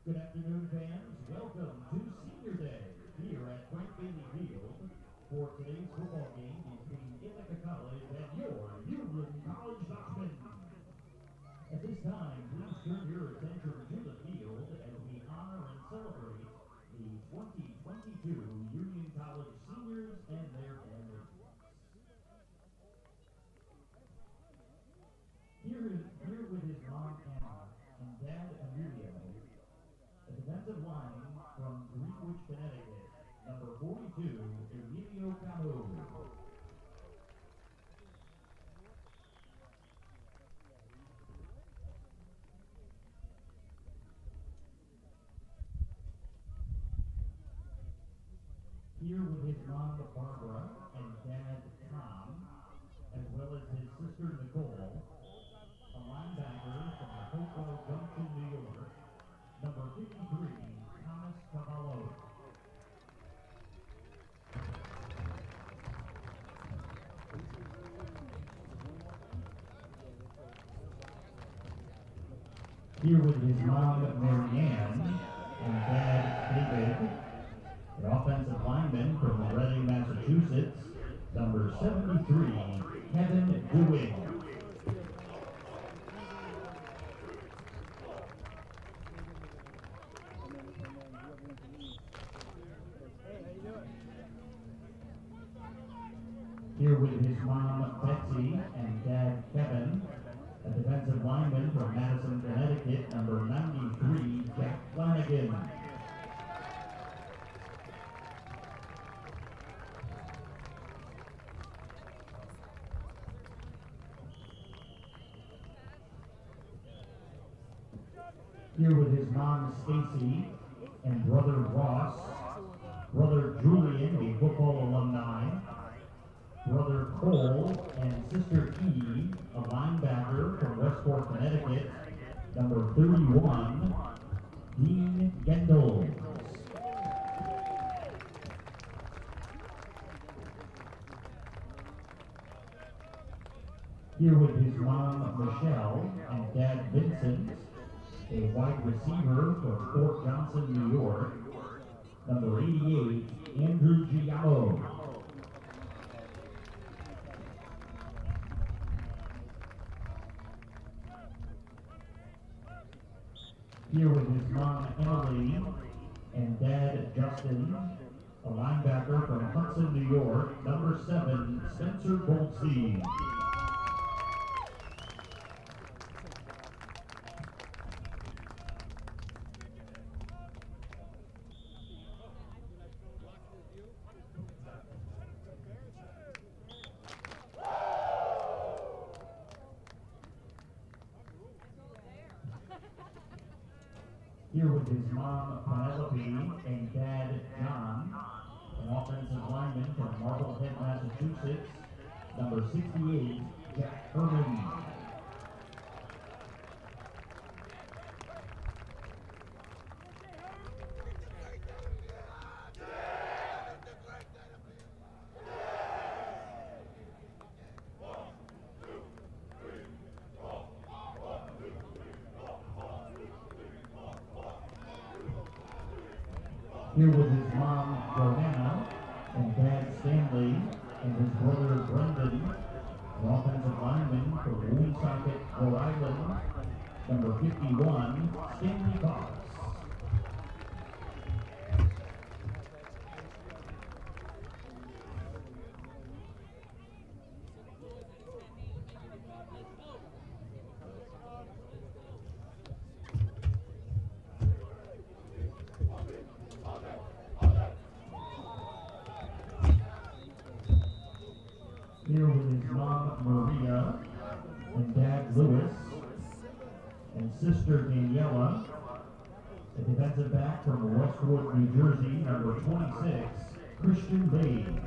Good afternoon, fans. Welcome to Senior Day here at Frank Bailey Field for today's football game between Ithaca College and your Union College Dutchmen. At this time, please turn your attention to the field as we honor and celebrate the 2022 Union College seniors and their families. Here with his mom Anna and dad Emilio, the defensive line from Greenwich, Connecticut, number 42, Emilio Cabo. Here with his mom Barbara and dad Tom, as well as his sister Nicole, a linebacker from Hopewell Junction, New York, number 53, Thomas Cavallo. Here with his mom Marianne and dad David, an offensive lineman from Reading, Massachusetts, number 73, Kevin Dewey. Here with his mom Betsy and dad Kevin, a defensive lineman from Madison, Connecticut, number 93, Jack Flanagan. Here with his mom Stacy and brother Ross, brother Julian, a football alumni, brother Cole and sister E, a linebacker from Westport, Connecticut, number 31, Dean Gendel. Here with his mom Michelle and dad Vincent, a wide receiver from Fort Johnson, New York, number 88, Andrew Giamo. Here with his mom Emily and dad Justin, a linebacker from Hudson, New York, number 7, Spencer Goldstein. Here with his mom Penelope and dad John, an offensive lineman from Marblehead, Massachusetts, number 68, Jack Herman. Here with his mom Joanna and dad Stanley and his brother Brendan, an offensive lineman from Woonsocket, Rhode Island, number 51, Stanley Fox. Here with his mom Maria and dad Lewis and sister Daniela, a defensive back from Westwood, New Jersey, number 26, Christian Baines.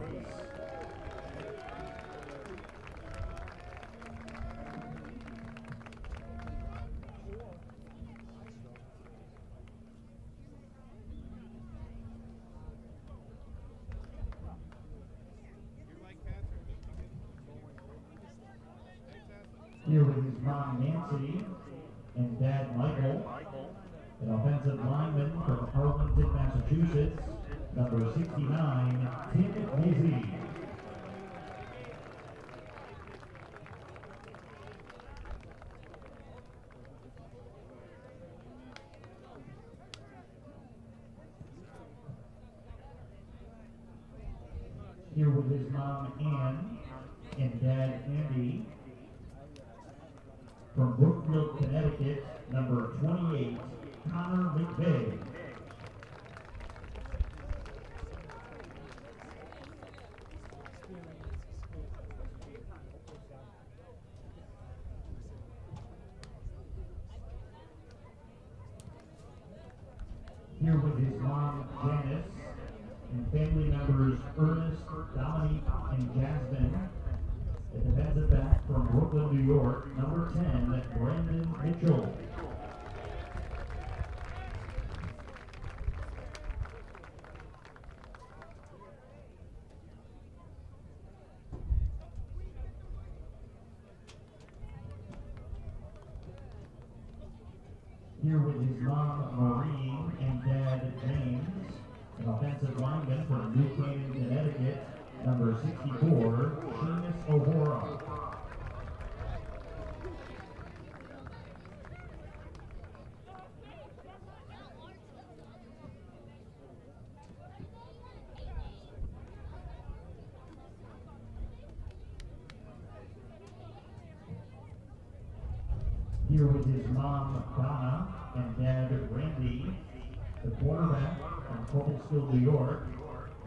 Here with his mom Nancy and dad Michael, An offensive lineman from Arlington, Massachusetts, number 69, Tim Mizzy. Here with his mom, Ann, and dad, Andy. From Brookfield, Connecticut, number 28, Connor McVeigh. Here with his mom, Janice, and family members Ernest, Dominique, and Jasmine. The defensive back from Brooklyn, New York, number 10, Brandon Mitchell. Here with his mom, Maureen, and dad, James, an offensive lineman from New Canaan, Connecticut, number 64, Seamus O'Hara. Here with his mom, Donna, and dad, Randy, the quarterback from Cobblestone, New York,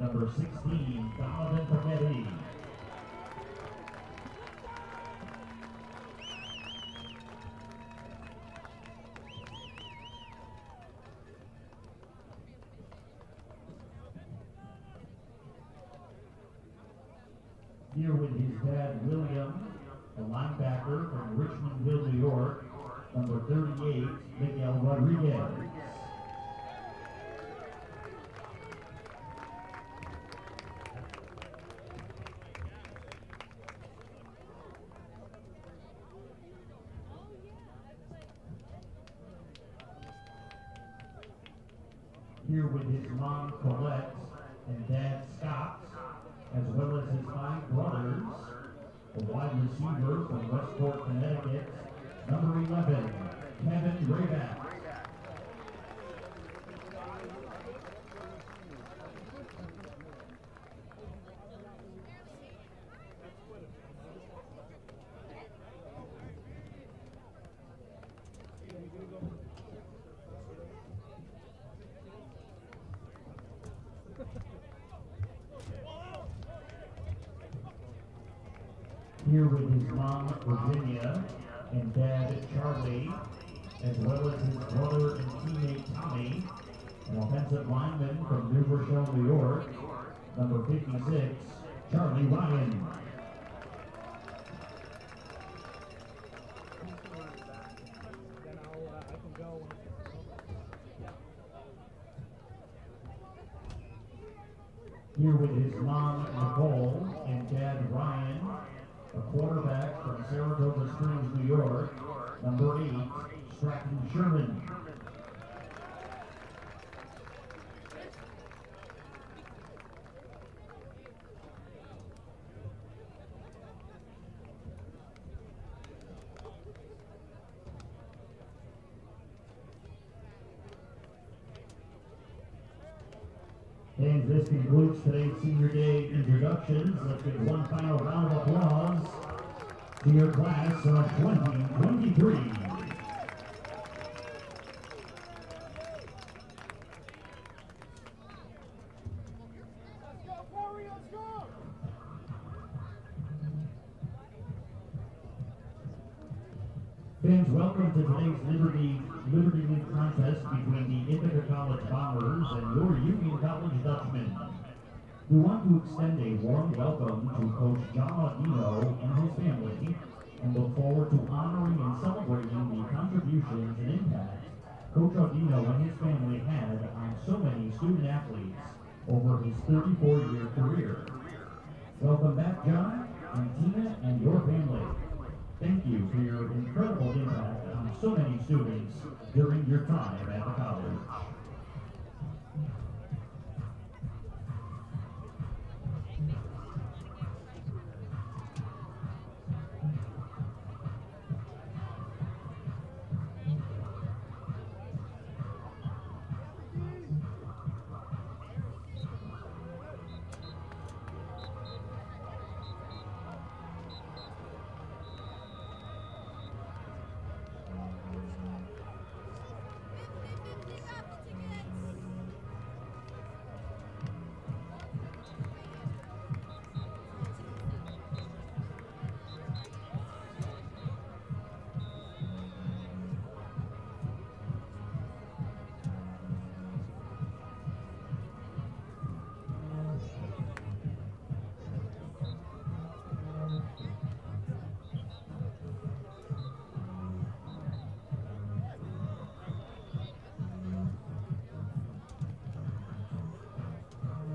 number 16, Donovan Pachetti. Here with his dad, William, a linebacker from Richmondville, New York, number 38, Miguel Rodriguez. Here with his mom, Colette, and dad, Scott, as well as his 5 brothers, a wide receiver from Westport, Connecticut, number 11, Kevin Grayback. Here with his mom, Virginia, and dad, Charlie, as well as his brother and teammate, Tommy, an offensive lineman from New Rochelle, New York, number 56, Charlie Ryan. Here with his mom, Nicole, and dad, Ryan, a quarterback from Saratoga Springs, New York, number 8, Stratton Sherman. And this concludes today's Senior Day introductions. Let's give one final round of applause to your class of 2023. Fans, welcome to today's Liberty League contest between the Ithaca College Bombers and your Union College Dutchmen. We want to extend a warm welcome to Coach John Audino and his family, and look forward to honoring and celebrating the contributions and impact Coach Audino and his family had on so many student athletes over his 34-year career. Welcome back, John, and Tina, and your family. Thank you for your incredible impact on so many students during your time at the college.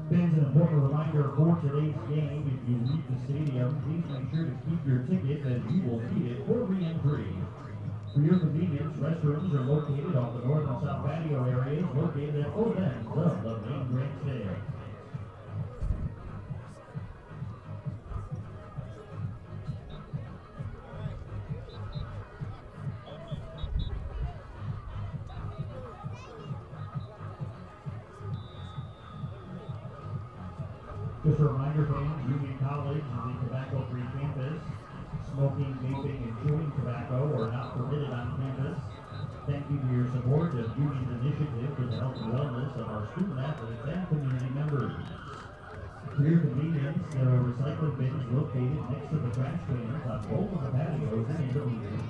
Fans, an important reminder for today's game: if you leave the stadium, please make sure to keep your ticket as you will need it for re-entry. For your convenience, restrooms are located on the north and south patio areas located at both ends of the main grandstand. Just a reminder, fans, Union College is a tobacco-free campus. Smoking, vaping, and chewing tobacco are not permitted on campus. Thank you for your support of Union's initiative for the health and wellness of our student athletes and community members. For your convenience, there are recycling bins located next to the trash cans on both of the patios and in the bleachers.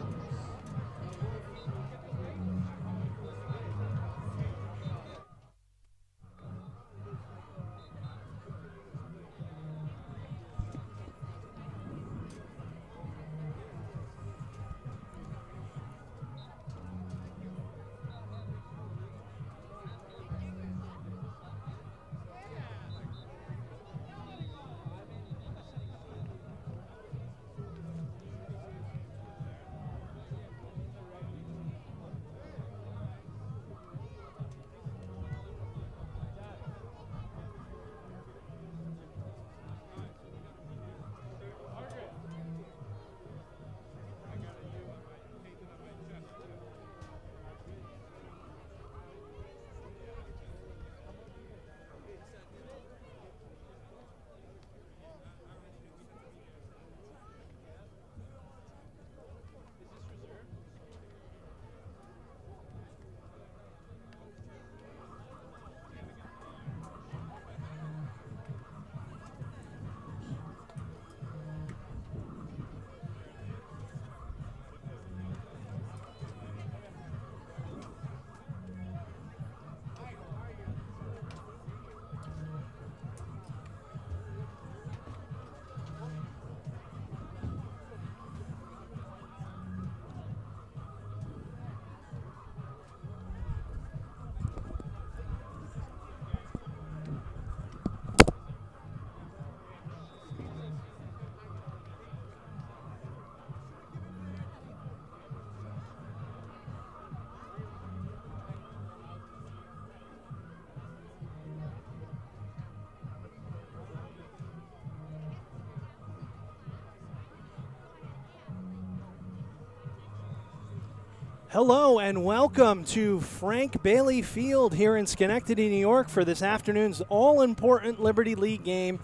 Hello and welcome to Frank Bailey Field here in Schenectady, New York for this afternoon's all-important Liberty League game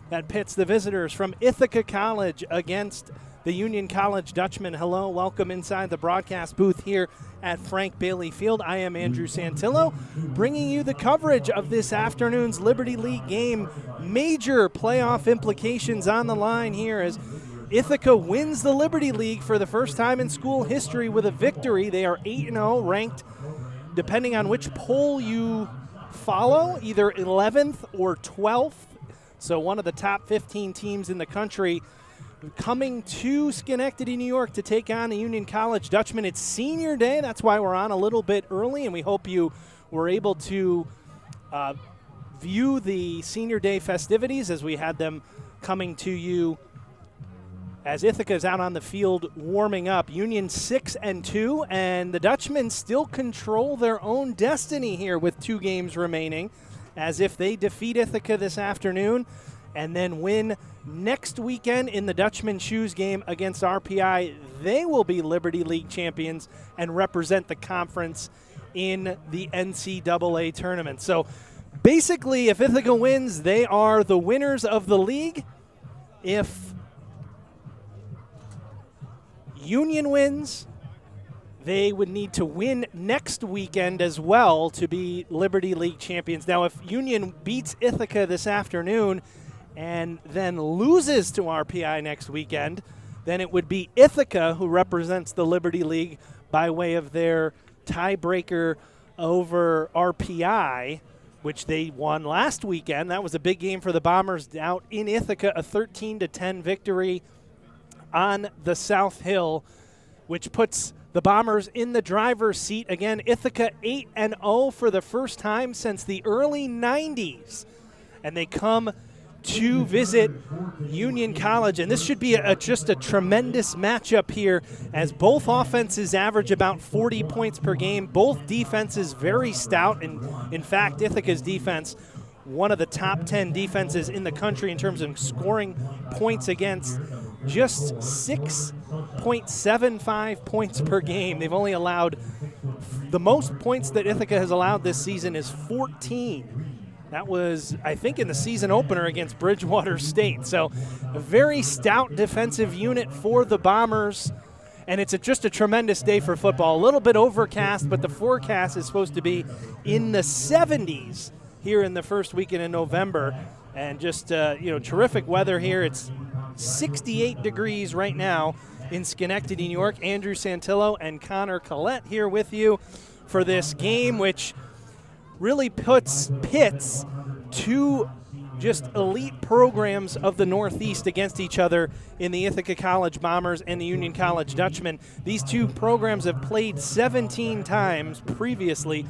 that pits the visitors from Ithaca College against the Union College Dutchmen. Hello, welcome inside the broadcast booth here at Frank Bailey Field. I am Andrew Santillo, bringing you the coverage of this afternoon's Liberty League game. Major playoff implications on the line here as Ithaca wins the Liberty League for the first time in school history with a victory. They are 8-0, ranked, depending on which poll you follow, either 11th or 12th. So one of the top 15 teams in the country coming to Schenectady, New York to take on the Union College Dutchmen. It's senior day. That's why we're on a little bit early, and we hope you were able to view the senior day festivities as we had them coming to you as Ithaca is out on the field warming up. Union 6-2, and the Dutchmen still control their own destiny here with 2 games remaining, as if they defeat Ithaca this afternoon and then win next weekend in the Dutchman Shoes game against RPI, they will be Liberty League champions and represent the conference in the NCAA tournament. So basically, if Ithaca wins, they are the winners of the league. If Union wins, they would need to win next weekend as well to be Liberty League champions. Now, if Union beats Ithaca this afternoon and then loses to RPI next weekend, then it would be Ithaca who represents the Liberty League by way of their tiebreaker over RPI, which they won last weekend. That was a big game for the Bombers out in Ithaca, a 13-10 victory on the South Hill, which puts the Bombers in the driver's seat. Again, Ithaca 8-0 for the first time since the early 90s. And they come to visit Union College. And this should be just a tremendous matchup here, as both offenses average about 40 points per game. Both defenses very stout. And in fact, Ithaca's defense, one of the top 10 defenses in the country in terms of scoring points against, just 6.75 points per game. They've only allowed, the most points that Ithaca has allowed this season is 14. That was, I think, in the season opener against Bridgewater State. So a very stout defensive unit for the Bombers, and it's just a tremendous day for football. A little bit overcast, but the forecast is supposed to be in the 70s here in the first weekend in November. And just, terrific weather here. It's 68 degrees right now in Schenectady, New York. Andrew Santillo and Connor Collette here with you for this game, which really pits 2 just elite programs of the Northeast against each other in the Ithaca College Bombers and the Union College Dutchmen. These 2 programs have played 17 times previously,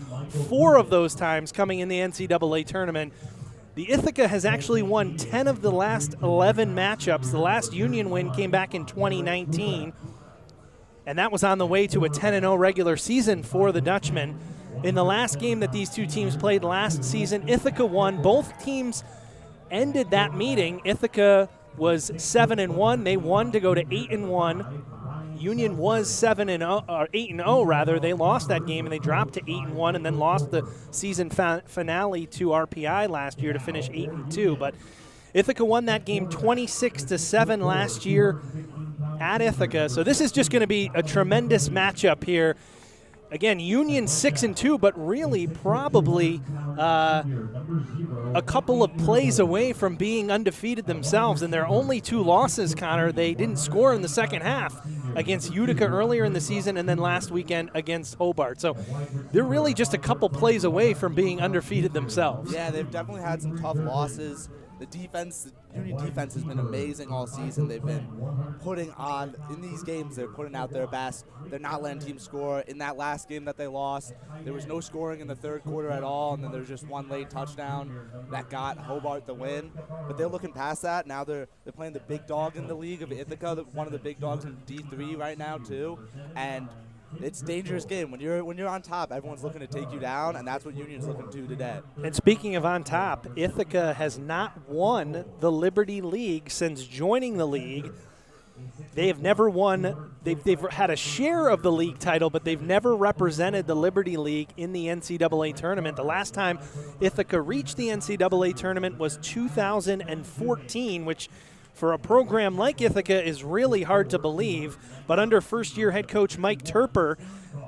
4 of those times coming in the NCAA tournament. The Ithaca has actually won 10 of the last 11 matchups. The last Union win came back in 2019, and that was on the way to a 10-0 regular season for the Dutchmen. In the last game that these 2 teams played last season, Ithaca won. Both teams ended that meeting. Ithaca was 7-1. They won to go to 8-1. Union was 8-0 rather. They lost that game and they dropped to 8-1, and then lost the season finale to RPI last year to finish 8-2. But Ithaca won that game 26-7 last year at Ithaca. So this is just going to be a tremendous matchup here. Again, Union 6-2, but really probably a couple of plays away from being undefeated themselves. And their only 2 losses, Connor, they didn't score in the second half against Utica earlier in the season and then last weekend against Hobart. So they're really just a couple plays away from being undefeated themselves. Yeah, they've definitely had some tough losses. The Union defense has been amazing all season. They've been putting on, in these games, they're putting out their best. They're not letting teams score. In that last game that they lost, there was no scoring in the third quarter at all, and then there's just 1 late touchdown that got Hobart the win. But they're looking past that. Now they're playing the big dog in the league of Ithaca, one of the big dogs in D3 right now too. And it's a dangerous game. When you're on top, everyone's looking to take you down, and that's what Union's looking to do today. And speaking of on top, Ithaca has not won the Liberty League since joining the league. They have never won. They've had a share of the league title, but they've never represented the Liberty League in the NCAA tournament. The last time Ithaca reached the NCAA tournament was 2014, which for a program like Ithaca is really hard to believe. But under first-year head coach Mike Turper,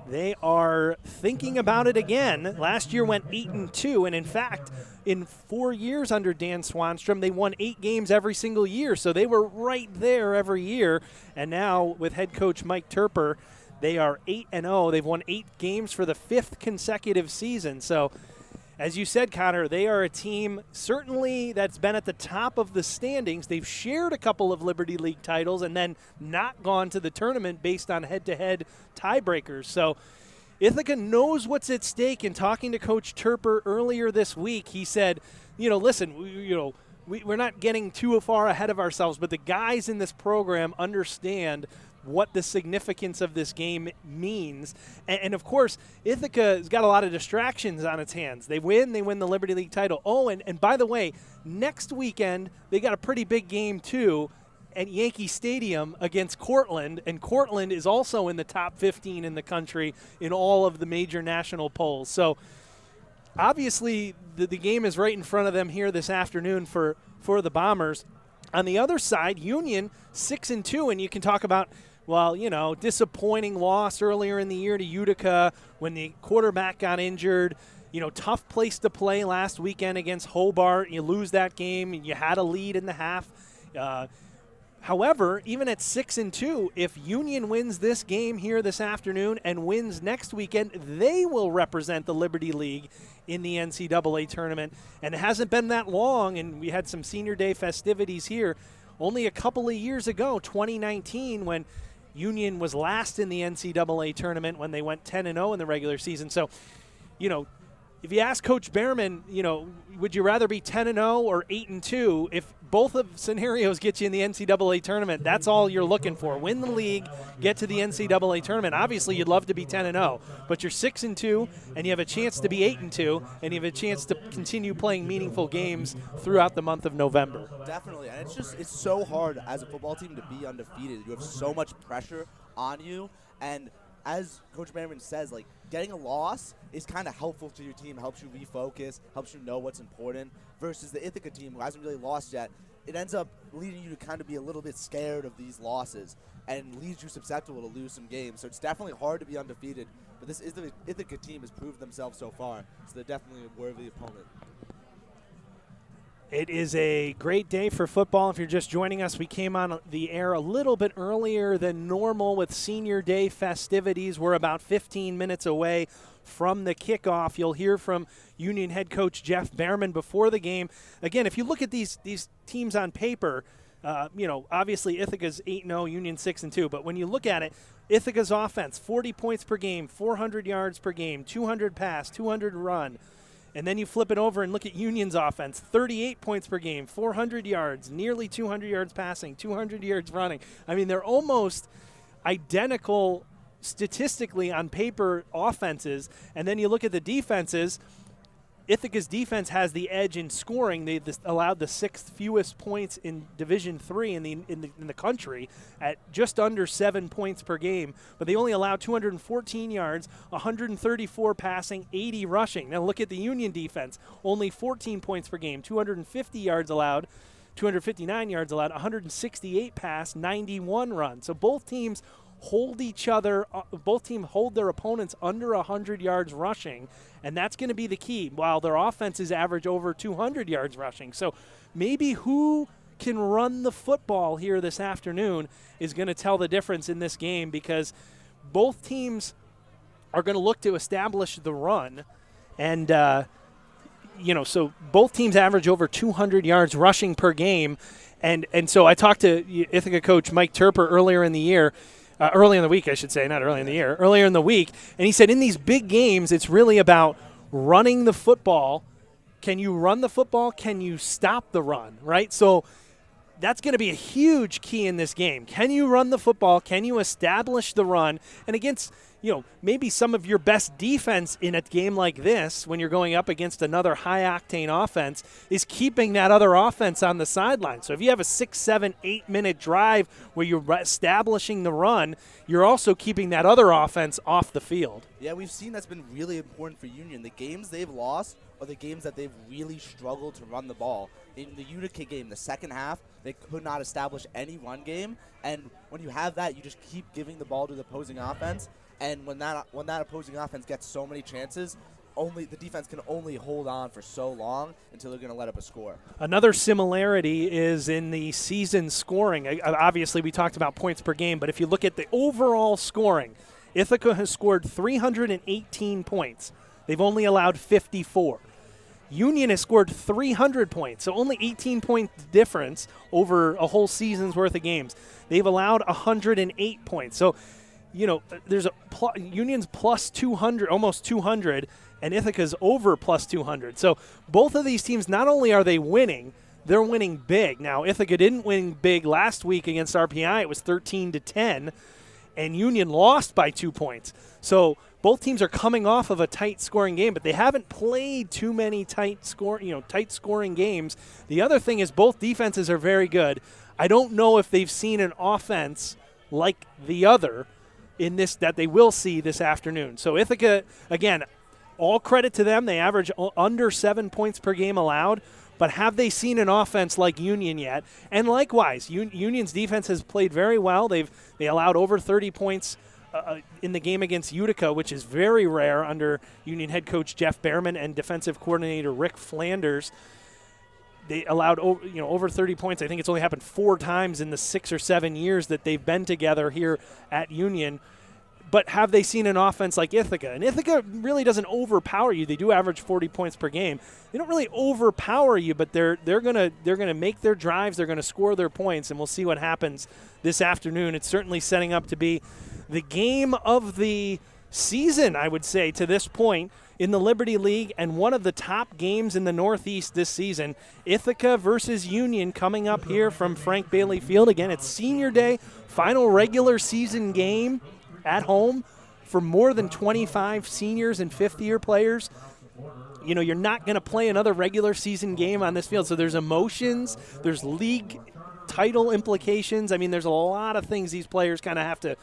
they are thinking about it again. Last year went 8-2, and in fact, in 4 years under Dan Swanstrom, they won 8 games every single year. So they were right there every year. And now with head coach Mike Turper, they are 8-0. They've won 8 games for the 5th consecutive season. So as you said, Connor, they are a team certainly that's been at the top of the standings. They've shared a couple of Liberty League titles and then not gone to the tournament based on head-to-head tiebreakers. So Ithaca knows what's at stake. In talking to Coach Turper earlier this week, he said, listen, we're not getting too far ahead of ourselves, but the guys in this program understand what the significance of this game means. And of course, Ithaca has got a lot of distractions on its hands. They win the Liberty League title. Oh, and by the way, next weekend they got a pretty big game too at Yankee Stadium against Cortland, and Cortland is also in the top 15 in the country in all of the major national polls. So obviously the game is right in front of them here this afternoon for the Bombers. On the other side, Union 6-2, and you can talk about, well, disappointing loss earlier in the year to Utica when the quarterback got injured. Tough place to play last weekend against Hobart. You lose that game. You had a lead in the half. However, even at 6-2, if Union wins this game here this afternoon and wins next weekend, they will represent the Liberty League in the NCAA tournament. And it hasn't been that long, and we had some Senior Day festivities here only a couple of years ago, 2019, when Union was last in the NCAA tournament when they went 10-0 in the regular season. So, if you ask Coach Behrman, would you rather be 10-0 or 8-2? If both of scenarios get you in the NCAA tournament, that's all you're looking for. Win the league, get to the NCAA tournament. Obviously, you'd love to be 10-0, but you're 6-2, and you have a chance to be 8-2, and you have a chance to continue playing meaningful games throughout the month of November. Definitely, and it's so hard as a football team to be undefeated. You have so much pressure on you, and as Coach Behrman says, getting a loss is kind of helpful to your team, helps you refocus, helps you know what's important, versus the Ithaca team who hasn't really lost yet. It ends up leading you to kind of be a little bit scared of these losses and leaves you susceptible to lose some games. So it's definitely hard to be undefeated, but this Ithaca team has proved themselves so far, so they're definitely a worthy opponent. It is a great day for football. If you're just joining us, we came on the air a little bit earlier than normal with Senior Day festivities. We're about 15 minutes away from the kickoff. You'll hear from Union head coach Jeff Behrman before the game. Again, if you look at these teams on paper, obviously Ithaca's 8-0, Union 6-2. But when you look at it, Ithaca's offense, 40 points per game, 400 yards per game, 200 pass, 200 run. And then you flip it over and look at Union's offense, 38 points per game, 400 yards, nearly 200 yards passing, 200 yards running. I mean, they're almost identical statistically on paper offenses. And then you look at the defenses. Ithaca's defense has the edge in scoring. They allowed the sixth fewest points in Division III in the country at just under 7 points per game. But they only allowed 214 yards, 134 passing, 80 rushing. Now look at the Union defense. Only 14 points per game, 250 yards allowed, 259 yards allowed, 168 pass, 91 run. So both teams hold their opponents under 100 yards rushing, and that's going to be the key, while their offenses average over 200 yards rushing. So maybe who can run the football here this afternoon is going to tell the difference in this game, because both teams are going to look to establish the run, and so both teams average over 200 yards rushing per game, and so I talked to Ithaca coach Mike Turper earlier in the year. Early in the week, I should say, not early in the year, earlier in the week. And he said in these big games, it's really about running the football. Can you run the football? Can you stop the run, right? So that's going to be a huge key in this game. Can you run the football? Can you establish the run? And against, maybe some of your best defense in a game like this, when you're going up against another high-octane offense, is keeping that other offense on the sideline. So if you have a 6, 7, 8-minute drive where you're establishing the run, you're also keeping that other offense off the field. Yeah, we've seen that's been really important for Union. The games they've lost are the games that they've really struggled to run the ball. In the Utica game, the second half, they could not establish any run game. And when you have that, you just keep giving the ball to the opposing offense. And when that opposing offense gets so many chances, the defense can only hold on for so long until they're going to let up a score. Another similarity is in the season scoring. Obviously, we talked about points per game, but if you look at the overall scoring, Ithaca has scored 318 points. They've only allowed 54. Union has scored 300 points, so only 18-point difference over a whole season's worth of games. They've allowed 108 points. So, there's Union's plus 200, almost 200, and Ithaca's over plus 200. So both of these teams, not only are they winning, they're winning big. Now, Ithaca didn't win big last week against RPI. It was 13-10, and Union lost by 2 points. So both teams are coming off of a tight scoring game, but they haven't played too many tight scoring games. The other thing is both defenses are very good. I don't know if they've seen an offense like the other in this that they will see this afternoon. So Ithaca, again, all credit to them. They average under 7 points per game allowed, but have they seen an offense like Union yet? And likewise, Union's defense has played very well. They allowed over 30 points in the game against Utica, which is very rare under Union head coach Jeff Behrman and defensive coordinator Rick Flanders. They allowed over 30 points. I think it's only happened 4 times in the 6 or 7 years that they've been together here at Union. But have they seen an offense like Ithaca? And Ithaca really doesn't overpower you. They do average 40 points per game. They don't really overpower you, but they're gonna make their drives. They're gonna score their points, and we'll see what happens this afternoon. It's certainly setting up to be the game of the season, I would say, to this point in the Liberty League, and one of the top games in the Northeast this season. Ithaca versus Union coming up here from Frank Bailey Field. Again, it's senior day, final regular season game at home for more than 25 seniors and fifth-year players. You know, you're not going to play another regular season game on this field, so there's emotions, there's league title implications. I mean, there's a lot of things these players kind of have to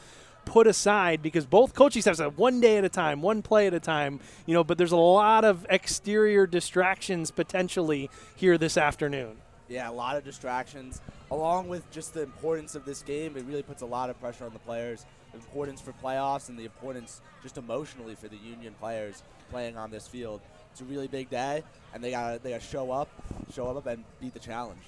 put aside because both coaching staffs have one day at a time, one play at a time, but there's a lot of exterior distractions potentially here this afternoon. Yeah, a lot of distractions. Along with just the importance of this game, it really puts a lot of pressure on the players. The importance for playoffs and the importance just emotionally for the Union players playing on this field. It's a really big day, and they gotta show up and beat the challenge.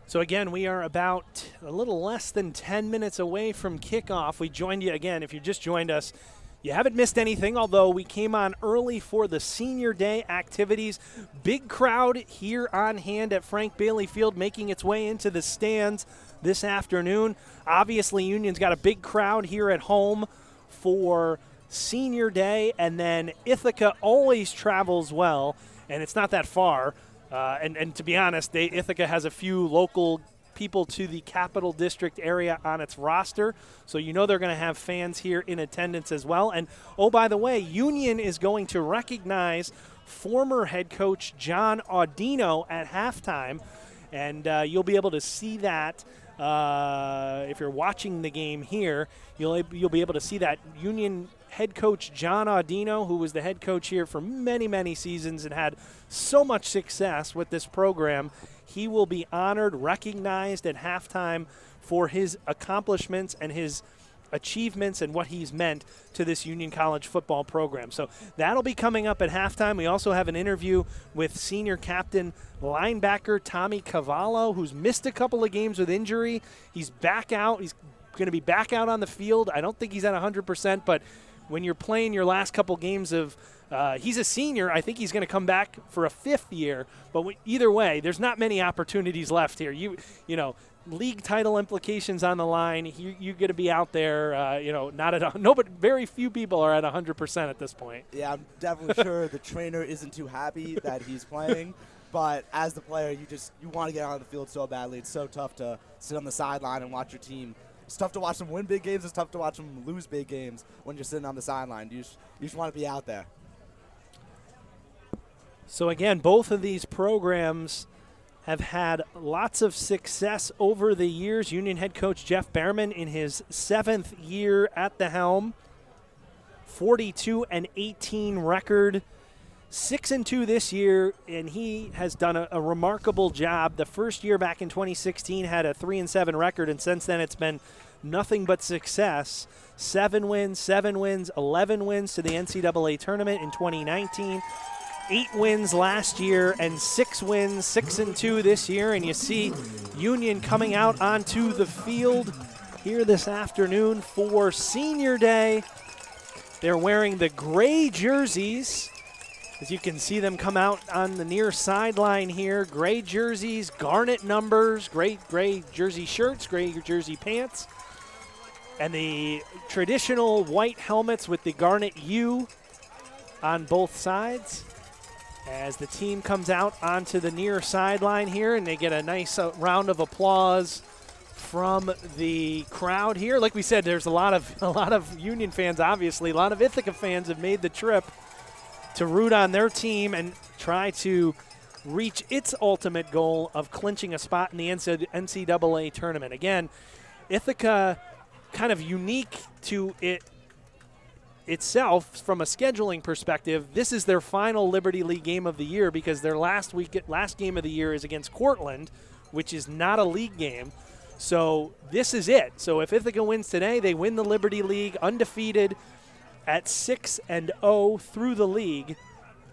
So again, we are about a little less than 10 minutes away from kickoff. We joined you again. If you just joined us, you haven't missed anything, although we came on early for the senior day activities. Big crowd here on hand at Frank Bailey Field making its way into the stands this afternoon. Obviously, Union's got a big crowd here at home for senior day, and then Ithaca always travels well, and it's not that far. And to be honest, Ithaca has a few local people to the Capital District area on its roster, so they're going to have fans here in attendance as well. And, oh, by the way, Union is going to recognize former head coach John Audino at halftime, and you'll be able to see that if you're watching the game here. You'll be able to see that Union head coach John Audino, who was the head coach here for many, many seasons and had so much success with this program. He will be honored, recognized at halftime for his accomplishments and his achievements and what he's meant to this Union College football program. So that'll be coming up at halftime. We also have an interview with senior captain linebacker Tommy Cavallo, who's missed a couple of games with injury. He's back out. He's going to be back out on the field. I don't think he's at 100%, but when you're playing your last couple games of he's a senior, I think he's going to come back for a 5th year. But either way, there's not many opportunities left here. League title implications on the line. You're going to be out there. Not at no, but very few people are at 100% at this point. Yeah, I'm definitely sure the trainer isn't too happy that he's playing. But as the player, you want to get on the field so badly. It's so tough to sit on the sideline and watch your team. It's tough to watch them win big games. It's tough to watch them lose big games when you're sitting on the sideline. You just want to be out there. So, again, both of these programs have had lots of success over the years. Union head coach Jeff Behrman in his 7th year at the helm. 42-18 record. 6-2 this year, and he has done a remarkable job. The first year back in 2016 had a 3-7 record, and since then it's been nothing but success. 7 wins, 11 wins to the NCAA tournament in 2019. 8 wins last year and 6 wins, 6-2 this year. And you see Union coming out onto the field here this afternoon for senior day. They're wearing the gray jerseys. As you can see them come out on the near sideline here. Gray jerseys, garnet numbers, gray jersey shirts, gray jersey pants, and the traditional white helmets with the garnet U on both sides. as the team comes out onto the near sideline here, and they get a nice round of applause from the crowd here. Like we said, there's a lot of Union fans, obviously. A lot of Ithaca fans have made the trip to root on their team and try to reach its ultimate goal of clinching a spot in the NCAA tournament. Again, Ithaca kind of unique to itself from a scheduling perspective. This is their final Liberty League game of the year because their last game of the year is against Cortland, which is not a league game. So this is it. So if Ithaca wins today, they win the Liberty League undefeated at 6-0 through the league.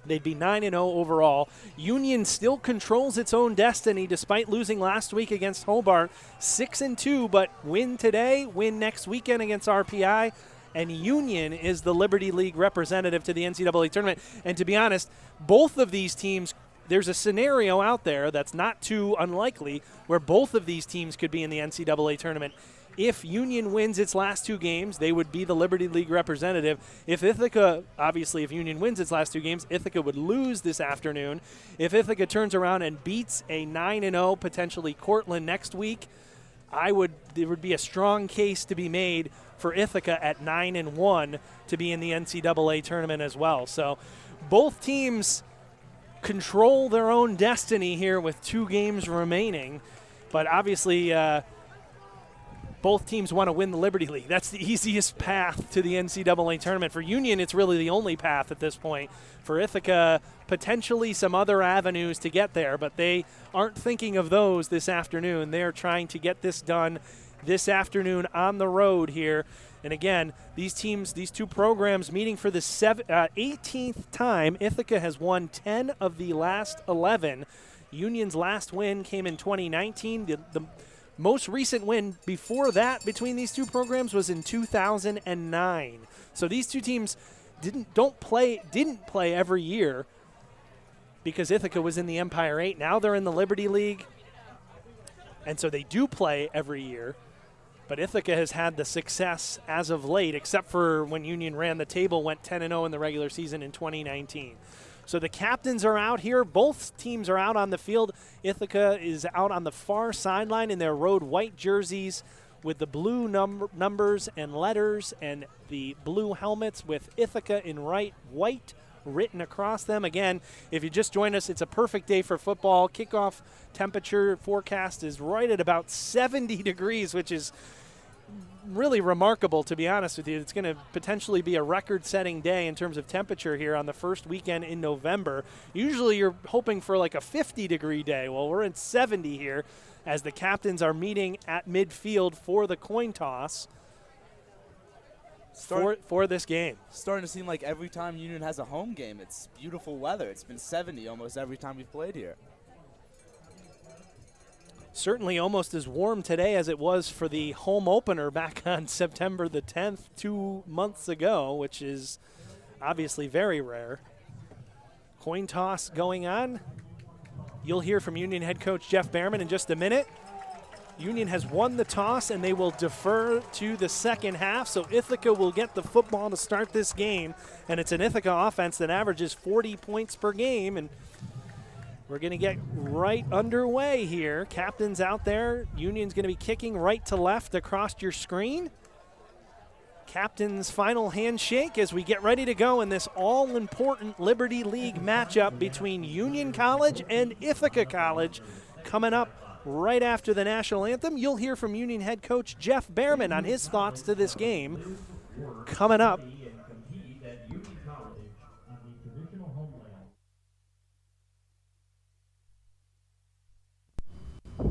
They'd be 9-0 overall. Union still controls its own destiny despite losing last week against Hobart. 6-2, but win today, win next weekend against RPI, and Union is the Liberty League representative to the NCAA tournament. And to be honest, both of these teams, there's a scenario out there that's not too unlikely where both of these teams could be in the NCAA tournament. If Union wins its last two games, they would be the Liberty League representative. If Union wins its last two games, Ithaca would lose this afternoon. If Ithaca turns around and beats a 9-0, potentially Cortland next week, there would be a strong case to be made for Ithaca at 9-1 to be in the NCAA tournament as well. So both teams control their own destiny here with 2 games remaining, but obviously both teams want to win the Liberty League. That's the easiest path to the NCAA tournament. For Union, it's really the only path at this point. For Ithaca, potentially some other avenues to get there, but they aren't thinking of those this afternoon. They're trying to get this done this afternoon on the road here. And again, these two programs meeting for the 18th time. Ithaca has won 10 of the last 11. Union's last win came in 2019. The most recent win before that between these two programs was in 2009. So these two teams didn't play every year because Ithaca was in the Empire 8. Now they're in the Liberty League, and so they do play every year. But Ithaca has had the success as of late, except for when Union ran the table, went 10-0 in the regular season in 2019. So the captains are out here. Both teams are out on the field. Ithaca is out on the far sideline in their road white jerseys with the blue numbers and letters and the blue helmets with Ithaca in white written across them. Again, if you just joined us, it's a perfect day for football. Kickoff temperature forecast is right at about 70 degrees, which is really remarkable, to be honest with you. It's going to potentially be a record-setting day in terms of temperature here on the first weekend in November. Usually you're hoping for like a 50-degree day. Well, we're at 70 here as the captains are meeting at midfield for the coin toss for this game. Starting to seem like every time Union has a home game, it's beautiful weather. It's been 70 almost every time we've played here. Certainly almost as warm today as it was for the home opener back on September the 10th, 2 months ago, which is obviously very rare. Coin toss going on. You'll hear from Union head coach Jeff Behrman in just a minute. Union has won the toss, and they will defer to the second half, so Ithaca will get the football to start this game, and it's an Ithaca offense that averages 40 points per game, and we're going to get right underway here. Captain's out there. Union's going to be kicking right to left across your screen. Captain's final handshake as we get ready to go in this all-important Liberty League matchup between Union College and Ithaca College coming up right after the national anthem. You'll hear from Union head coach Jeff Behrman on his thoughts to this game coming up.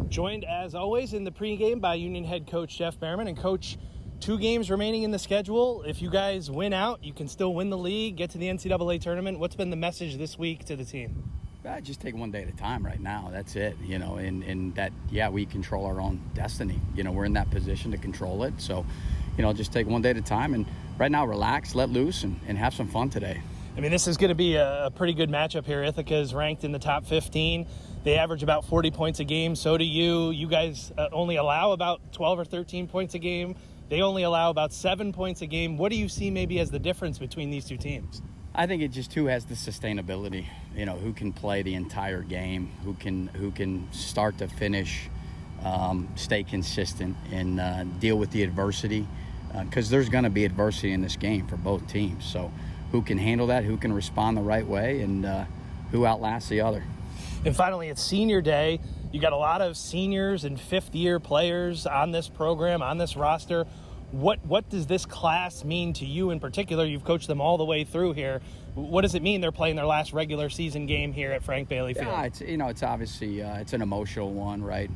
Joined, as always, in the pregame by Union head coach Jeff Behrman. And, Coach, 2 games remaining in the schedule. If you guys win out, you can still win the league, get to the NCAA tournament. What's been the message this week to the team? Just take one day at a time right now. That's it, and that, we control our own destiny. We're in that position to control it. So, just take one day at a time. And right now, relax, let loose, and have some fun today. I mean, this is going to be a pretty good matchup here. Ithaca is ranked in the top 15. They average about 40 points a game. So do you. You guys only allow about 12 or 13 points a game. They only allow about 7 points a game. What do you see maybe as the difference between these two teams? I think it just who has the sustainability, who can play the entire game, who can start to finish, stay consistent, and deal with the adversity, because there's going to be adversity in this game for both teams. So who can handle that, who can respond the right way, and who outlasts the other. And finally, it's senior day. You got a lot of seniors and fifth-year players on this program, on this roster. What does this class mean to you in particular? You've coached them all the way through here. What does it mean they're playing their last regular season game here at Frank Bailey Field? Yeah, it's obviously it's an emotional one, right?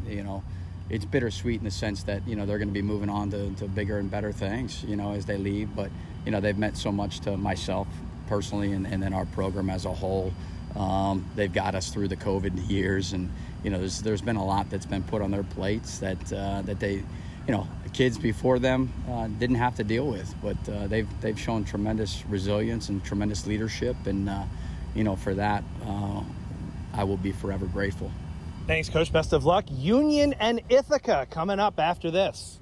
It's bittersweet in the sense that they're going to be moving on to bigger and better things, as they leave. But they've meant so much to myself personally, and then our program as a whole. They've got us through the COVID years, and there's been a lot that's been put on their plates that they, the kids before them didn't have to deal with. But they've shown tremendous resilience and tremendous leadership, and for that I will be forever grateful. Thanks, Coach. Best of luck. Union and Ithaca coming up after this.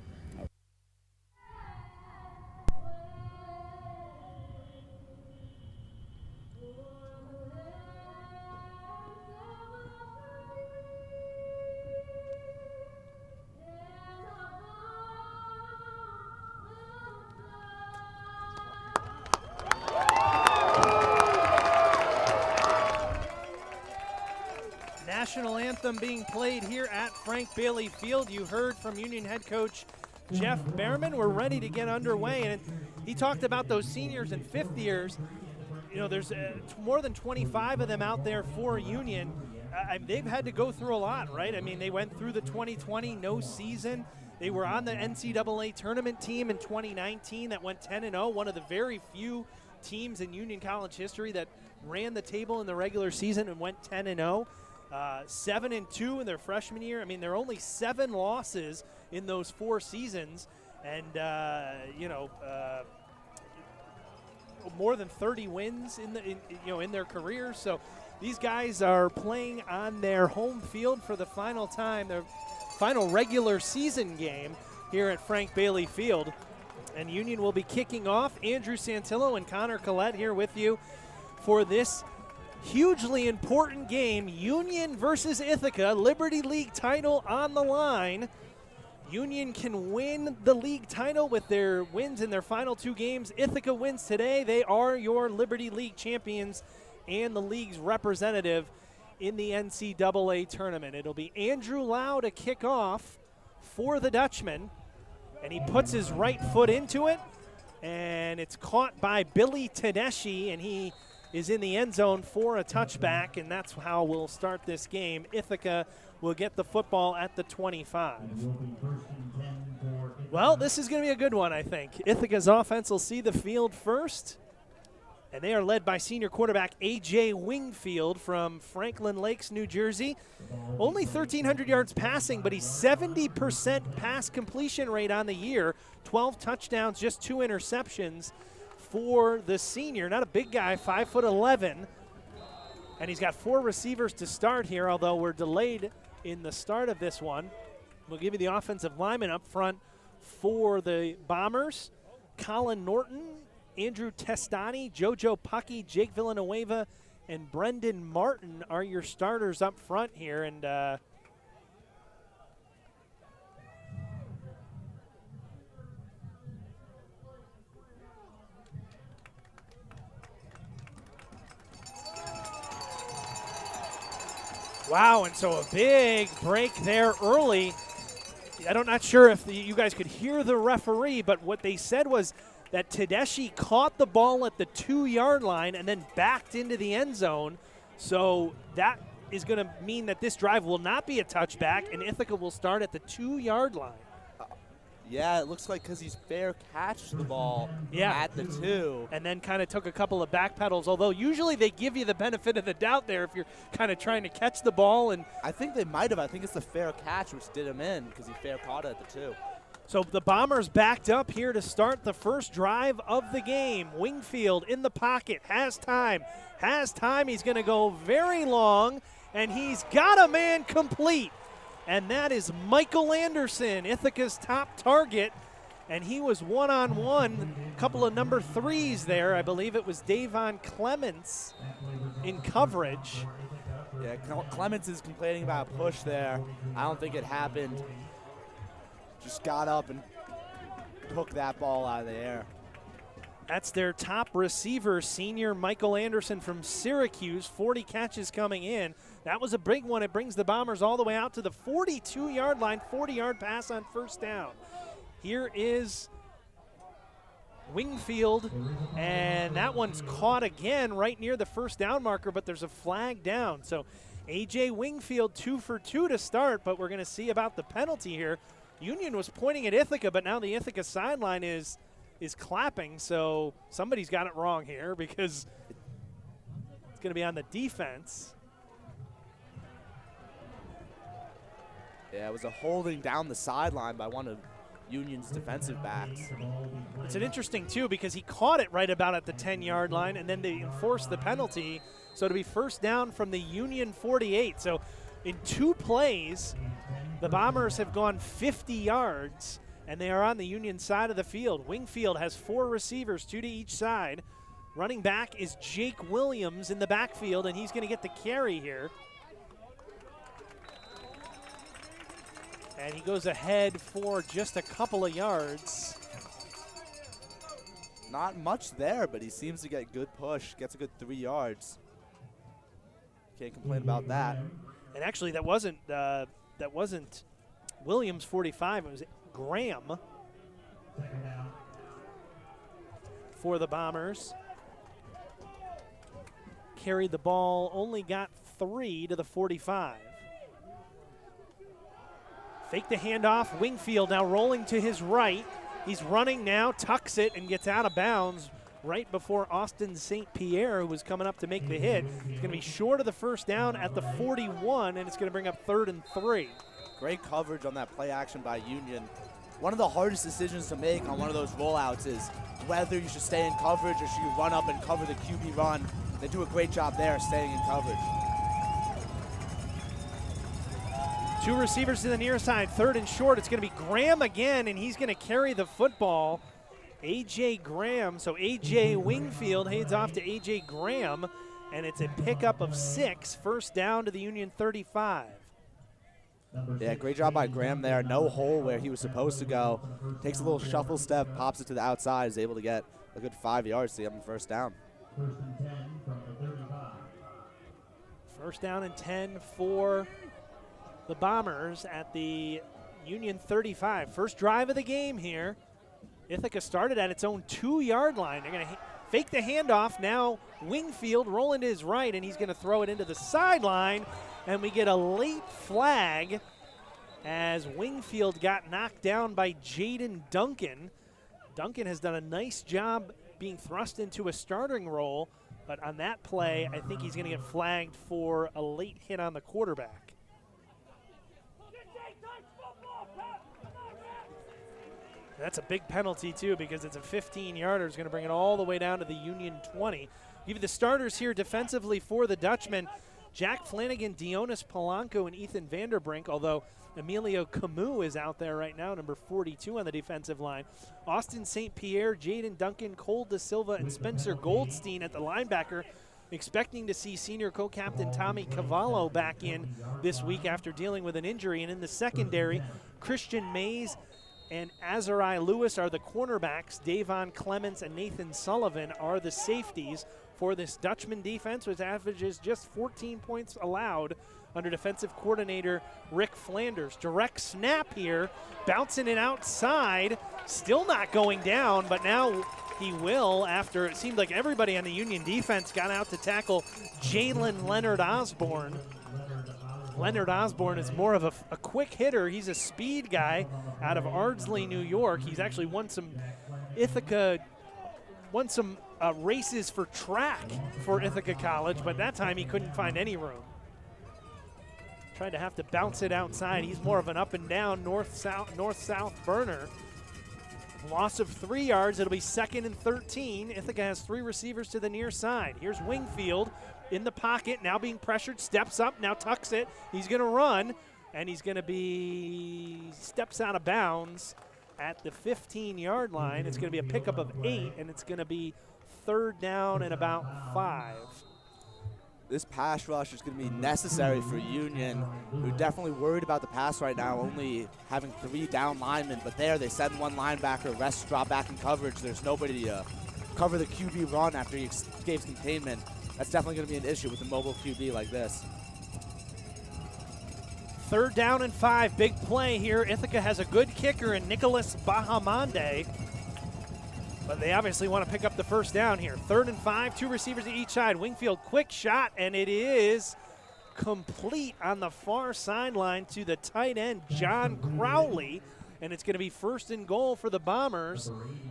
National anthem being played here at Frank Bailey Field. You heard from Union head coach Jeff Behrman. We're ready to get underway, and he talked about those seniors and fifth years. There's more than 25 of them out there for Union. They've had to go through a lot, right? I mean, they went through the 2020 no season. They were on the NCAA tournament team in 2019 that went 10-0, one of the very few teams in Union College history that ran the table in the regular season and went 10-0. 7-2 in their freshman year. I mean, there are only 7 losses in those 4 seasons, and more than 30 wins in their careers. So these guys are playing on their home field for the final time, their final regular season game here at Frank Bailey Field. And Union will be kicking off. Andrew Santillo and Connor Collette here with you for this hugely important game. Union versus Ithaca, Liberty League title on the line. Union can win the league title with their wins in their final 2 games. Ithaca wins today. They are your Liberty League champions and the league's representative in the NCAA tournament. It'll be Andrew Lau to kick off for the Dutchman, and he puts his right foot into it, and it's caught by Billy Tedeschi, and he is in the end zone for a touchback, and that's how we'll start this game. Ithaca will get the football at the 25. Well, this is going to be a good one, I think. Ithaca's offense will see the field first, and they are led by senior quarterback A.J. Wingfield from Franklin Lakes, New Jersey. Only 1,300 yards passing, but he's 70% pass completion rate on the year. 12 touchdowns, just 2 interceptions for the senior. Not a big guy, 5'11", and he's got 4 receivers to start here, although we're delayed in the start of this one. We'll give you the offensive lineman up front for the Bombers. Colin Norton, Andrew Testani, JoJo Puckey, Jake Villanueva, and Brendan Martin are your starters up front here. And wow, and so a big break there early. I'm not sure if you guys could hear the referee, but what they said was that Tedeschi caught the ball at the 2-yard line and then backed into the end zone. So that is going to mean that this drive will not be a touchback, and Ithaca will start at the 2-yard line. Yeah, it looks like because he's fair catched the ball at the 2. And then kind of took a couple of back pedals, although usually they give you the benefit of the doubt there if you're kind of trying to catch the ball. And I think they might have. I think it's the fair catch which did him in because he fair caught it at the 2. So the Bombers backed up here to start the first drive of the game. Wingfield in the pocket, has time. He's going to go very long, and he's got a man complete. And that is Michael Anderson, Ithaca's top target. and he was one-on-one, a couple of number 3s there. I believe it was Davon Clements in coverage. Yeah, Clements is complaining about a push there. I don't think it happened. Just got up and hooked that ball out of the air. That's their top receiver, senior Michael Anderson from Syracuse. 40 catches coming in. That was a big one. It brings the Bombers all the way out to the 42-yard line, 40-yard pass on first down. Here is Wingfield, and that one's caught again right near the first down marker, but there's a flag down. So A.J. Wingfield 2 for 2 to start, but we're going to see about the penalty here. Union was pointing at Ithaca, but now the Ithaca sideline is clapping, so somebody's got it wrong here because it's going to be on the defense. Yeah, it was a holding down the sideline by one of Union's defensive backs. It's an interesting, too, because he caught it right about at the 10-yard line, and then they enforced the penalty, so to be first down from the Union 48. So in 2 plays, the Bombers have gone 50 yards, and they are on the Union side of the field. Wingfield has 4 receivers, 2 to each side. Running back is Jake Williams in the backfield, and he's going to get the carry here. And he goes ahead for just a couple of yards. Not much there, but he seems to get good push, gets a good 3 yards. Can't complain about that. And actually, that wasn't Williams 45. It was Graham for the Bombers. Carried the ball, only got 3 to the 45. Fake the handoff. Wingfield now rolling to his right. He's running now, tucks it, and gets out of bounds right before Austin St. Pierre, who was coming up to make the hit. He's going to be short of the first down at the 41, and it's going to bring up 3rd and 3. Great coverage on that play action by Union. One of the hardest decisions to make on one of those rollouts is whether you should stay in coverage or should you run up and cover the QB run. They do a great job there staying in coverage. 2 receivers to the near side, 3rd and short. It's going to be Graham again, and he's going to carry the football. A.J. Graham, so A.J. Wingfield heads off to A.J. Graham, and it's a pickup of 6, first down to the Union 35. Yeah, great job by Graham there. No hole where he was supposed to go. Takes a little shuffle step, pops it to the outside, is able to get a good 5 yards to get him first down. 1st and 10 from the 35. First down and 10 for the Bombers at the Union 35. First drive of the game here. Ithaca started at its own 2-yard line. They're going to fake the handoff. Now Wingfield rolling to his right, and he's going to throw it into the sideline. And we get a late flag as Wingfield got knocked down by Jaden Duncan. Duncan has done a nice job being thrust into a starting role, but on that play, I think he's going to get flagged for a late hit on the quarterback. That's a big penalty, too, because it's a 15-yarder. It's going to bring it all the way down to the Union 20. Give you the starters here defensively for the Dutchmen. Jack Flanagan, Dionis Polanco, and Ethan Vanderbrink, although Emilio Camus is out there right now, number 42 on the defensive line. Austin St. Pierre, Jaden Duncan, Cole Da Silva, and Spencer Goldstein at the linebacker. Expecting to see senior co-captain Tommy Cavallo back in this week after dealing with an injury. And in the secondary, Christian Mays and Azari Lewis are the cornerbacks. Davon Clements and Nathan Sullivan are the safeties for this Dutchman defense, which averages just 14 points allowed under defensive coordinator Rick Flanders. Direct snap here, bouncing it outside, still not going down, but now he will after it seemed like everybody on the Union defense got out to tackle Jalen Leonard Osborne. Leonard Osborne is more of a quick hitter. He's a speed guy out of Ardsley, New York. He's actually won some races for track for Ithaca College, but that time he couldn't find any room. Tried to have to bounce it outside. He's more of an up and down north-south burner. Loss of 3 yards. It'll be 2nd and 13. Ithaca has 3 receivers to the near side. Here's Wingfield in the pocket, now being pressured, steps up, now tucks it. He's going to run, and he's going to steps out of bounds at the 15-yard line. It's going to be a pickup of 8, and it's going to be 3rd down and about 5. This pass rush is going to be necessary for Union, who definitely worried about the pass right now, only having 3 down linemen. But there, they send 1 linebacker, rest drop back in coverage. There's nobody to cover the QB run after he escapes containment. That's definitely going to be an issue with a mobile QB like this. 3rd down and 5, big play here. Ithaca has a good kicker in Nicholas Bahamande, but they obviously want to pick up the 1st down here. 3rd and 5, 2 receivers to each side. Wingfield, quick shot, and it is complete on the far sideline to the tight end, John Crowley, and it's going to be 1st and goal for the Bombers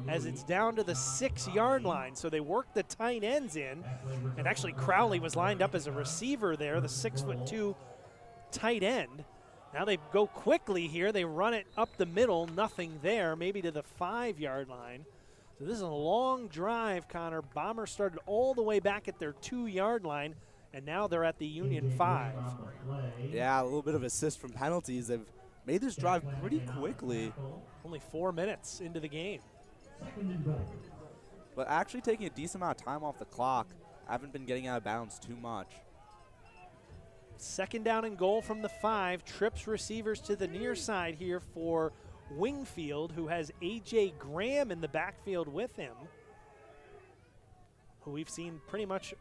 as it's down to the 6-yard line. So they work the tight ends in, and actually Crowley was lined up as a receiver there, the 6'2" tight end. Now they go quickly here. They run it up the middle, nothing there, maybe to the 5-yard line. So this is a long drive, Connor. Bombers started all the way back at their 2-yard line, and now they're at the Union 5. Yeah, a little bit of assist from penalties. They've made this drive pretty quickly. Only 4 minutes into the game. But actually taking a decent amount of time off the clock. Haven't been getting out of bounds too much. 2nd down and goal from the 5. Trips receivers to the near side here for Wingfield, who has A.J. Graham in the backfield with him, who we've seen pretty much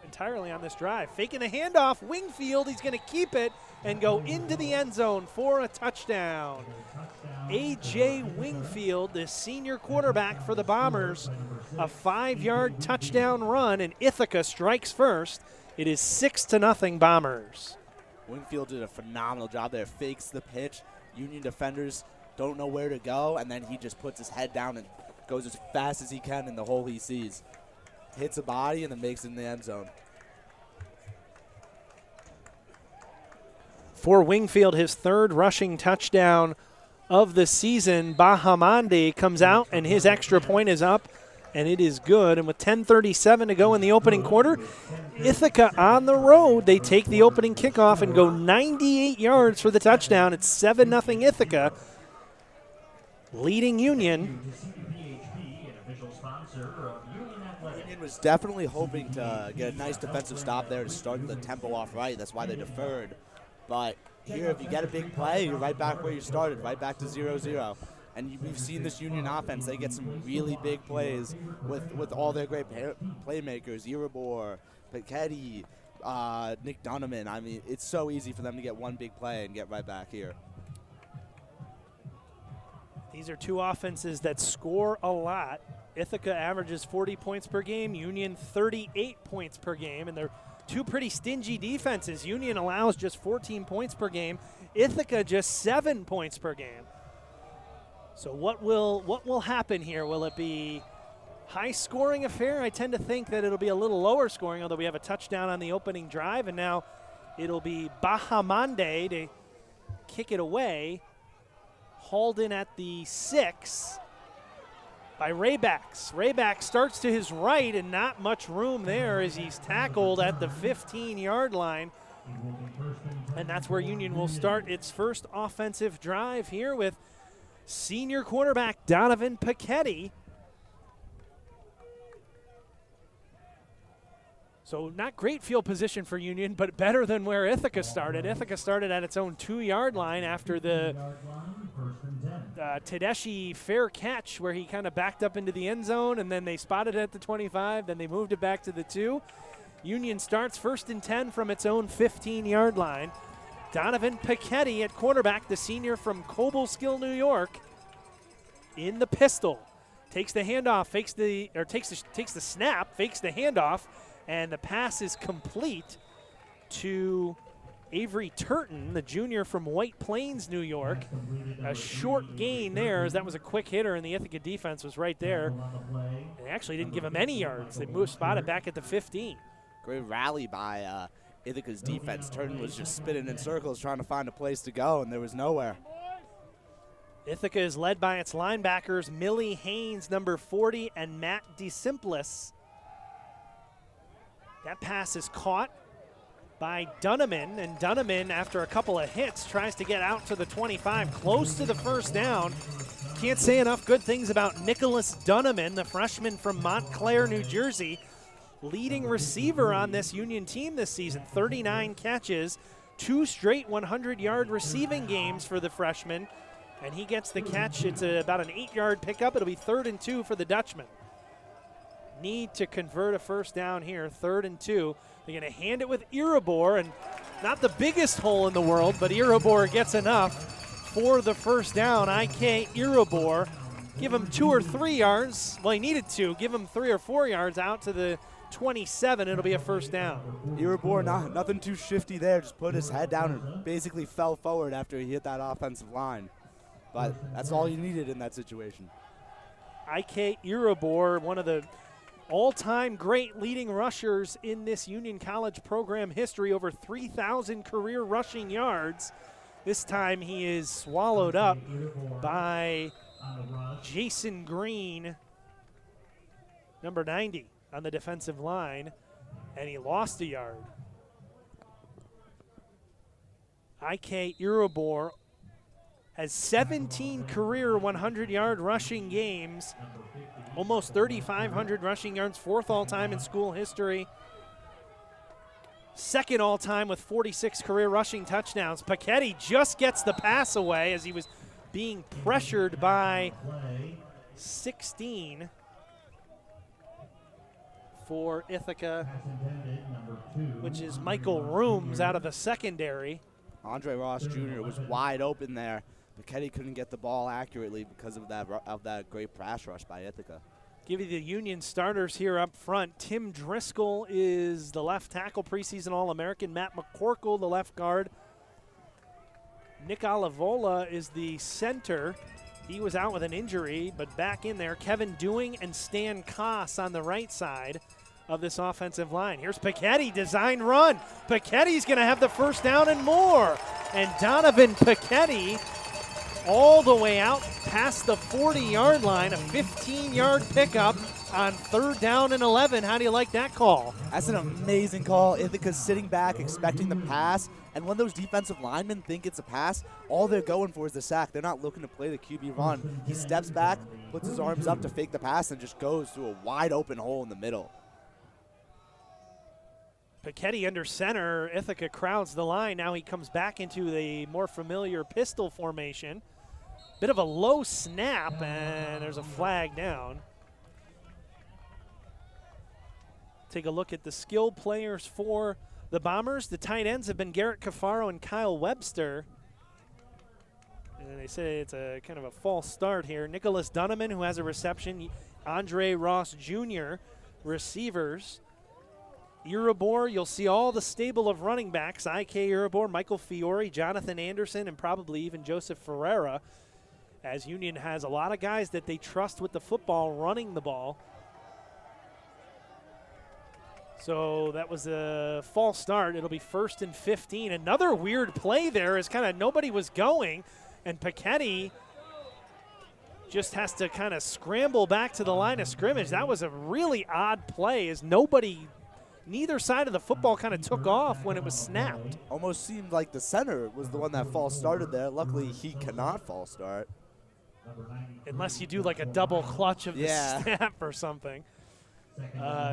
entirely on this drive. Faking the handoff, Wingfield, he's going to keep it and go into the end zone for a touchdown. A.J. Wingfield, the senior quarterback for the Bombers, a 5-yard touchdown run, and Ithaca strikes first. It is 6-0 Bombers. Wingfield did a phenomenal job there. Fakes the pitch. Union defenders don't know where to go, and then he just puts his head down and goes as fast as he can in the hole he sees. Hits a body and then makes it in the end zone. For Wingfield, his 3rd rushing touchdown of the season. Bahamande comes out, and his extra point is up, and it is good. And with 10:37 to go in the opening quarter, Ithaca on the road. They take the opening kickoff and go 98 yards for the touchdown. It's 7-0 Ithaca, leading Union. Union was definitely hoping to get a nice defensive stop there to start the tempo off right. That's why they deferred. But here, if you get a big play, you're right back where you started, right back to 0-0. And we've seen this Union offense. They get some really big plays with all their great playmakers, Irabor, Piketty, Nick Donovan. I mean, it's so easy for them to get one big play and get right back here. These are 2 offenses that score a lot. Ithaca averages 40 points per game, Union 38 points per game, and they're 2 pretty stingy defenses. Union allows just 14 points per game, Ithaca just 7 points per game. So what will happen here? Will it be high-scoring affair? I tend to think that it'll be a little lower scoring, although we have a touchdown on the opening drive, and now it'll be Bahamande to kick it away. Hauled in at the 6 by Raybacks. Rayback starts to his right, and not much room there as he's tackled at the 15-yard line. And that's where Union will start its first offensive drive here with senior quarterback Donovan Piketty. So not great field position for Union, but better than where Ithaca started. Ithaca started at its own 2-yard line after the Tedeschi fair catch where he kind of backed up into the end zone, and then they spotted it at the 25, then they moved it back to the 2. Union starts 1st and 10 from its own 15-yard line. Donovan Piketty at quarterback, the senior from Cobleskill, New York, in the pistol. Takes the handoff, takes the snap, fakes the handoff, and the pass is complete to Avery Turton, the junior from White Plains, New York. A short gain there, as that was a quick hitter, and the Ithaca defense was right there. They actually didn't give him any yards. They spotted back at the 15. Great rally by Ithaca's defense. Turton was just spinning in circles trying to find a place to go, and there was nowhere. Ithaca is led by its linebackers, Millie Haynes, number 40, and Matt DeSimplis. That pass is caught by Dunneman, and Dunneman, after a couple of hits, tries to get out to the 25, close to the first down. Can't say enough good things about Nicholas Dunneman, the freshman from Montclair, New Jersey, leading receiver on this Union team this season. 39 catches, 2 straight 100-yard receiving games for the freshman, and he gets the catch. It's about an 8-yard pickup. It'll be 3rd and 2 for the Dutchman. Need to convert a first down here, 3rd and 2. They're going to hand it with Irabor, and not the biggest hole in the world, but Irabor gets enough for the first down. IK Irabor, give him 2 or 3 yards. Well, he needed 2. Give him 3 or 4 yards out to the 27. It'll be a first down. Irabor, nothing too shifty there. Just put his head down and basically fell forward after he hit that offensive line. But that's all you needed in that situation. IK Irabor, one of the all-time great leading rushers in this Union College program history, over 3,000 career rushing yards. This time he is swallowed up by Jason Green, number 90, on the defensive line, and he lost a yard. IK Irabor has 17 career 100-yard rushing games, almost 3,500 rushing yards, 4th all-time in school history. 2nd all-time with 46 career rushing touchdowns. Paquetti just gets the pass away as he was being pressured by 16 for Ithaca, which is Michael Rooms out of the secondary. Andre Ross Jr. was wide open there. Paquetti couldn't get the ball accurately because of that great pass rush by Ithaca. Give you the Union starters here up front. Tim Driscoll is the left tackle, preseason All-American. Matt McCorkle, the left guard. Nick Olivola is the center. He was out with an injury, but back in there. Kevin Dewing and Stan Koss on the right side of this offensive line. Here's Paquetti, design run. Paquetti's going to have the first down and more. And Donovan Paquetti all the way out past the 40-yard line, a 15-yard pickup on 3rd down and 11. How do you like that call? That's an amazing call. Ithaca's sitting back expecting the pass, and when those defensive linemen think it's a pass, all they're going for is the sack. They're not looking to play the QB run. He steps back, puts his arms up to fake the pass, and just goes through a wide open hole in the middle. Paquetti under center. Ithaca crowds the line. Now he comes back into the more familiar pistol formation. Bit of a low snap, and there's a flag down. Take a look at the skill players for the Bombers. The tight ends have been Garrett Cafaro and Kyle Webster. And they say it's a kind of a false start here. Nicholas Dunneman, who has a reception. Andre Ross Jr., receivers. Irabor, you'll see all the stable of running backs. IK Irabor, Michael Fiore, Jonathan Anderson, and probably even Joseph Ferreira, as Union has a lot of guys that they trust with the football running the ball. So that was a false start. It'll be 1st and 15. Another weird play there is kind of nobody was going, and Paquetti just has to kind of scramble back to the line of scrimmage. That was a really odd play as neither side of the football kind of took off when it was snapped. Almost seemed like the center was the one that false started there. Luckily, he cannot false start. Unless you do like a double clutch of the snap or something.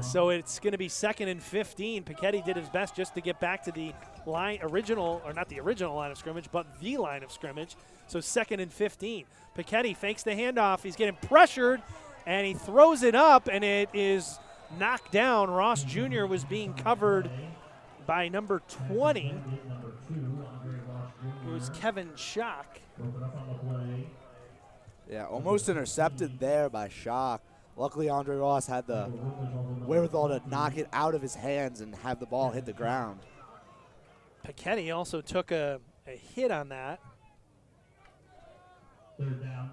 So it's going to be 2nd and 15. Paquetti did his best just to get back to the original line of scrimmage, but the line of scrimmage. So 2nd and 15. Paquetti fakes the handoff. He's getting pressured, and he throws it up, and it is knocked down. Ross Jr. was being covered by number 20. It was Kevin Schock. Yeah, almost intercepted there by Schock. Luckily, Andre Ross had the wherewithal to knock it out of his hands and have the ball hit the ground. Paquetti also took a hit on that. 3rd down.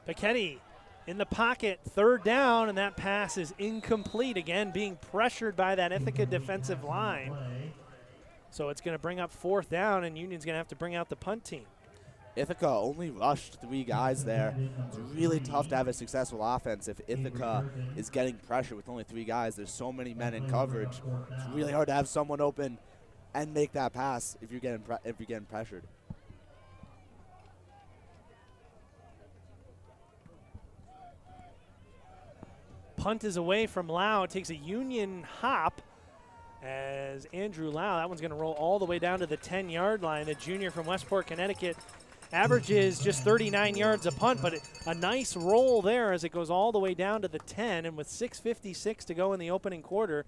Paquetti in the pocket, 3rd down, and that pass is incomplete. Again, being pressured by that Ithaca defensive line. So it's going to bring up 4th down, and Union's going to have to bring out the punt team. Ithaca only rushed 3 guys there. It's really tough to have a successful offense if Ithaca is getting pressure with only 3 guys. There's so many men in coverage. It's really hard to have someone open and make that pass if you're getting pressured. Punt is away from Lau. It takes a Union hop as Andrew Lau, that one's going to roll all the way down to the 10-yard line. The junior from Westport, Connecticut, averages just 39 yards a punt, but a nice roll there as it goes all the way down to the 10. And with 6:56 to go in the opening quarter,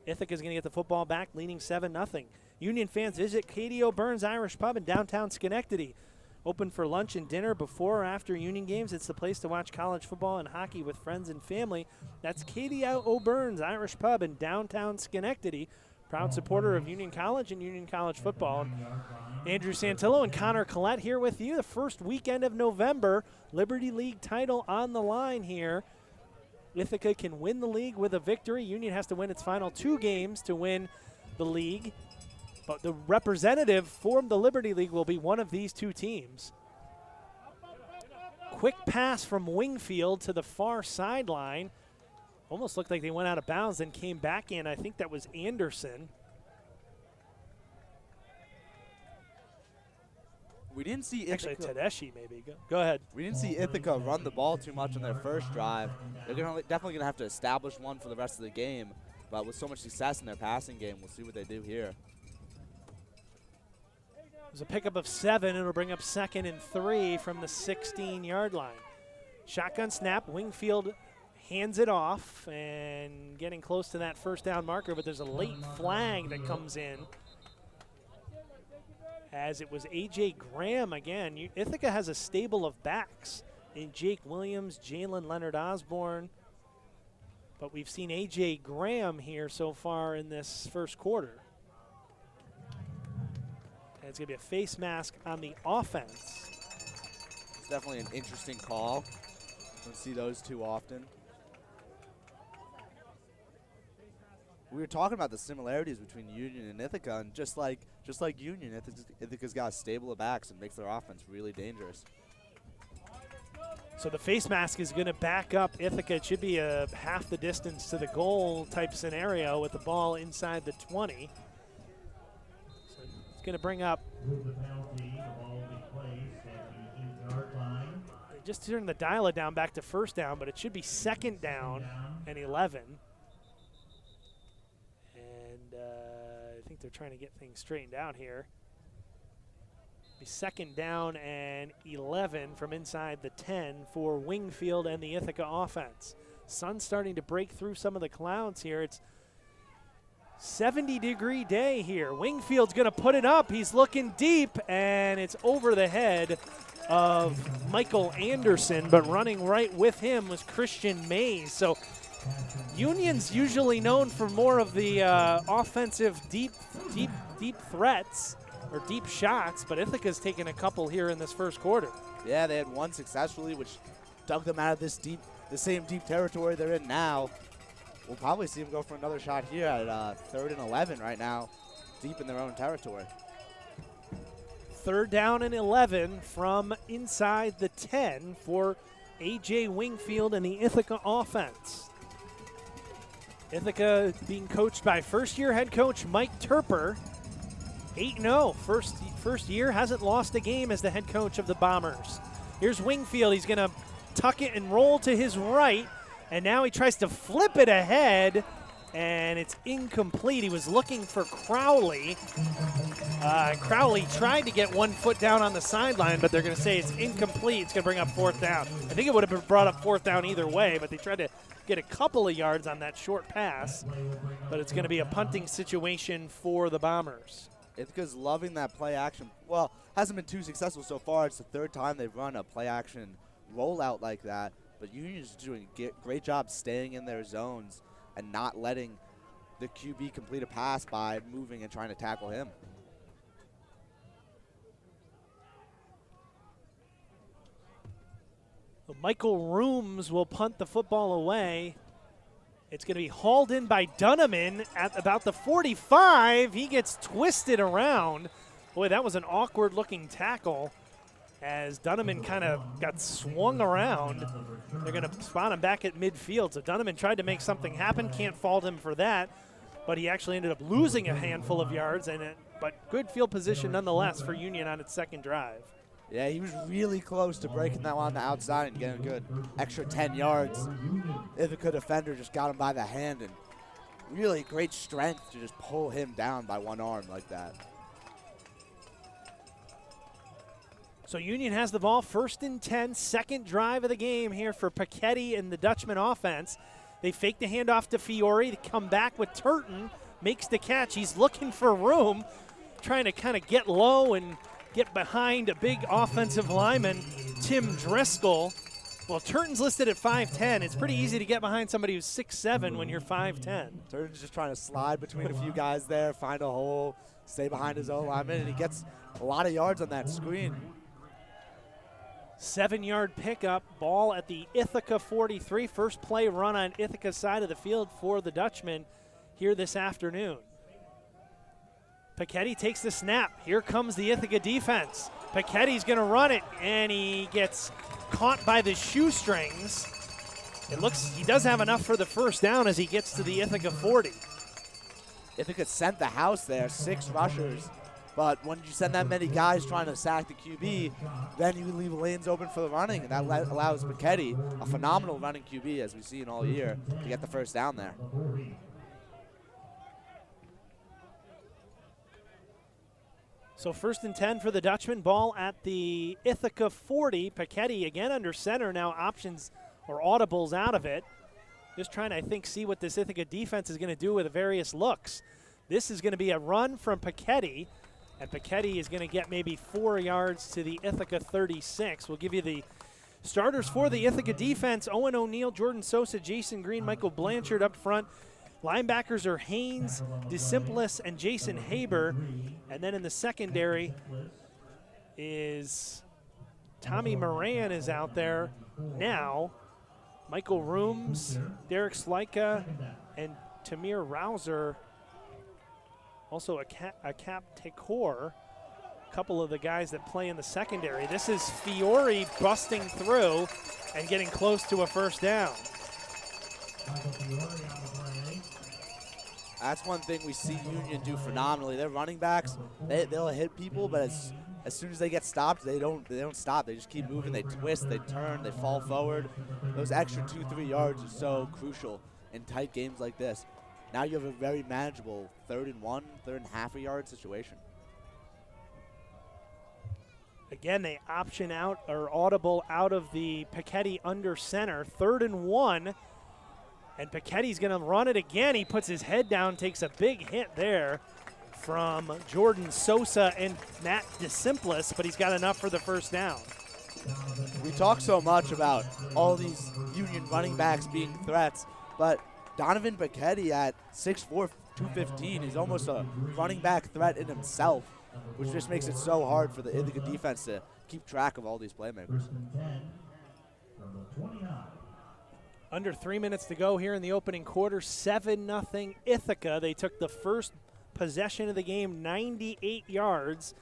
Ithaca is going to get the football back, leading 7-0. Union fans visit Katie O'Byrne's Irish Pub in downtown Schenectady. Open for lunch and dinner before or after Union games. It's the place to watch college football and hockey with friends and family. That's Katie O'Byrne's Irish Pub in downtown Schenectady. Proud supporter of Union College and Union College football. Andrew Santillo and Connor Collette here with you. The first weekend of November, Liberty League title on the line here. Ithaca can win the league with a victory. Union has to win its final 2 games to win the league. But the representative for the Liberty League will be one of these 2 teams. Quick pass from Wingfield to the far sideline. Almost looked like they went out of bounds, then came back in. I think that was Anderson. We didn't see Ithaca. Actually, Tedeschi maybe. Go ahead. We didn't see Ithaca run the ball too much on their first drive. They're definitely going to have to establish one for the rest of the game. But with so much success in their passing game, we'll see what they do here. There's a pickup of 7. It'll bring up 2nd and 3 from the 16-yard line. Shotgun snap. Wingfield hands it off and getting close to that first down marker, but there's a late flag that comes in as it was A.J. Graham again. Ithaca has a stable of backs in Jake Williams, Jalen Leonard Osborne, but we've seen A.J. Graham here so far in this first quarter. It's going to be a face mask on the offense. It's definitely an interesting call. Don't see those too often. We were talking about the similarities between Union and Ithaca, and just like Union, Ithaca's got a stable of backs and makes their offense really dangerous. So the face mask is going to back up Ithaca. It should be a half the distance to the goal type scenario with the ball inside the 20. Going to bring up. Just turn the dial-it down back to first down, but it should be 2nd down and 11. And I think they're trying to get things straightened out here. Be 2nd down and 11 from inside the 10 for Wingfield and the Ithaca offense. Sun's starting to break through some of the clouds here. It's 70-degree day here. Wingfield's going to put it up. He's looking deep, and it's over the head of Michael Anderson, but running right with him was Christian Mays. So Union's usually known for more of the offensive deep threats or deep shots, but Ithaca's taken a couple here in this first quarter. Yeah, they had one successfully, which dug them out of the same deep territory they're in now. We'll probably see them go for another shot here at 3rd and 11 right now, deep in their own territory. 3rd down and 11 from inside the 10 for A.J. Wingfield and the Ithaca offense. Ithaca being coached by first-year head coach Mike Turper. 8-0, first year, hasn't lost a game as the head coach of the Bombers. Here's Wingfield. He's going to tuck it and roll to his right. And now he tries to flip it ahead, and it's incomplete. He was looking for Crowley. Crowley tried to get 1 foot down on the sideline, but they're going to say it's incomplete. It's going to bring up 4th down. I think it would have been brought up 4th down either way, but they tried to get a couple of yards on that short pass. But it's going to be a punting situation for the Bombers. Ithaca's loving that play action. Well, hasn't been too successful so far. It's the 3rd time they've run a play action rollout like that. But Union's doing a great job staying in their zones and not letting the QB complete a pass by moving and trying to tackle him. Michael Rooms will punt the football away. It's going to be hauled in by Dunneman at about the 45. He gets twisted around. Boy, that was an awkward-looking tackle as Dunneman kind of got swung around. They're going to spot him back at midfield. So Dunneman tried to make something happen. Can't fault him for that. But he actually ended up losing a handful of yards. But good field position nonetheless for Union on its second drive. Yeah, he was really close to breaking that on the outside and getting a good extra 10 yards. Ithaca defender just got him by the hand, and really great strength to just pull him down by one arm like that. So Union has the ball, 1st and 10, second drive of the game here for Paquetti and the Dutchman offense. They fake the handoff to Fiore. They come back with Turton, makes the catch. He's looking for room, trying to kind of get low and get behind a big offensive lineman, Tim Driscoll. Well, Turton's listed at 5'10". It's pretty easy to get behind somebody who's 6'7" when you're 5'10". Turton's just trying to slide between a few guys there, find a hole, stay behind his own lineman, and he gets a lot of yards on that screen. 7-yard pickup, ball at the Ithaca 43. First play run on Ithaca's side of the field for the Dutchman here this afternoon. Paquetti takes the snap. Here comes the Ithaca defense. Paquetti's going to run it, and he gets caught by the shoestrings. It looks he does have enough for the first down as he gets to the Ithaca 40. Ithaca sent the house there, 6 rushers. But when you send that many guys trying to sack the QB, then you leave lanes open for the running, and that allows Paquetti, a phenomenal running QB as we've seen all year, to get the first down there. So 1st and 10 for the Dutchman. Ball at the Ithaca 40. Paquetti again under center. Now options or audibles out of it. Just trying to, I think, see what this Ithaca defense is going to do with the various looks. This is going to be a run from Paquetti. And Paquetti is going to get maybe 4 yards to the Ithaca 36. We'll give you the starters for the Ithaca defense. Owen O'Neill, Jordan Sosa, Jason Green, Michael Blanchard up front. Linebackers are Haynes, DeSimplis, and Jason Haber. And then in the secondary is Tommy Moran is out there now. Michael Rooms, Derek Slika, and Tamir Rouser. Also a Cap Tekor, a couple of the guys that play in the secondary. This is Fiore busting through and getting close to a first down. That's one thing we see Union do phenomenally. Their running backs, they'll hit people, but as soon as they get stopped, they don't stop. They just keep moving. They twist, they turn, they fall forward. Those extra 2-3 yards are so crucial in tight games like this. Now you have a very manageable 3rd and 1, 3rd and half a yard situation. Again, they option out or audible out of the Paquetti under center. 3rd and 1, and Paquetti's going to run it again. He puts his head down, takes a big hit there from Jordan Sosa and Matt DeSimplis, but he's got enough for the first down. We talk so much about all these Union running backs being threats, but Donovan Paquetti at 6'4", 215 is almost a running back threat in himself, which just makes it so hard for the Ithaca defense to keep track of all these playmakers. Under 3 minutes to go here in the opening quarter, 7-0 Ithaca. They took the first possession of the game, 98 yards,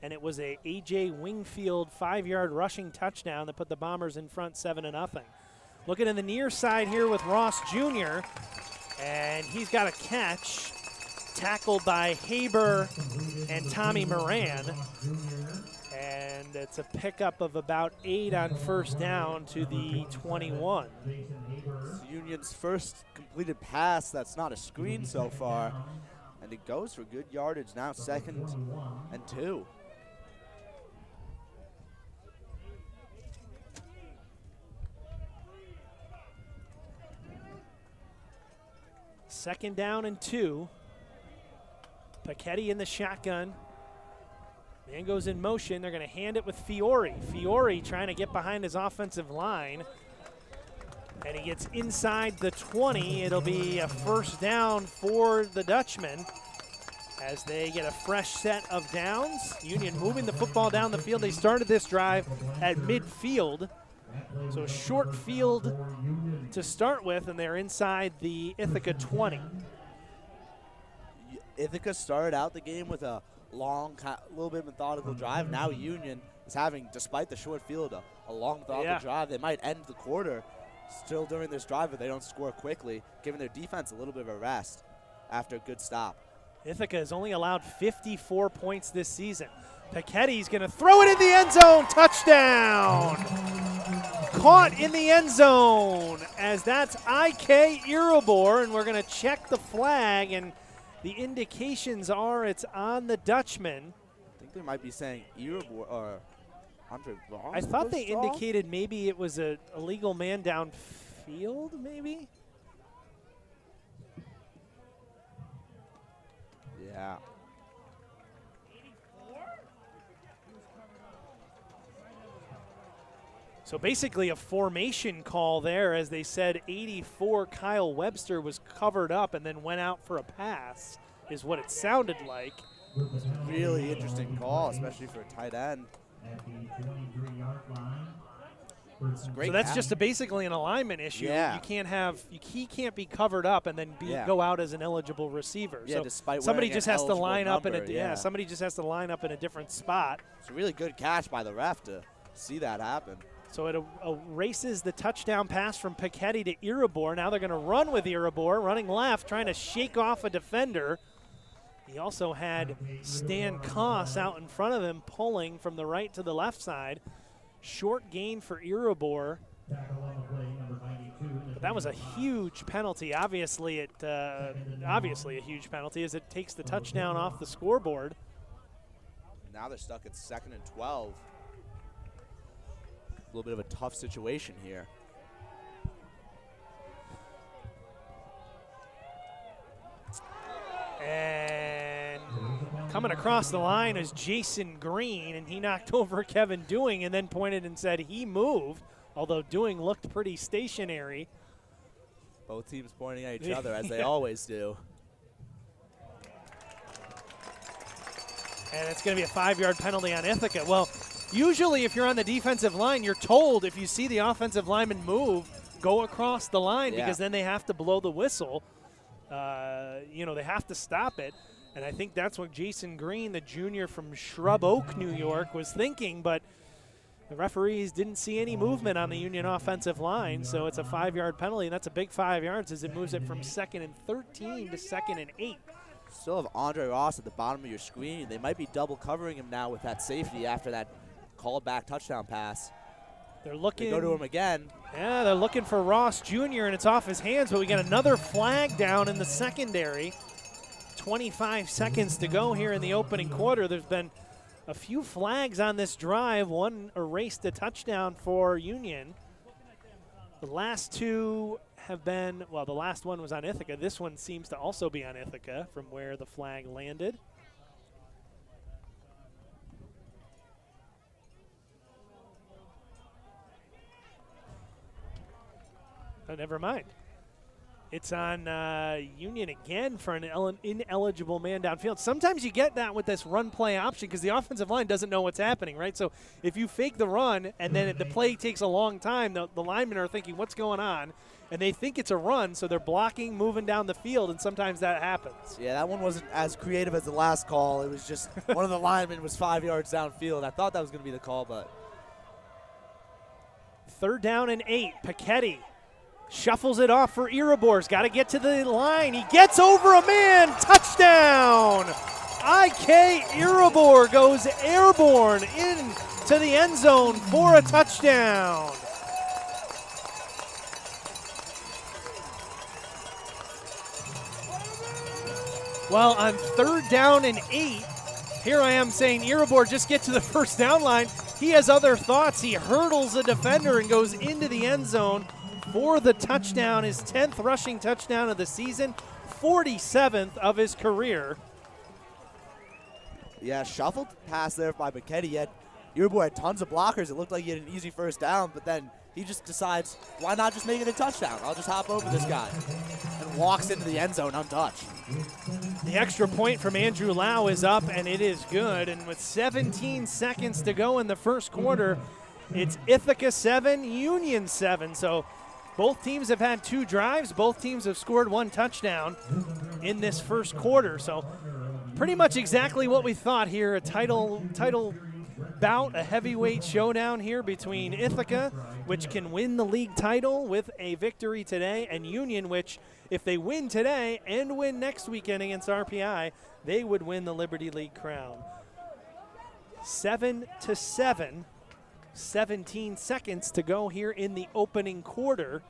and it was a A.J. Wingfield 5-yard rushing touchdown that put the Bombers in front 7-0. Looking in the near side here with Ross Jr., and he's got a catch tackled by Haber and Tommy Moran. And it's a pickup of about 8 on first down to the 21. Union's first completed pass that's not a screen so far, and it goes for good yardage now, 2nd and 2. Second down and 2. Paquetti in the shotgun. Man goes in motion. They're going to hand it with Fiore. Fiore trying to get behind his offensive line. And he gets inside the 20. It'll be a first down for the Dutchman as they get a fresh set of downs. Union moving the football down the field. They started this drive at midfield. So a short field to start with, and they're inside the Ithaca 20. Ithaca started out the game with a long, a little bit methodical drive. Now Union is having, despite the short field, a long methodical drive. They might end the quarter still during this drive if they don't score quickly, giving their defense a little bit of a rest after a good stop. Ithaca has only allowed 54 points this season. Picchetti's going to throw it in the end zone. Touchdown! Caught in the end zone, as that's IK Iribor, and we're going to check the flag, and the indications are it's on the Dutchman. I think they might be saying Iribor or Andre Vaughn. I thought they indicated maybe it was a illegal man downfield, maybe? Yeah. So basically a formation call there, as they said 84 Kyle Webster was covered up and then went out for a pass, is what it sounded like. Really interesting call, especially for a tight end. At the 23-yard line. Great So that's catch. just basically an alignment issue. Yeah. You can't have he can't be covered up and then go out as an eligible receiver. Yeah, so despite somebody wearing just an has to eligible line up in number, a somebody just has to line up in a different spot. It's a really good catch by the ref to see that happen. So it erases the touchdown pass from Pichetti to Iribor. Now they're going to run with Iribor, running left, trying to shake off a defender. He also had Stan Koss out in front of him, pulling from the right to the left side. Short gain for Iribor. But that was a huge penalty. Obviously a huge penalty, as it takes the touchdown off the scoreboard. Now they're stuck at 2nd and 12. A little bit of a tough situation here. And coming across the line is Jason Green, and he knocked over Kevin Dewing and then pointed and said he moved, although Dewing looked pretty stationary. Both teams pointing at each other, as they always do. And it's going to be a 5-yard penalty on Ithaca. Well, usually if you're on the defensive line, you're told if you see the offensive lineman move, go across the line, because then they have to blow the whistle. They have to stop it. And I think that's what Jason Green, the junior from Shrub Oak, New York, was thinking. But the referees didn't see any movement on the Union offensive line, so it's a 5-yard penalty, and that's a big 5 yards as it moves it from 2nd and 13 to 2nd and 8. Still have Andre Ross at the bottom of your screen. They might be double covering him now with that safety after that called back touchdown pass. They're looking. They go to him again. Yeah, they're looking for Ross Jr., and it's off his hands, but we got another flag down in the secondary. 25 seconds to go here in the opening quarter. There's been a few flags on this drive. One erased a touchdown for Union. The last two have been, well, the last one was on Ithaca. This one seems to also be on Ithaca from where the flag landed. Oh, never mind. It's on Union again for an ineligible man downfield. Sometimes you get that with this run play option because the offensive line doesn't know what's happening, right? So if you fake the run and then the play takes a long time, the linemen are thinking, what's going on? And they think it's a run, so they're blocking, moving down the field, and sometimes that happens. Yeah, that one wasn't as creative as the last call. It was just one of the linemen was 5 yards downfield. I thought that was going to be the call, but. 3rd down and 8. Pichetti shuffles it off for Iribor's. Got to get to the line. He gets over a man. Touchdown! IK Iribor goes airborne into the end zone for a touchdown. Well, on 3rd down and 8, here I am saying, Iribor, just get to the 1st down line. He has other thoughts. He hurdles a defender and goes into the end zone for the touchdown, his 10th rushing touchdown of the season, 47th of his career. Yeah, shuffled pass there by Pichetti, yet Iribor had tons of blockers. It looked like he had an easy 1st down, but then he just decides, why not just make it a touchdown? I'll just hop over this guy. And walks into the end zone untouched. The extra point from Andrew Lau is up, and it is good. And with 17 seconds to go in the 1st quarter, it's Ithaca 7, Union 7. So both teams have had 2 drives. Both teams have scored 1 touchdown in this 1st quarter. So pretty much exactly what we thought here. A title bout, a heavyweight showdown here between Ithaca, which can win the league title with a victory today, and Union, which if they win today and win next weekend against RPI, they would win the Liberty League crown. 7-7, 17 seconds to go here in the opening quarter.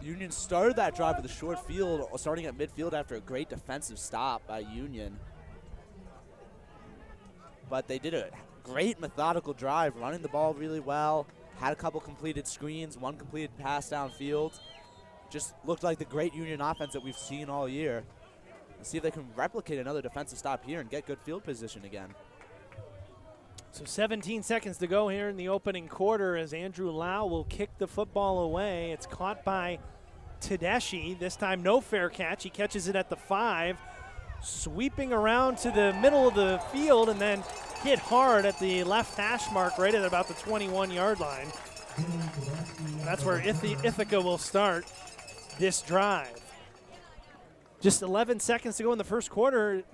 Union started that drive with a short field, starting at midfield after a great defensive stop by Union. But they did a great methodical drive, running the ball really well, had a couple completed screens, one completed pass downfield. Just looked like the great Union offense that we've seen all year. Let's see if they can replicate another defensive stop here and get good field position again. So 17 seconds to go here in the opening quarter as Andrew Lau will kick the football away. It's caught by Tedeschi. This time no fair catch. He catches it at the 5, sweeping around to the middle of the field and then hit hard at the left hash mark right at about the 21-yard line. That's where Ithaca will start this drive. Just 11 seconds to go in the first quarter.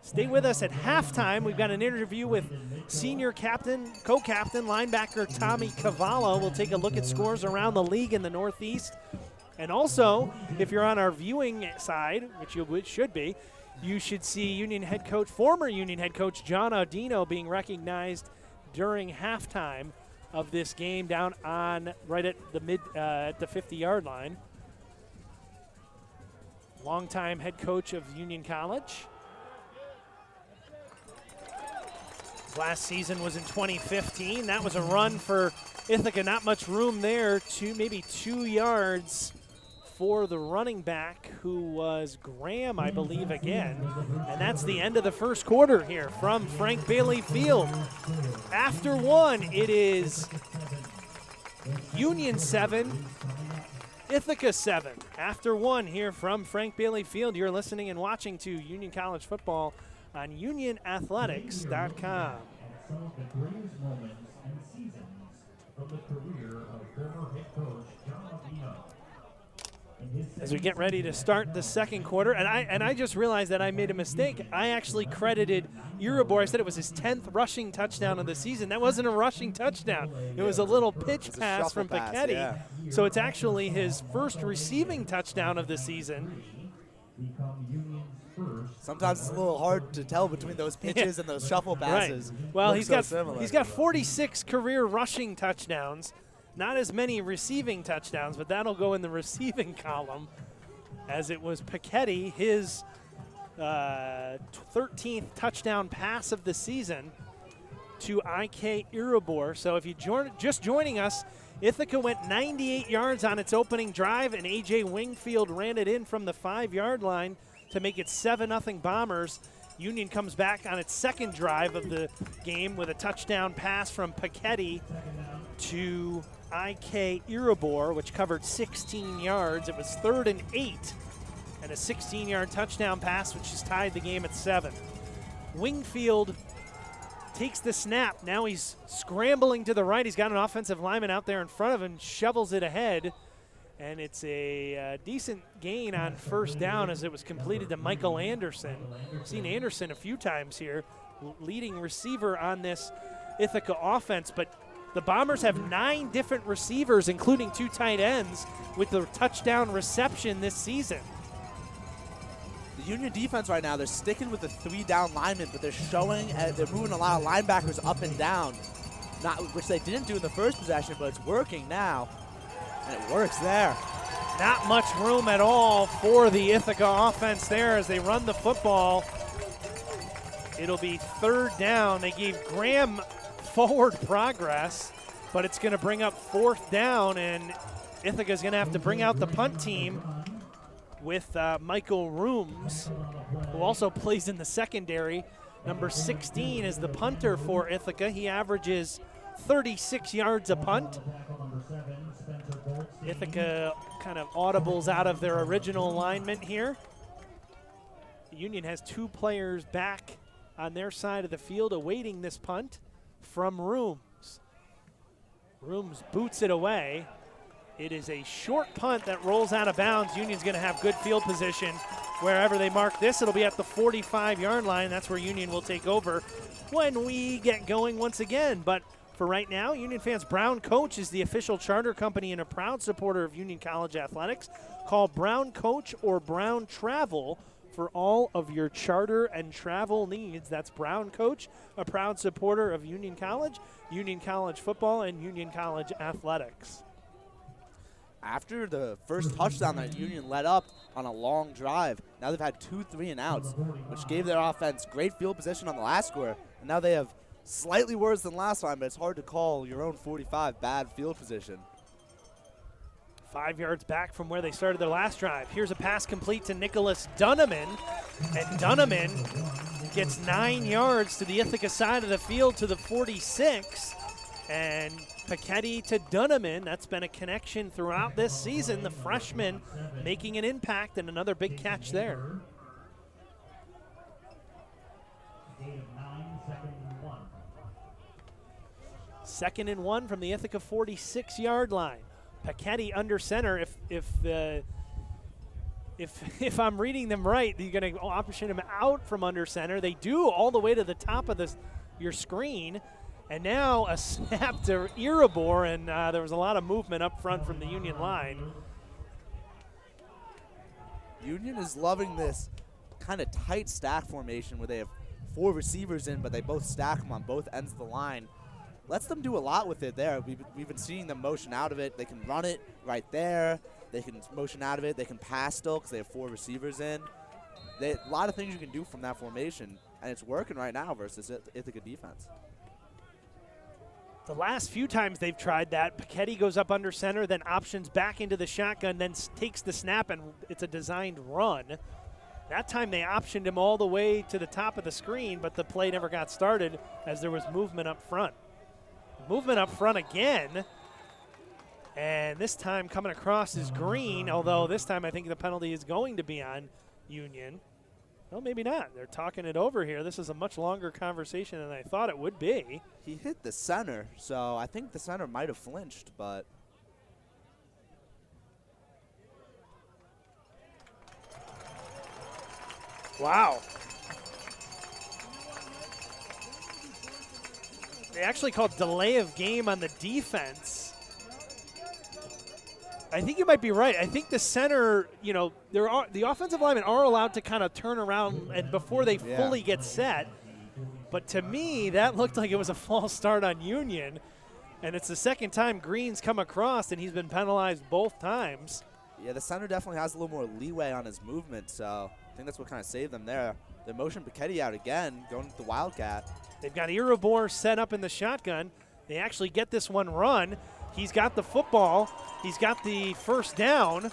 Stay with us at halftime. We've got an interview with senior captain, co-captain, linebacker Tommy Cavallo. We'll take a look at scores around the league in the Northeast. And also, if you're on our viewing side, which you should be, you should see former Union head coach John Audino being recognized during halftime of this game down on right at the at the 50-yard line. Longtime head coach of Union College. Last season was in 2015. That was a run for Ithaca. Not much room there. Maybe 2 yards for the running back, who was Graham, I believe, again. And that's the end of the first quarter here from Frank Bailey Field. After one, it is Union 7, Ithaca 7. After one here from Frank Bailey Field, you're listening and watching to Union College football on unionathletics.com. Some of the greatest moments and seasons from the career of former head coach John Audino. As we get ready to start the second quarter, and I just realized that I made a mistake. I actually credited Iribor. I said it was his 10th rushing touchdown of the season. That wasn't a rushing touchdown. It was a little pitch pass from Piketty. Yeah. So it's actually his first receiving touchdown of the season. Sometimes it's a little hard to tell between those pitches and those shuffle passes. Right. Well, he's got 46 career rushing touchdowns. Not as many receiving touchdowns, but that'll go in the receiving column, as it was Piketty, his 13th touchdown pass of the season to IK Iribor. So if you just joining us, Ithaca went 98 yards on its opening drive, and A.J. Wingfield ran it in from the 5-yard line to make it 7-0 Bombers. Union comes back on its second drive of the game with a touchdown pass from Piketty to IK Iribor, which covered 16 yards. It was 3rd and 8, and a 16-yard touchdown pass, which has tied the game at 7. Wingfield takes the snap. Now he's scrambling to the right. He's got an offensive lineman out there in front of him, shovels it ahead, and it's a decent gain on first down as it was completed to Michael Anderson. I've seen Anderson a few times here, leading receiver on this Ithaca offense, but the Bombers have 9 different receivers, including 2 tight ends, with the touchdown reception this season. The Union defense right now, they're sticking with the 3-down linemen, but they're moving a lot of linebackers up and down, which they didn't do in the first possession, but it's working now, and it works there. Not much room at all for the Ithaca offense there as they run the football. It'll be 3rd down. They gave Graham forward progress, but it's going to bring up 4th down, and Ithaca's going to have to bring out the punt team with Michael Rooms, who also plays in the secondary. Number 16 is the punter for Ithaca. He averages 36 yards a punt. Ithaca kind of audibles out of their original alignment here. Union has 2 players back on their side of the field awaiting this punt from Rooms. Rooms boots it away, It is a short punt that rolls out of bounds. Union's going to have good field position. Wherever they mark this, it'll be at the 45-yard line. That's where Union will take over when we get going once again. But for right now, Union fans, Brown Coach is the official charter company and a proud supporter of Union College athletics. Call Brown Coach or Brown Travel for all of your charter and travel needs. That's Brown Coach, a proud supporter of Union College football, and Union College athletics. After the first touchdown that Union led up on a long drive, now they've had 2 3-and-outs, which gave their offense great field position on the last score. And now they have slightly worse than last time, but it's hard to call your own 45 bad field position. 5 yards back from where they started their last drive. Here's a pass complete to Nicholas Dunneman, and Dunneman gets 9 yards to the Ithaca side of the field to the 46, and Paquetti to Dunneman. That's been a connection throughout this season. The freshman making an impact, and another big catch there. Second and 1 from the Ithaca 46-yard line. Paquetti under center. If I'm reading them right, you're going to option him out from under center. They do all the way to the top of your screen. And now a snap to Irabor, and there was a lot of movement up front from the Union line. Union is loving this kind of tight stack formation where they have 4 receivers in, but they both stack them on both ends of the line. Lets them do a lot with it there. We've been seeing them motion out of it. They can run it right there. They can motion out of it. They can pass still because they have 4 receivers in. A lot of things you can do from that formation, and it's working right now versus Ithaca defense. The last few times they've tried that, Paquetti goes up under center, then options back into the shotgun, then takes the snap, and it's a designed run. That time they optioned him all the way to the top of the screen, but the play never got started as there was movement up front. Movement up front again, and this time coming across is Green, although this time I think the penalty is going to be on Union. Well, maybe not. They're talking it over here. This is a much longer conversation than I thought it would be. He hit the center, so I think the center might have flinched, but wow. They actually called delay of game on the defense. I think you might be right. I think the center, the offensive linemen are allowed to kind of turn around and before they fully get set. But to me, that looked like it was a false start on Union. And it's the second time Green's come across, and he's been penalized both times. Yeah, the center definitely has a little more leeway on his movement, so I think that's what kind of saved them there. They motion Paquetti out again, going to the Wildcat. They've got Irabor set up in the shotgun. They actually get this one run. He's got the football. He's got the first down,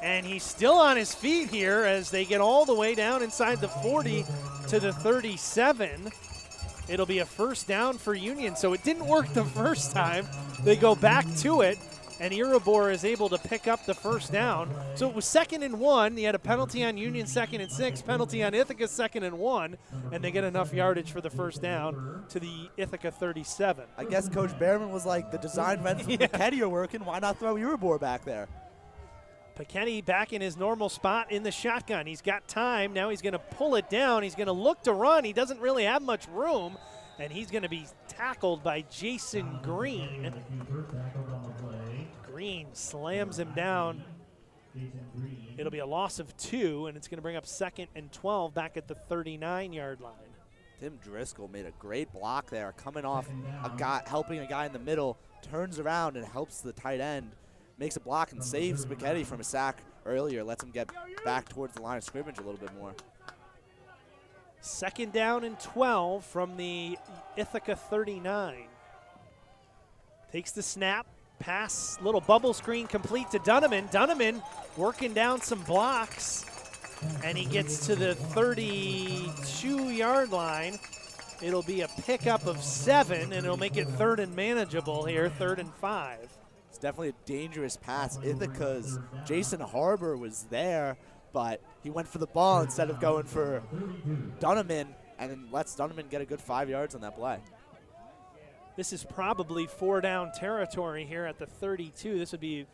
and he's still on his feet here as they get all the way down inside the 40 to the 37. It'll be a first down for Union. So it didn't work the first time. They go back to it, and Irabor is able to pick up the first down. So it was 2nd and 1. He had a penalty on Union 2nd and 6, penalty on Ithaca 2nd and 1, and they get enough yardage for the first down to the Ithaca 37. I guess Coach Behrman was like, the design runs from Paquetti are working. Why not throw Irabor back there? Paquetti back in his normal spot in the shotgun. He's got time. Now he's going to pull it down. He's going to look to run. He doesn't really have much room, and he's going to be tackled by Jason Green. Green slams him down. It'll be a loss of 2, and it's going to bring up 2nd and 12 back at the 39-yard line. Tim Driscoll made a great block there, coming off a guy, helping a guy in the middle, turns around and helps the tight end, makes a block and saves Paquetti from a sack earlier, lets him get back towards the line of scrimmage a little bit more. 2nd down and 12 from the Ithaca 39. Takes the snap. Pass, little bubble screen complete to Dunneman. Dunneman working down some blocks, and he gets to the 32-yard line. It'll be a pickup of 7, and it'll make it 3rd and manageable here, 3rd and 5. It's definitely a dangerous pass. Ithaca's Jason Harbour was there, but he went for the ball instead of going for Dunneman, and then lets Dunneman get a good 5 yards on that play. This is probably 4-down territory here at the 32. This would be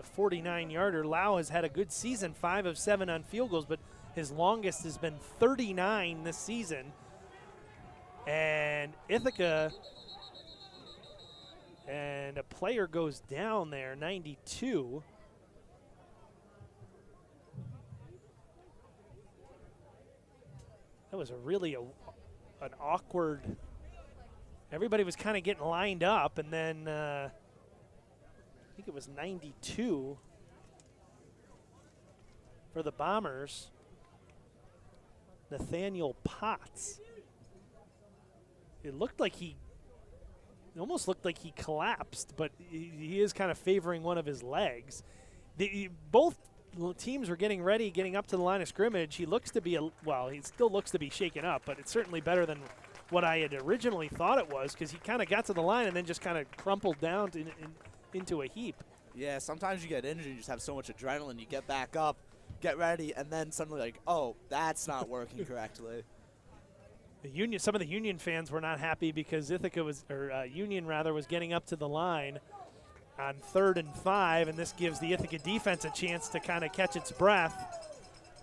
a 49-yarder. Lau has had a good season, 5 of 7 on field goals, but his longest has been 39 this season. And Ithaca, and a player goes down there, 92. That was a really an awkward. Everybody was kind of getting lined up, and then I think it was 92 for the Bombers. Nathaniel Potts. It almost looked like he collapsed, but he is kind of favoring one of his legs. Both teams were getting ready, getting up to the line of scrimmage. He looks to be, he still looks to be shaken up, but it's certainly better than what I had originally thought it was, because he kind of got to the line and then just kind of crumpled down into a heap. Yeah, sometimes you get injured, you just have so much adrenaline, you get back up, get ready, and then suddenly like, oh, that's not working correctly. Some of the Union fans were not happy because Union was getting up to the line on 3rd and 5, and this gives the Ithaca defense a chance to kind of catch its breath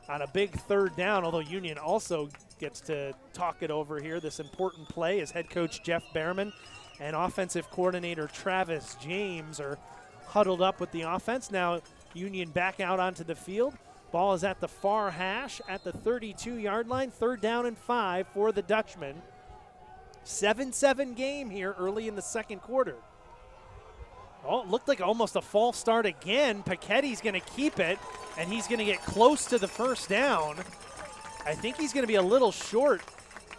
on a big 3rd down, although Union also gets to talk it over here. This important play as head coach Jeff Behrman and offensive coordinator Travis James are huddled up with the offense. Now Union back out onto the field. Ball is at the far hash at the 32-yard line. 3rd down and 5 for the Dutchman. 7-7 game here early in the second quarter. Oh, it looked like almost a false start again. Paquette's going to keep it, and he's going to get close to the first down. I think he's going to be a little short.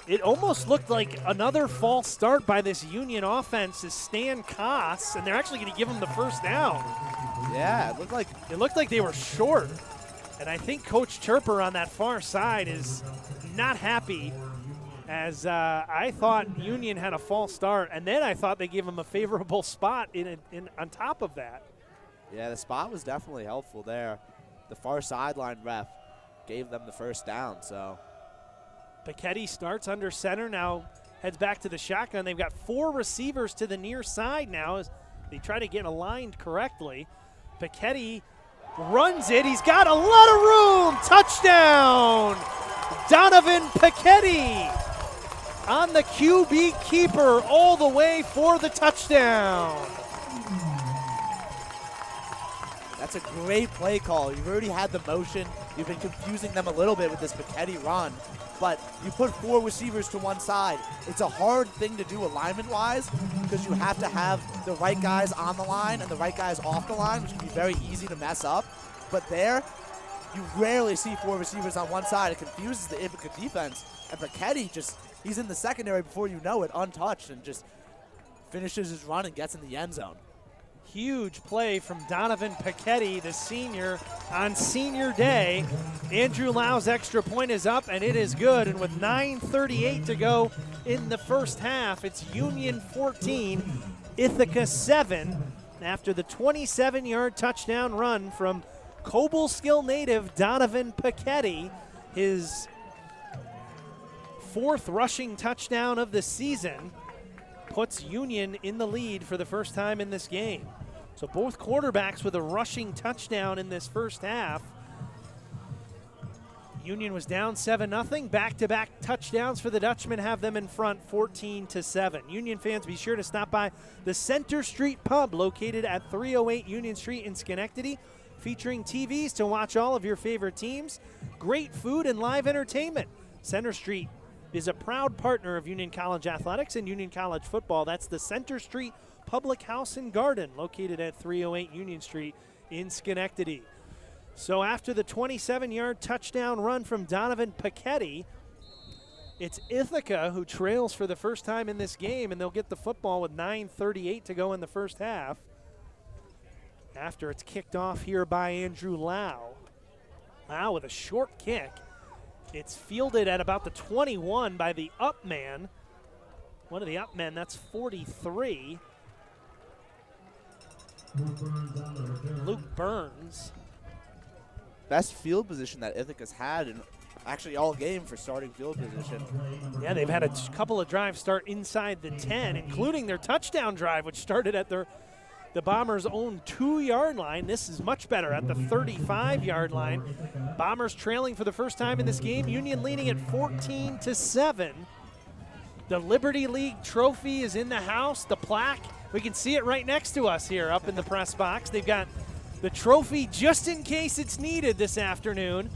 It almost looked like another false start by this Union offense is Stan Koss, and they're actually going to give him the first down. Yeah, it looked like they were short. And I think Coach Chirper on that far side is not happy, as I thought Union had a false start, and then I thought they gave him a favorable spot on top of that. Yeah, the spot was definitely helpful there. The far sideline ref gave them the first down. So Paquette starts under center, now heads back to the shotgun. They've got 4 receivers to the near side now as they try to get aligned correctly. Paquette runs it. He's got a lot of room. Touchdown! Donovan Paquette on the QB keeper all the way for the touchdown. That's a great play call. You've already had the motion. You've been confusing them a little bit with this Paquette run, but you put 4 receivers to one side. It's a hard thing to do alignment-wise because you have to have the right guys on the line and the right guys off the line, which can be very easy to mess up. But there, you rarely see 4 receivers on one side. It confuses the Ithaca defense. And Paquette he's in the secondary before you know it, untouched, and just finishes his run and gets in the end zone. Huge play from Donovan Paquette, the senior, on senior day. Andrew Lau's extra point is up, and it is good. And with 9:38 to go in the first half, it's Union 14, Ithaca 7, after the 27-yard touchdown run from Cobleskill native Donovan Paquette, his 4th rushing touchdown of the season, puts Union in the lead for the first time in this game. So both quarterbacks with a rushing touchdown in this first half. Union was down 7-0. Back-to-back touchdowns for the Dutchmen have them in front 14-7. Union fans, be sure to stop by the Center Street Pub located at 308 Union Street in Schenectady, featuring TVs to watch all of your favorite teams, great food, and live entertainment. Center Street is a proud partner of Union College Athletics and Union College football. That's the Center Street Public House and Garden located at 308 Union Street in Schenectady. So after the 27-yard touchdown run from Donovan Paquette, it's Ithaca who trails for the first time in this game, and they'll get the football with 9:38 to go in the first half after it's kicked off here by Andrew Lau. Lau with a short kick. It's fielded at about the 21 by the up man. One of the up men, that's 43. Luke Burns. Best field position that Ithaca's had in actually all game for starting field position. Yeah, they've had a couple of drives start inside the 10, including their touchdown drive, which started at their the Bombers' own 2-yard line. This is much better at the 35-yard line. Bombers trailing for the first time in this game. Union leading at 14-7. The Liberty League trophy is in the house, the plaque. We can see it right next to us here up in the press box. They've got the trophy just in case it's needed this afternoon.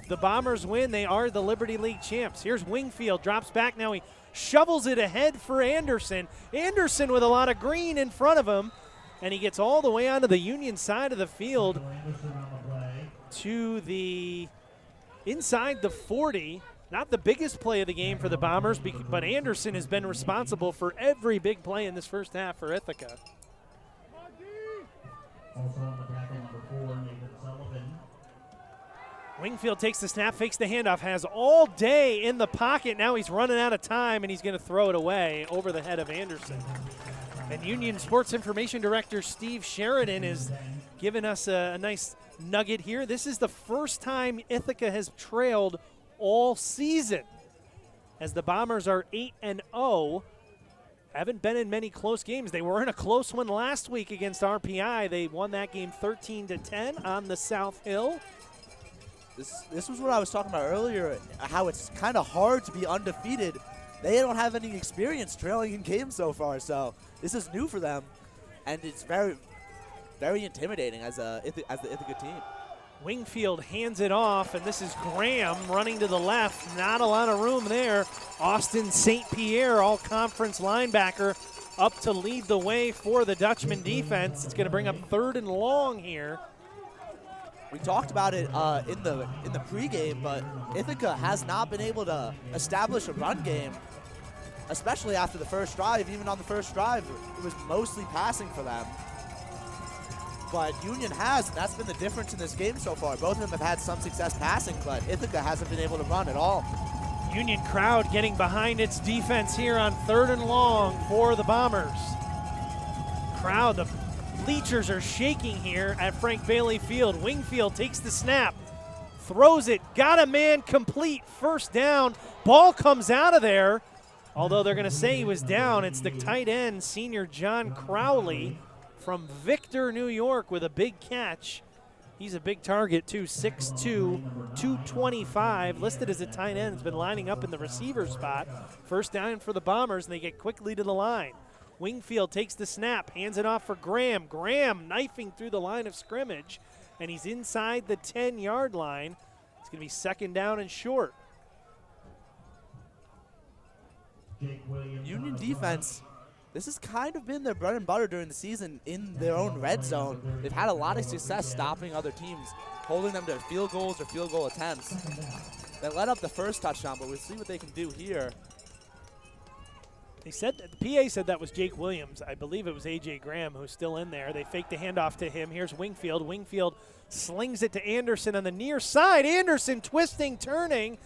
The Bombers win. They are the Liberty League champs. Here's Wingfield, drops back. Now he shovels it ahead for Anderson. Anderson with a lot of green in front of him, and he gets all the way onto the Union side of the field to the inside the 40. Not the biggest play of the game for the Bombers, but Anderson has been responsible for every big play in this first half for Ithaca. Also on the tackle, number 4, Nathan Sullivan. Wingfield takes the snap, fakes the handoff, has all day in the pocket. Now he's running out of time, and he's going to throw it away over the head of Anderson. And Union Sports Information Director Steve Sheridan is giving us a nice nugget here. This is the first time Ithaca has trailed all season, as the Bombers are 8-0. Haven't been in many close games. They were in a close one last week against RPI. They won that game 13-10 on the South Hill. This was what I was talking about earlier, how it's kind of hard to be undefeated. They don't have any experience trailing in games so far, so this is new for them, and it's very, very intimidating as the Ithaca team. Wingfield hands it off, and this is Graham running to the left. Not a lot of room there. Austin St. Pierre, all-conference linebacker, up to lead the way for the Dutchman defense. It's going to bring up 3rd and long here. We talked about it in the pregame, but Ithaca has not been able to establish a run game, especially after the first drive. Even on the first drive, it was mostly passing for them. But Union has, and that's been the difference in this game so far. Both of them have had some success passing, but Ithaca hasn't been able to run at all. Union crowd getting behind its defense here on 3rd and long for the Bombers. Crowd, the bleachers are shaking here at Frank Bailey Field. Wingfield takes the snap, throws it, got a man complete, first down. Ball comes out of there, although they're going to say he was down. It's the tight end, senior John Crowley from Victor, New York, with a big catch. He's a big target, too, 6'2", 225, listed as a tight end. Has been lining up in the receiver spot. First down for the Bombers, and they get quickly to the line. Wingfield takes the snap, hands it off for Graham. Graham knifing through the line of scrimmage, and he's inside the 10-yard line. It's going to be 2nd down and short. Union defense, this has kind of been their bread and butter during the season in their own red zone. They've had a lot of success stopping other teams, holding them to field goals or field goal attempts. They let up the first touchdown, but we'll see what they can do here. They said that, the PA said that was Jake Williams. I believe it was A.J. Graham who's still in there. They faked the handoff to him. Here's Wingfield. Wingfield slings it to Anderson on the near side. Anderson twisting, turning,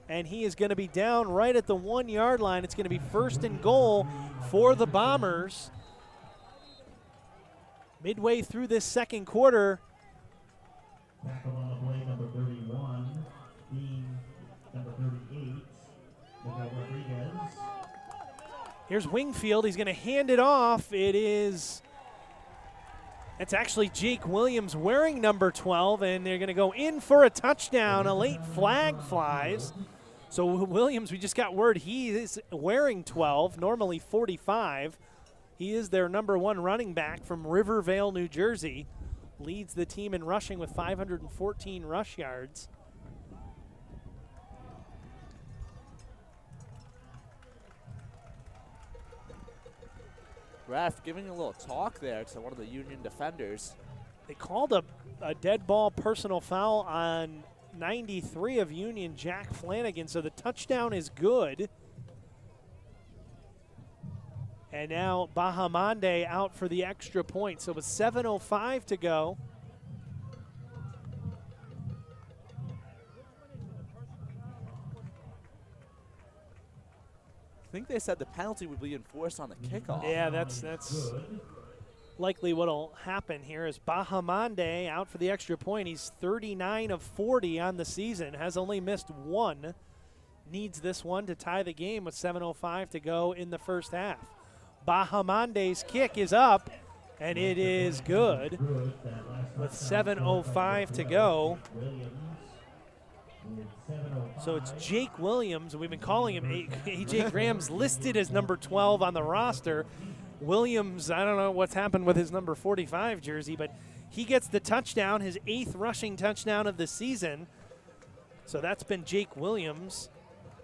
and he is going to be down right at the 1-yard line. It's going to be 1st and goal for the Bombers. Midway through this second quarter. Tackle on the play, number 31, being number 38, Miguel Rodriguez. Here's Wingfield. He's going to hand it off. It's actually Jake Williams wearing number 12, and they're going to go in for a touchdown. A late flag flies. So Williams, we just got word he is wearing 12, normally 45. He is their number 1 running back from Rivervale, New Jersey. Leads the team in rushing with 514 rush yards. Ref giving a little talk there to one of the Union defenders. They called a dead ball personal foul on 93 of Union, Jack Flanagan, so the touchdown is good. And now Bahamande out for the extra point. So with 7:05 to go. I think they said the penalty would be enforced on the kickoff. Yeah, that's likely what'll happen here is Bahamande out for the extra point. He's 39 of 40 on the season, has only missed 1. Needs this one to tie the game with 7:05 to go in the first half. Bahamande's kick is up, And it is good with 7:05 to go. So it's Jake Williams. We've been calling him A.J. Graham's listed as number 12 on the roster. Williams, I don't know what's happened with his number 45 jersey, but he gets the touchdown, his 8th rushing touchdown of the season. So that's been Jake Williams.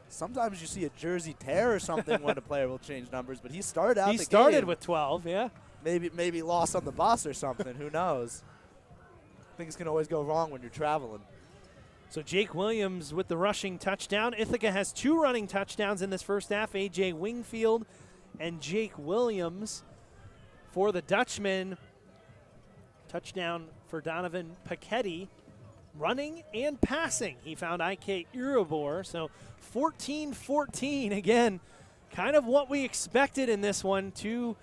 Sometimes you see a jersey tear or something when a player will change numbers, but he started out He the started game. with 12, yeah. Maybe lost on the bus or something. Who knows? Things can always go wrong when you're traveling. So Jake Williams with the rushing touchdown. Ithaca has 2 running touchdowns in this first half. A.J. Wingfield and Jake Williams. For the Dutchman, touchdown for Donovan Paquetti, running and passing. He found I.K. Urabor, so 14-14. Again, kind of what we expected in this one. 2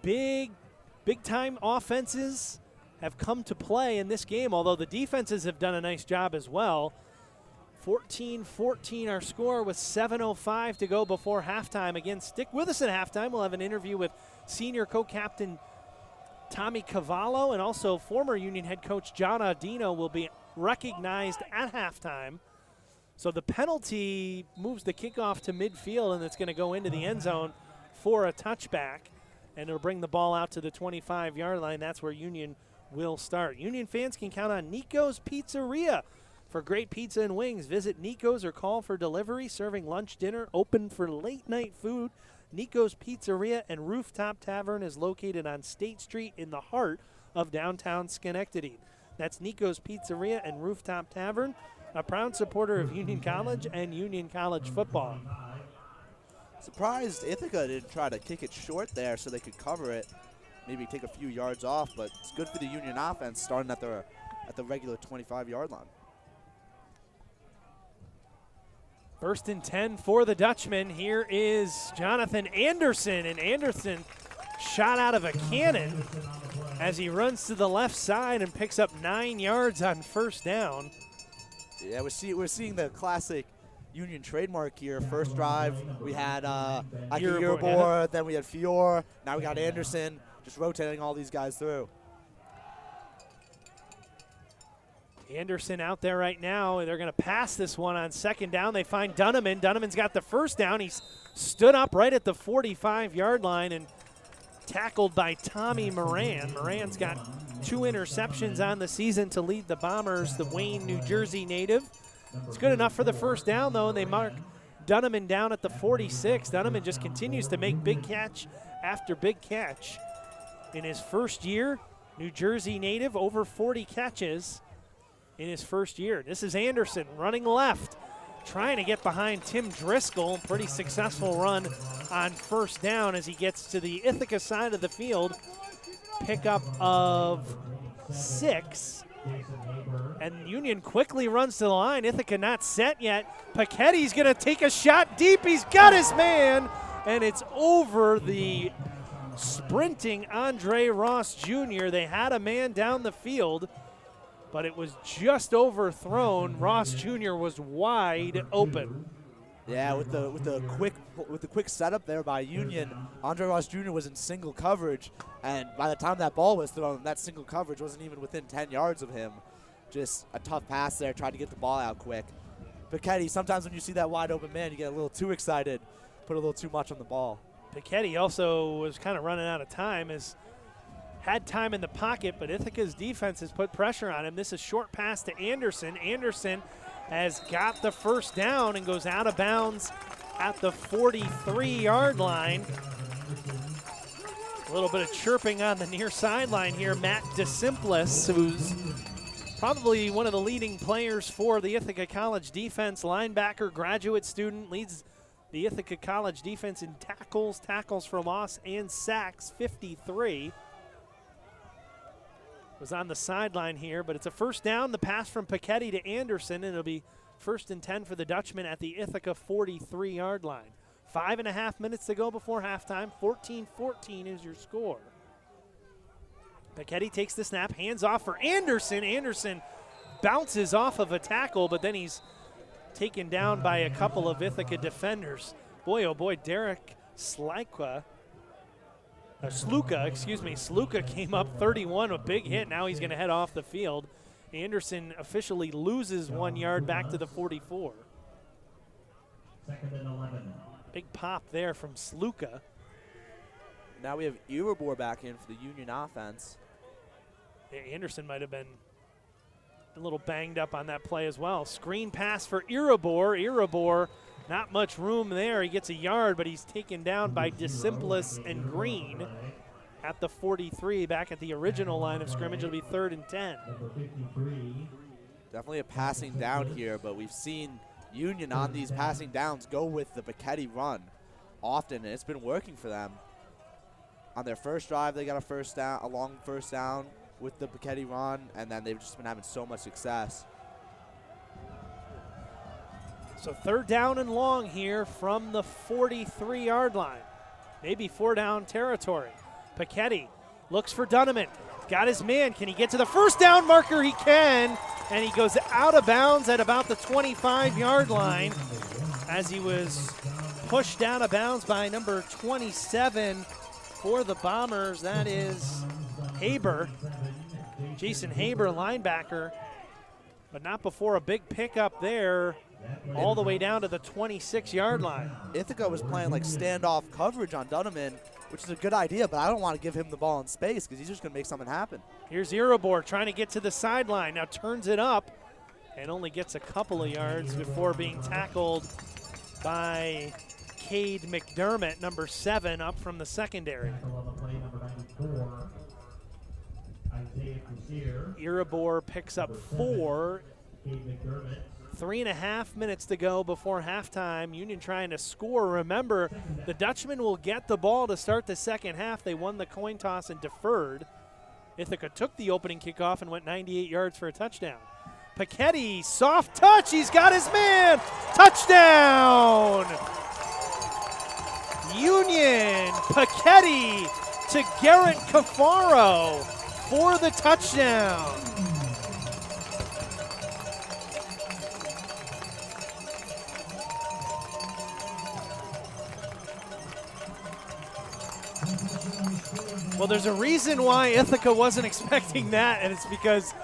big-time offenses have come to play in this game, although the defenses have done a nice job as well. 14-14 our score with 7:05 to go before halftime. Again, stick with us at halftime. We'll have an interview with senior co-captain Tommy Cavallo, and also former Union head coach John Audino will be recognized at halftime. So the penalty moves the kickoff to midfield, and it's going to go into the end zone for a touchback, and it'll bring the ball out to the 25-yard line. That's where Union will start. Union fans can count on Nico's Pizzeria for great pizza and wings. Visit Nico's or call for delivery, serving lunch, dinner, open for late-night food. Nico's Pizzeria and Rooftop Tavern is located on State Street in the heart of downtown Schenectady. That's Nico's Pizzeria and Rooftop Tavern, a proud supporter of Union College and Union College football. Surprised Ithaca didn't try to kick it short there so they could cover it, maybe take a few yards off, but it's good for the Union offense starting at the regular 25-yard line. 1st and 10 for the Dutchman. Here is Jonathan Anderson, and Anderson shot out of a cannon as he runs to the left side and picks up 9 yards on 1st down. Yeah, we're seeing the classic Union trademark here. First drive, we had Urabor, then we had Fior, now we got Anderson, just rotating all these guys through. Anderson out there right now. They're going to pass this one on 2nd down. They find Dunneman. Dunneman's got the 1st down. He's stood up right at the 45-yard line and tackled by Tommy Moran. Moran's got 2 interceptions on the season to lead the Bombers, the Wayne, New Jersey native. It's good enough for the 1st down, though, and they mark Dunneman down at the 46. Dunneman just continues to make big catch after big catch. In his first year, New Jersey native, over 40 catches in his first year. This is Anderson running left, trying to get behind Tim Driscoll. Pretty successful run on 1st down as he gets to the Ithaca side of the field. Pickup of 6. And Union quickly runs to the line. Ithaca not set yet. Paquetti's going to take a shot deep. He's got his man, and it's over the sprinting Andre Ross Jr. They had a man down the field, but it was just overthrown. Ross Jr. was wide open. Yeah, with the quick setup there by Union, Andre Ross Jr. was in single coverage, and by the time that ball was thrown, that single coverage wasn't even within 10 yards of him. Just a tough pass there, tried to get the ball out quick. Paquetti, sometimes when you see that wide open man, you get a little too excited, put a little too much on the ball. Paquetti also was kind of running out of time, had time in the pocket, but Ithaca's defense has put pressure on him. This is short pass to Anderson. Anderson has got the 1st down and goes out of bounds at the 43-yard line. A little bit of chirping on the near sideline here. Matt DeSimplis, who's probably one of the leading players for the Ithaca College defense, linebacker, graduate student, leads the Ithaca College defense in tackles for loss, and sacks, 53. Was on the sideline here, but it's a 1st down. The pass from Paquetti to Anderson, and it'll be 1st and 10 for the Dutchman at the Ithaca 43-yard line. 5.5 minutes to go before halftime. 14-14 is your score. Paquetti takes the snap, hands off for Anderson. Anderson bounces off of a tackle, but then he's taken down by a couple of Ithaca defenders. Boy, oh boy, Derek Slykwa Sluka, excuse me. Sluka came up 31, a big hit. Now he's going to head off the field. Anderson officially loses 1 yard back to the 44. 2nd and 11. Big pop there from Sluka. Now we have Irabor back in for the Union offense. Anderson might have been a little banged up on that play as well. Screen pass for Irabor. Irabor, not much room there. He gets a yard, but he's taken down by DeSimplis and Green at the 43. Back at the original line of scrimmage, it'll be 3rd and 10. Number 53. Definitely a passing down here, but we've seen Union on these passing downs go with the Bacchetti run often, and it's been working for them. On their first drive, they got a long first down with the Bacchetti run, and then they've just been having so much success. So 3rd down and long here from the 43-yard line. Maybe 4-down territory. Bacchetti looks for Dunneman. Got his man. Can he get to the first down marker? He can. And he goes out of bounds at about the 25-yard line as he was pushed out of bounds by number 27 for the Bombers. That is Haber. Jason Haber, linebacker. But not before a big pickup there all the way down to the 26-yard line. Ithaca was playing like standoff coverage on Dunneman, which is a good idea, but I don't want to give him the ball in space because he's just going to make something happen. Here's Irabor trying to get to the sideline. Now turns it up and only gets a couple of yards before being tackled by Cade McDermott, number 7, up from the secondary. Tackle on the play, number 94. Isaiah Kusier. Irabor picks up 4. Cade McDermott. 3.5 minutes to go before halftime. Union trying to score. Remember, the Dutchman will get the ball to start the second half. They won the coin toss and deferred. Ithaca took the opening kickoff and went 98 yards for a touchdown. Bacchetti, soft touch. He's got his man. Touchdown! Union, Bacchetti to Garrett Cafaro for the touchdown. Well, there's a reason why Ithaca wasn't expecting that, and it's because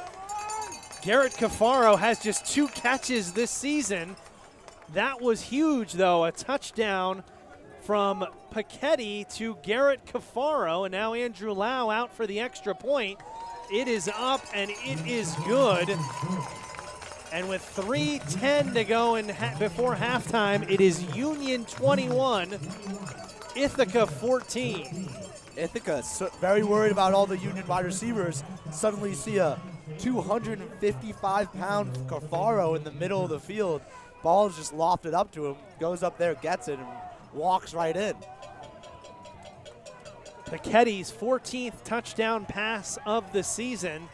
Garrett Cafaro has just 2 catches this season. That was huge, though, a touchdown from Bacchetti to Garrett Cafaro, and now Andrew Lau out for the extra point. It is up, and it is good. And with 3:10 to go before halftime, it is Union 21, Ithaca 14. Ithaca is very worried about all the Union wide receivers. Suddenly you see a 255-pound Cafaro in the middle of the field. Ball is just lofted up to him, goes up there, gets it, and walks right in. Bacchetti's 14th touchdown pass of the season.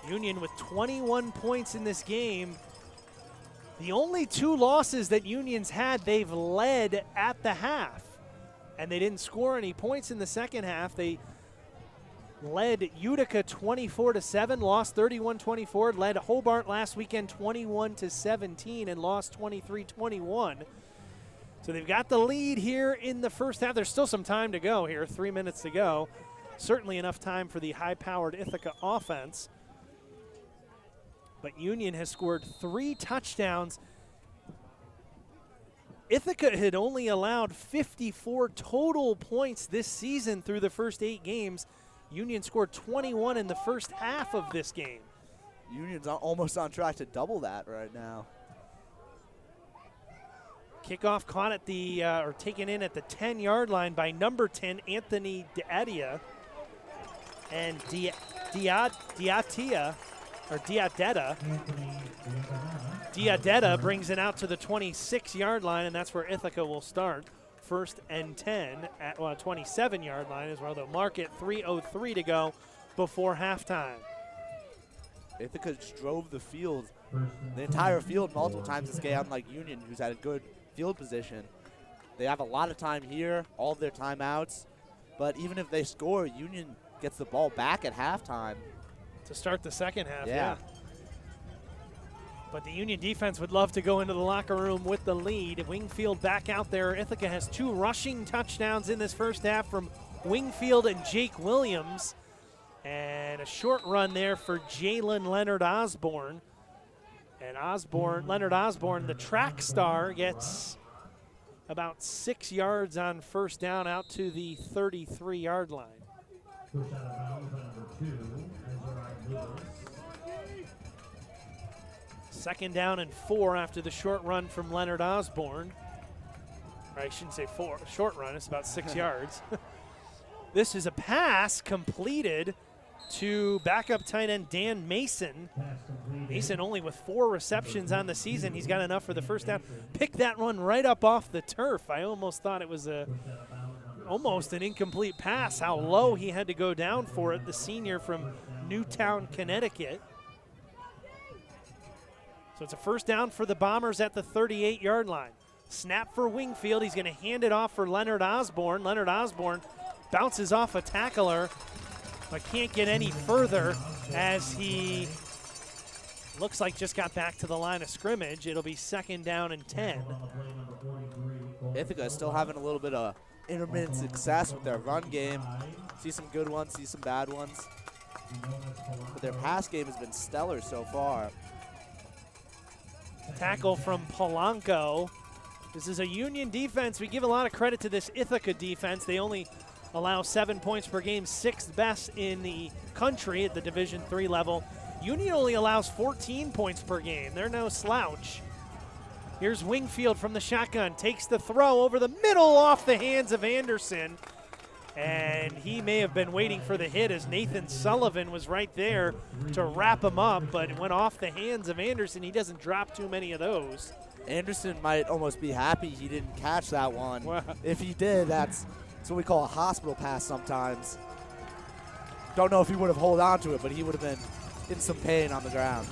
Union with 21 points in this game. The only 2 losses that Union's had, they've led at the half. And they didn't score any points in the second half. They led Utica 24-7, lost 31-24, led Hobart last weekend 21-17 and lost 23-21. So they've got the lead here in the first half. There's still some time to go here, 3 minutes to go. Certainly enough time for the high-powered Ithaca offense. But Union has scored 3 touchdowns. Ithaca had only allowed 54 total points this season through the first 8 games. Union scored 21 in the first half of this game. Union's almost on track to double that right now. Kickoff caught at the, or taken in at the 10-yard line by number 10, Anthony Diatia. And Diadetta brings it out to the 26-yard line, and that's where Ithaca will start. 1st and 10 at 27-yard line is where they'll mark it. 3:03 to go before halftime. Ithaca just drove the field, the entire field multiple times this game, unlike Union, who's had a good field position. They have a lot of time here, all of their timeouts, but even if they score, Union gets the ball back at halftime. To start the second half, yeah. But the Union defense would love to go into the locker room with the lead. Wingfield back out there. Ithaca has 2 rushing touchdowns in this first half from Wingfield and Jake Williams. And a short run there for Jalen Leonard Osborne. And Leonard Osborne, the track star, gets about 6 yards on first down out to the 33-yard line. Push out of bounds on number 2, Azariah Lewis. 2nd down and 4 after the short run from Leonard Osborne. Or I shouldn't say 4, short run, it's about 6 yards. This is a pass completed to backup tight end Dan Mason. Mason only with 4 receptions on the season. He's got enough for the first down. Picked that one right up off the turf. I almost thought it was almost an incomplete pass, how low he had to go down for it, the senior from Newtown, Connecticut. So it's a first down for the Bombers at the 38-yard line. Snap for Wingfield. He's going to hand it off for Leonard Osborne. Leonard Osborne bounces off a tackler, but can't get any further as he looks like just got back to the line of scrimmage. It'll be 2nd down and 10. Ithaca is still having a little bit of intermittent success with their run game. See some good ones, see some bad ones. But their pass game has been stellar so far. Tackle from Polanco. This is a Union defense. We give a lot of credit to this Ithaca defense. They only allow 7 points per game, 6th best in the country at the Division III level. Union only allows 14 points per game. They're no slouch. Here's Wingfield from the shotgun. Takes the throw over the middle off the hands of Anderson. And he may have been waiting for the hit as Nathan Sullivan was right there to wrap him up, but it went off the hands of Anderson. He doesn't drop too many of those. Anderson might almost be happy he didn't catch that one. Wow. If he did, that's what we call a hospital pass sometimes. Don't know if he would have held on to it, but he would have been in some pain on the ground.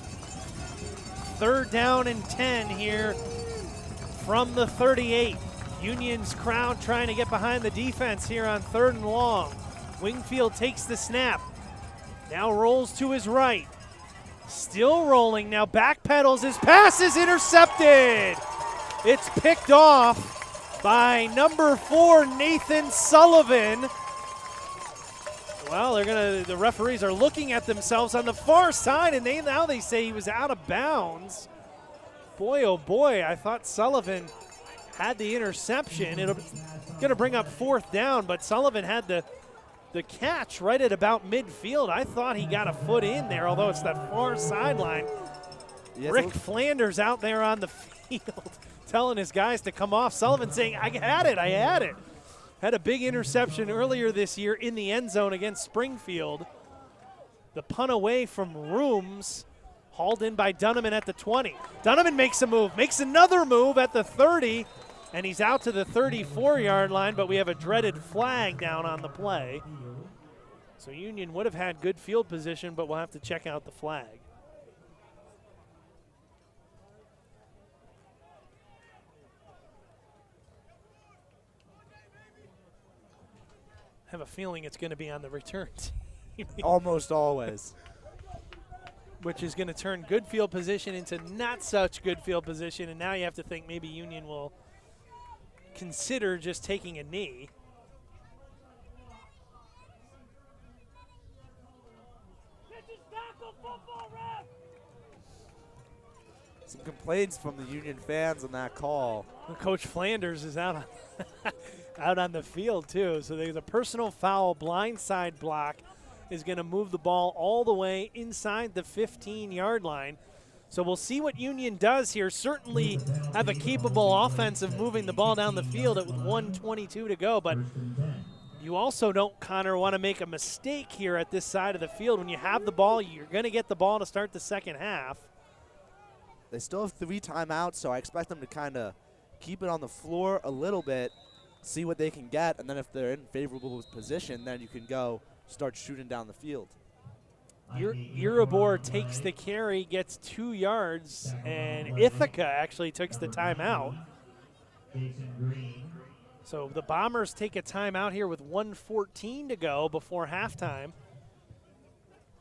3rd down and 10 here from the 38. Union's crowd trying to get behind the defense here on 3rd and long. Wingfield takes the snap. Now rolls to his right. Still rolling, now backpedals. His pass is intercepted. It's picked off by number 4, Nathan Sullivan. Well, the referees are looking at themselves on the far side, and now they say he was out of bounds. Boy, oh boy, I thought Sullivan had the interception. It's going to bring up 4th down, but Sullivan had the catch right at about midfield. I thought he got a foot in there, although it's that far sideline. Yes, Rick Flanders out there on the field telling his guys to come off. Sullivan saying, I had it. Had a big interception earlier this year in the end zone against Springfield. The punt away from Rooms, hauled in by Dunneman at the 20. Dunneman makes a move, makes another move at the 30, and he's out to the 34-yard line, but we have a dreaded flag down on the play. So Union would have had good field position, but we'll have to check out the flag. I have a feeling it's going to be on the return team. Almost always. Which is going to turn good field position into not such good field position, and now you have to think maybe Union will consider just taking a knee. Some complaints from the Union fans on that call. Coach Flanders is out on the field too. So there's a personal foul, blindside block is going to move the ball all the way inside the 15-yard line. So we'll see what Union does here. Certainly have a capable offense of moving the ball down the field with 1:22 to go, but you also don't, Connor, want to make a mistake here at this side of the field. When you have the ball, you're going to get the ball to start the second half. They still have 3 timeouts, so I expect them to kind of keep it on the floor a little bit, see what they can get, and then if they're in favorable position, then you can go start shooting down the field. Iribor takes the carry, gets 2 yards, and Ithaca actually takes the timeout. So the Bombers take a timeout here with 1:14 to go before halftime.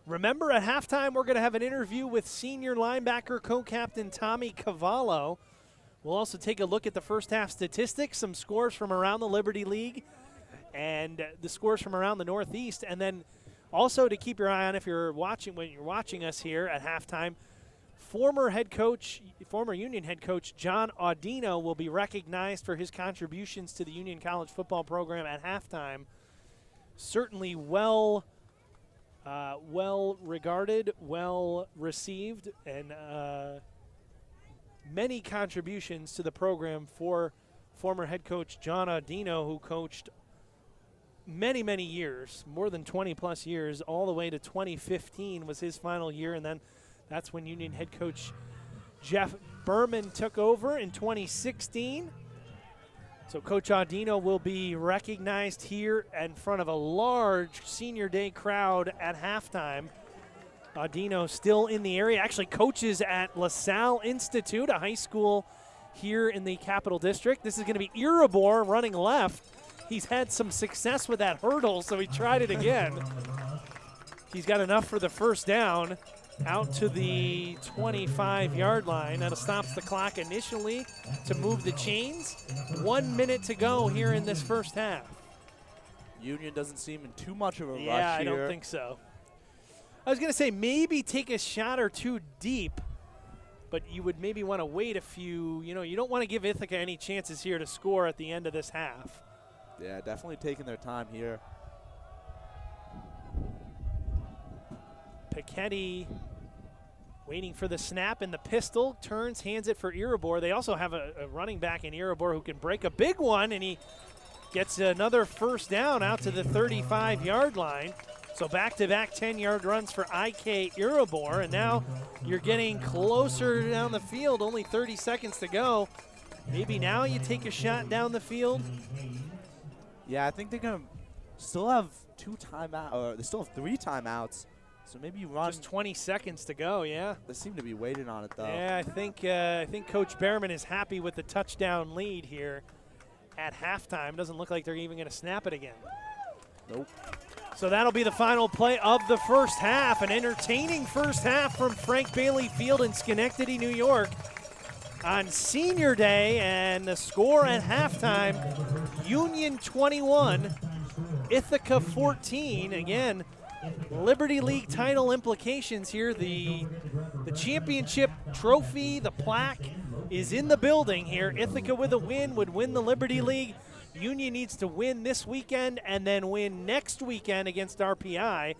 Remember, at halftime, we're going to have an interview with senior linebacker co-captain Tommy Cavallo. We'll also take a look at the first half statistics, some scores from around the Liberty League, and the scores from around the Northeast. And then also to keep your eye on when you're watching us here at halftime, former Union head coach John Audino will be recognized for his contributions to the Union College football program at halftime. Certainly well regarded, well received, and many contributions to the program for former head coach John Audino, who coached many, many years, more than 20-plus years, all the way to 2015 was his final year, and then that's when Union head coach Jeff Berman took over in 2016. So Coach Audino will be recognized here in front of a large senior day crowd at halftime. Audino still in the area, actually coaches at LaSalle Institute, a high school here in the Capital District. This is going to be Erebor running left. He's had some success with that hurdle, so he tried it again. He's got enough for the first down out to the 25-yard line. That stops the clock initially to move the chains. 1 minute to go here in this first half. Union doesn't seem in too much of a rush here. Yeah, I don't think so. I was going to say maybe take a shot or two deep, but you would maybe want to wait a few. You don't want to give Ithaca any chances here to score at the end of this half. Yeah, definitely taking their time here. Piketty waiting for the snap in the pistol, turns, hands it for Erebor. They also have a running back in Erebor who can break a big one, and he gets another first down out to the 35-yard line. So back-to-back 10-yard runs for IK Erebor, and now you're getting closer down the field, only 30 seconds to go. Maybe now you take a shot down the field. Yeah, I think they're going to still have they still have 3 timeouts. So maybe you run. Just 20 seconds to go, yeah. They seem to be waiting on it, though. Yeah, I think Coach Behrman is happy with the touchdown lead here at halftime. Doesn't look like they're even going to snap it again. Nope. So that'll be the final play of the first half. An entertaining first half from Frank Bailey Field in Schenectady, New York on Senior Day. And the score at halftime, Union 21, Ithaca 14. Again, Liberty League title implications here. The championship trophy, the plaque, is in the building here. Ithaca with a win would win the Liberty League. Union needs to win this weekend and then win next weekend against RPI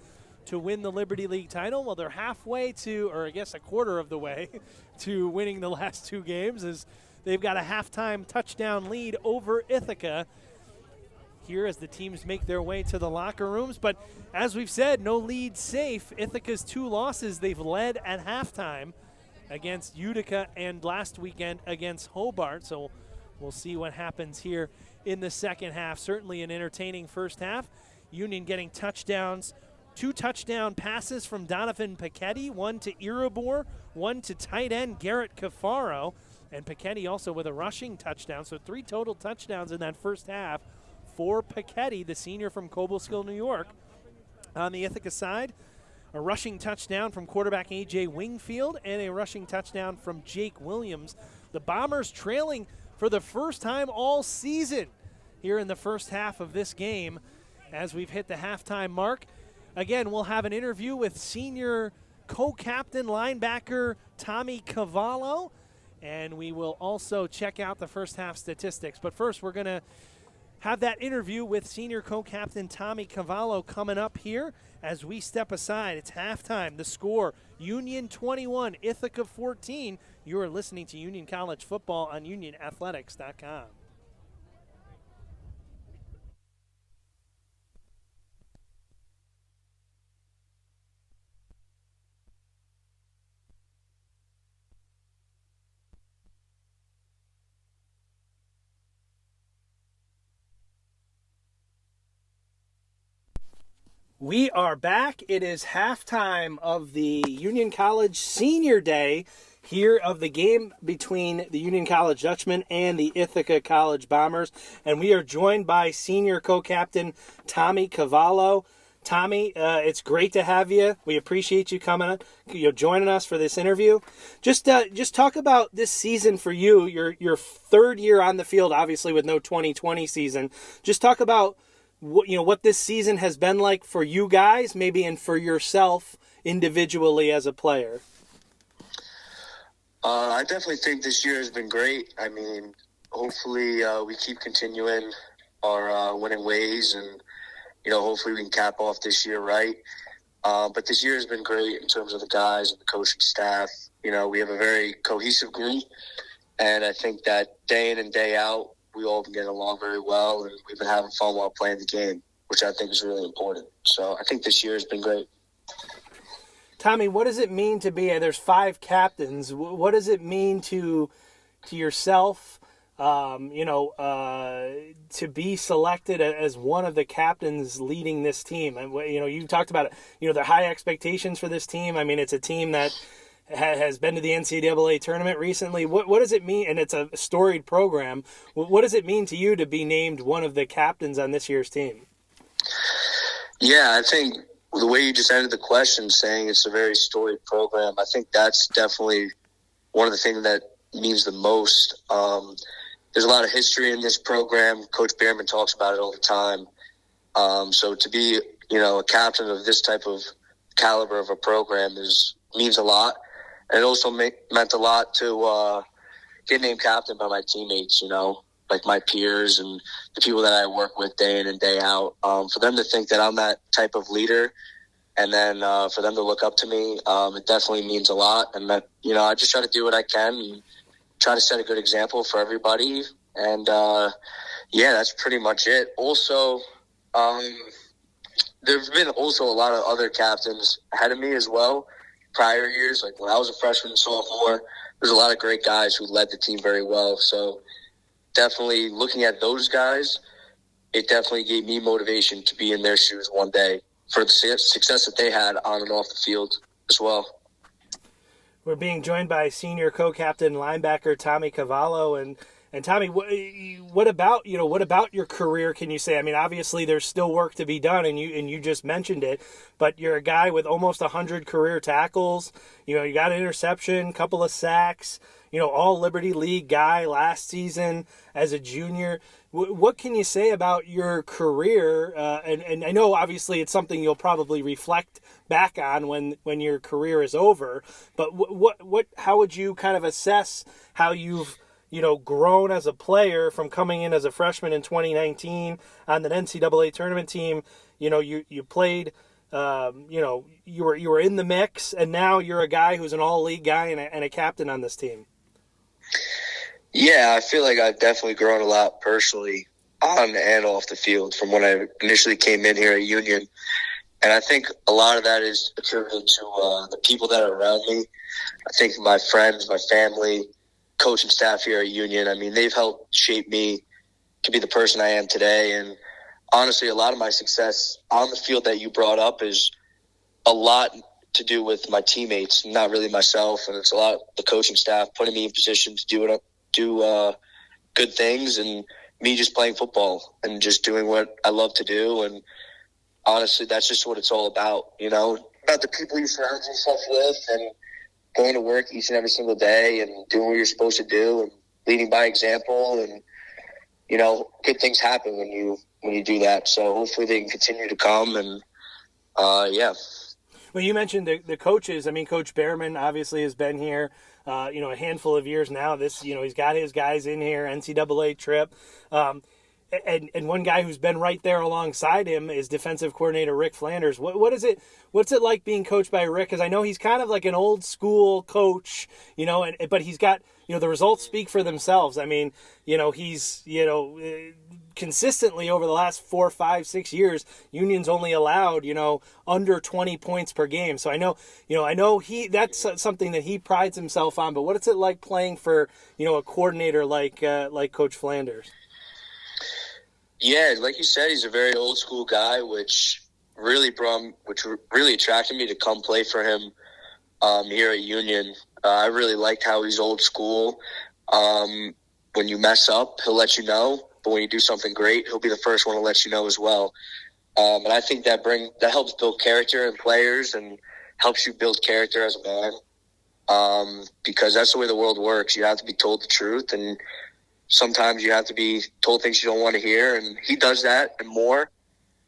to win the Liberty League title. Well, they're halfway to, or I guess a quarter of the way, to winning the last 2 games, as they've got a halftime touchdown lead over Ithaca here as the teams make their way to the locker rooms. But as we've said, no lead safe. Ithaca's 2 losses they've led at halftime against Utica and last weekend against Hobart. So we'll see what happens here in the second half. Certainly an entertaining first half. Union getting touchdowns, 2 touchdown passes from Donovan Piketty, 1 to Erebor, 1 to tight end Garrett Cafaro, and Piketty also with a rushing touchdown. So 3 total touchdowns in that first half for Piketty, the senior from Cobleskill, New York. On the Ithaca side, a rushing touchdown from quarterback A.J. Wingfield and a rushing touchdown from Jake Williams. The Bombers trailing for the first time all season here in the first half of this game as we've hit the halftime mark. Again, we'll have an interview with senior co-captain linebacker Tommy Cavallo, and we will also check out the first half statistics. But first, we're going to have that interview with senior co-captain Tommy Cavallo coming up here as we step aside. It's halftime. The score, Union 21, Ithaca 14. You are listening to Union College football on UnionAthletics.com. We are back. It is halftime of the Union College Senior Day here of the game between the Union College Dutchmen and the Ithaca College Bombers. And we are joined by senior co-captain Tommy Cavallo. Tommy, it's great to have you. We appreciate you coming, joining us for this interview. Just talk about this season for you. Your third year on the field, obviously with no 2020 season. Just talk about what this season has been like for you guys, maybe, and for yourself individually as a player. I definitely think this year has been great. I mean, hopefully we keep continuing our winning ways, and hopefully we can cap off this year right. But this year has been great in terms of the guys and the coaching staff. We have a very cohesive group, and I think that day in and day out, we all been getting along very well, and we've been having fun while playing the game, which I think is really important. So I think this year has been great. Tommy, what does it mean to be? There's 5 captains. What does it mean to yourself? To be selected as one of the captains leading this team. And, you talked about it, there are high expectations for this team. I mean, it's a team that has been to the NCAA tournament recently. What does it mean? And it's a storied program. What does it mean to you to be named one of the captains on this year's team? Yeah, I think the way you just ended the question saying it's a very storied program, I think that's definitely one of the things that means the most. There's a lot of history in this program. Coach Behrman talks about it all the time. So to be, a captain of this type of caliber of a program means a lot. And it also meant a lot to get named captain by my teammates, like my peers and the people that I work with day in and day out. For them to think that I'm that type of leader, and then for them to look up to me, it definitely means a lot. And that, I just try to do what I can and try to set a good example for everybody. And, that's pretty much it. Also, there's been also a lot of other captains ahead of me as well. Prior years, like when I was a freshman and sophomore, there's a lot of great guys who led the team very well. So definitely looking at those guys, it definitely gave me motivation to be in their shoes one day for the success that they had on and off the field as well. We're being joined by senior co-captain linebacker Tommy Cavallo, and Tommy, what about your career? Can you say? I mean, obviously there's still work to be done, and you just mentioned it, but you're a guy with almost 100 career tackles. You got an interception, couple of sacks. All Liberty League guy last season as a junior. What can you say about your career? And I know obviously it's something you'll probably reflect back on when your career is over. But how would you kind of assess how you've grown as a player from coming in as a freshman in 2019 on the NCAA tournament team? You played. You were in the mix, and now you're a guy who's an all-league guy and a captain on this team. Yeah, I feel like I've definitely grown a lot personally on and off the field from when I initially came in here at Union. And I think a lot of that is attributed to the people that are around me. I think my friends, my family, coaching staff here at Union, I mean, they've helped shape me to be the person I am today. And honestly, a lot of my success on the field that you brought up is a lot to do with my teammates, not really myself. And it's a lot of the coaching staff putting me in position to do good things, and me just playing football and just doing what I love to do. And honestly, that's just what it's all about, about the people you surround yourself with and going to work each and every single day and doing what you're supposed to do and leading by example. And, good things happen when you do that. So hopefully they can continue to come. And, Well, you mentioned the coaches. I mean, Coach Behrman obviously has been here, a handful of years now. He's got his guys in here, NCAA trip. And one guy who's been right there alongside him is defensive coordinator Rick Flanders. What's it like being coached by Rick? Because I know he's kind of like an old school coach, but he's got, the results speak for themselves. I mean, he's, consistently over the last 4, 5, 6 years, Union's only allowed, under 20 points per game. So I know that's something that he prides himself on. But what is it like playing for, a coordinator like Coach Flanders? Yeah, like you said, he's a very old school guy, which really attracted me to come play for him here at Union. I really liked how he's old school. When you mess up, he'll let you know. But when you do something great, he'll be the first one to let you know as well. And I think that helps build character in players and helps you build character as a man. Because that's the way the world works. You have to be told the truth, and sometimes you have to be told things you don't want to hear. And he does that and more.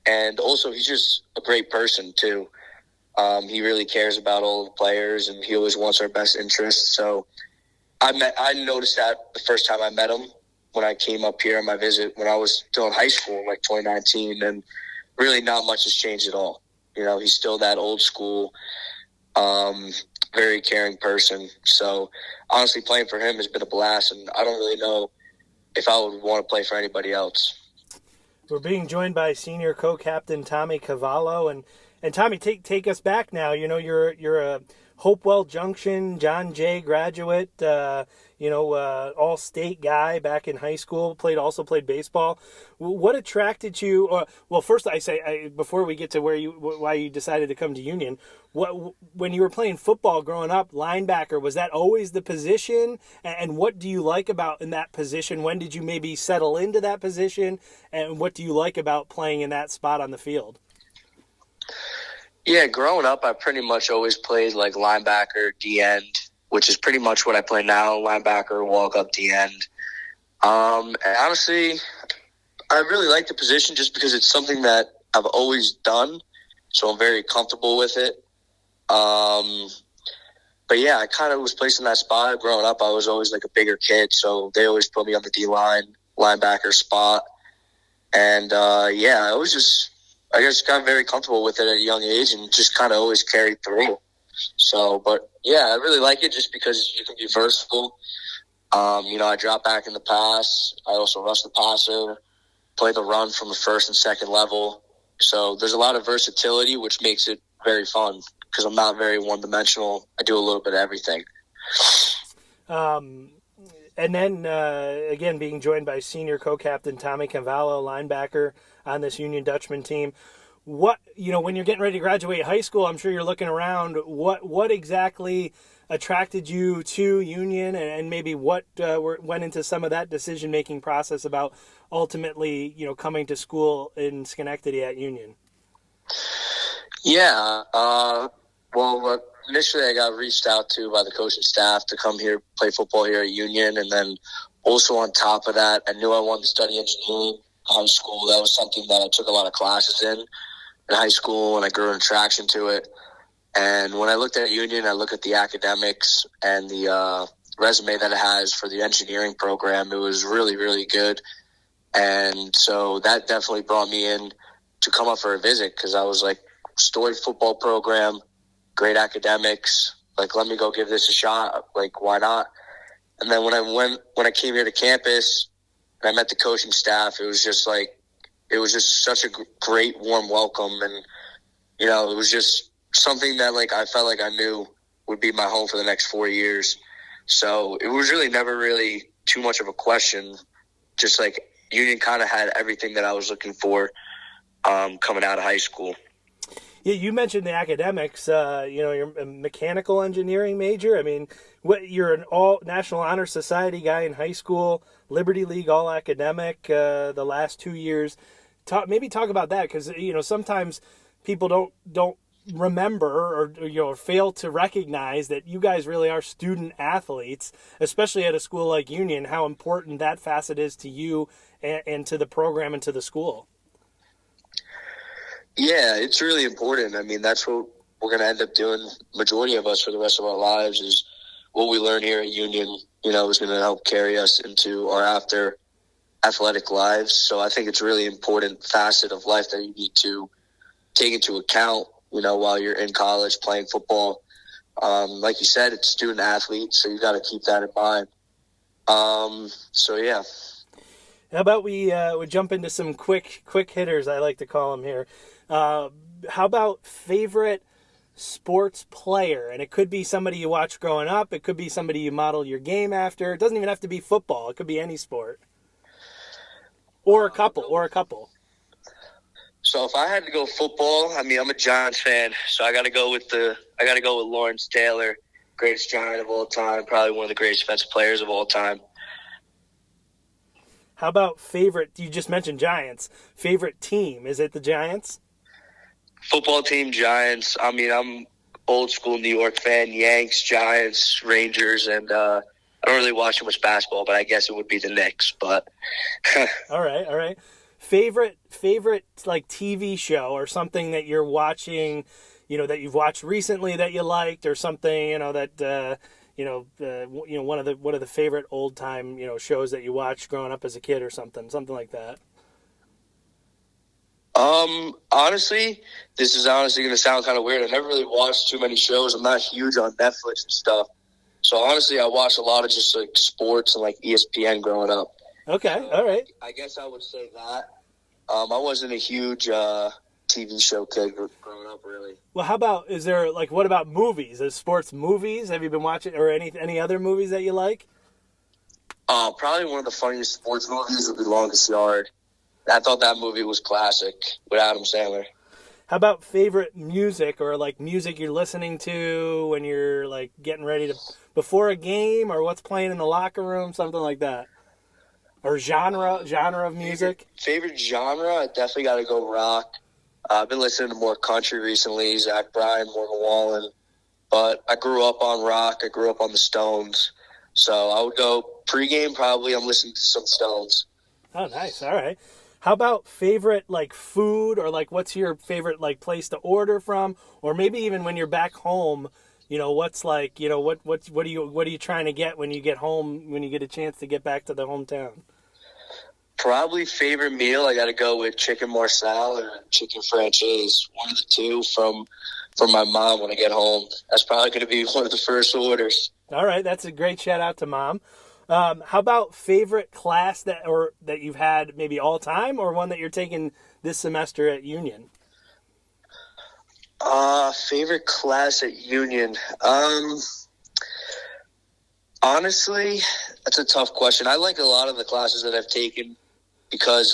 And also, he's just a great person too. He really cares about all the players, and he always wants our best interests. So I noticed that the first time I met him when I came up here on my visit when I was still in high school, like 2019, and really not much has changed at all. He's still that old school, very caring person. So honestly, playing for him has been a blast, and I don't really know if I would want to play for anybody else. We're being joined by senior co-captain Tommy Cavallo, and Tommy, take us back now. You're a Hopewell Junction John Jay graduate, all-state guy back in high school. Also played baseball. What attracted you? Well, first before we get to why you decided to come to Union, when you were playing football growing up, linebacker, was that always the position? And what do you like about in that position? When did you maybe settle into that position? And what do you like about playing in that spot on the field? Yeah, growing up, I pretty much always played like linebacker, D-end, which is pretty much what I play now, linebacker, walk-up, D-end. And honestly, I really like the position just because it's something that I've always done, so I'm very comfortable with it. But yeah, I kind of was placed in that spot. Growing up, I was always like a bigger kid, so they always put me on the D-line, linebacker spot. And I just got very comfortable with it at a young age and just kind of always carried through. So, but yeah, I really like it just because you can be versatile. I drop back in the pass. I also rush the passer, play the run from the first and second level. So there's a lot of versatility, which makes it very fun because I'm not very one-dimensional. I do a little bit of everything. And then, again, being joined by senior co-captain Tommy Cavallo, linebacker on this Union Dutchman team. When you're getting ready to graduate high school, I'm sure you're looking around. What exactly attracted you to Union, and maybe what went into some of that decision-making process about ultimately, coming to school in Schenectady at Union? Yeah, initially I got reached out to by the coaching staff to come here, play football here at Union. And then also on top of that, I knew I wanted to study engineering in high school. That was something that I took a lot of classes in high school, and I grew an attraction to it. And when I looked at Union, I looked at the academics and the resume that it has for the engineering program. It was really, really good. And so that definitely brought me in to come up for a visit because I was like, storied football program, great academics, like, let me go give this a shot. Like, why not? And then when I came here to campus and I met the coaching staff, it was just such a great, warm welcome. And, it was just something that, like, I felt like I knew would be my home for the next 4 years. So it was really never really too much of a question. Just like Union kind of had everything that I was looking for coming out of high school. Yeah, you mentioned the academics. You're a mechanical engineering major. I mean, you're an all National Honor Society guy in high school, Liberty League all academic the last 2 years. Talk about that because sometimes people don't remember or fail to recognize that you guys really are student athletes, especially at a school like Union. How important that facet is to you and to the program and to the school. Yeah, it's really important. I mean, that's what we're going to end up doing, majority of us, for the rest of our lives, is what we learn here at Union, is going to help carry us into our after athletic lives. So I think it's a really important facet of life that you need to take into account, while you're in college playing football. Like you said, it's student athlete, so you got to keep that in mind. Yeah. How about we jump into some quick hitters, I like to call them here. How about favorite sports player? And it could be somebody you watched growing up. It could be somebody you modeled your game after. It doesn't even have to be football. It could be any sport. Or a couple. So if I had to go football, I mean, I'm a Giants fan, so I got to go with Lawrence Taylor, greatest Giant of all time, probably one of the greatest defensive players of all time. How about favorite? You just mentioned Giants. Favorite team? Is it the Giants? Football team, Giants. I mean, I'm old school New York fan. Yanks, Giants, Rangers, and I don't really watch too much basketball, but I guess it would be the Knicks. But all right. Favorite like TV show or something that you're watching, that you've watched recently that you liked, or something that one of the favorite old time shows that you watched growing up as a kid or something like that. Honestly, this is honestly going to sound kind of weird. I never really watched too many shows. I'm not huge on Netflix and stuff. So honestly, I watched a lot of just like sports and like ESPN growing up. Okay, all right. I guess I would say that. I wasn't a huge TV show kid growing up, really. Well, what about movies? Is sports movies? Have you been watching, or any other movies that you like? Probably one of the funniest sports movies would be Longest Yard. I thought that movie was classic with Adam Sandler. How about favorite music, or like music you're listening to when you're like getting ready to before a game, or what's playing in the locker room, something like that? Or genre of music? Favorite genre? I definitely got to go rock. I've been listening to more country recently, Zach Bryan, Morgan Wallen. But I grew up on rock. I grew up on the Stones. So I would go pregame, probably I'm listening to some Stones. Oh, nice. All right. How about favorite like food, or like what's your favorite like place to order from, or maybe even when you're back home, what's like, what are you trying to get when you get home, when you get a chance to get back to the hometown? Probably favorite meal, I got to go with chicken marsala or chicken franchise, one of the two from my mom when I get home. That's probably going to be one of the first orders. All right, that's a great shout out to Mom. How about favorite class that you've had maybe all time, or one that you're taking this semester at Union? Favorite class at Union. Honestly, that's a tough question. I like a lot of the classes that I've taken because,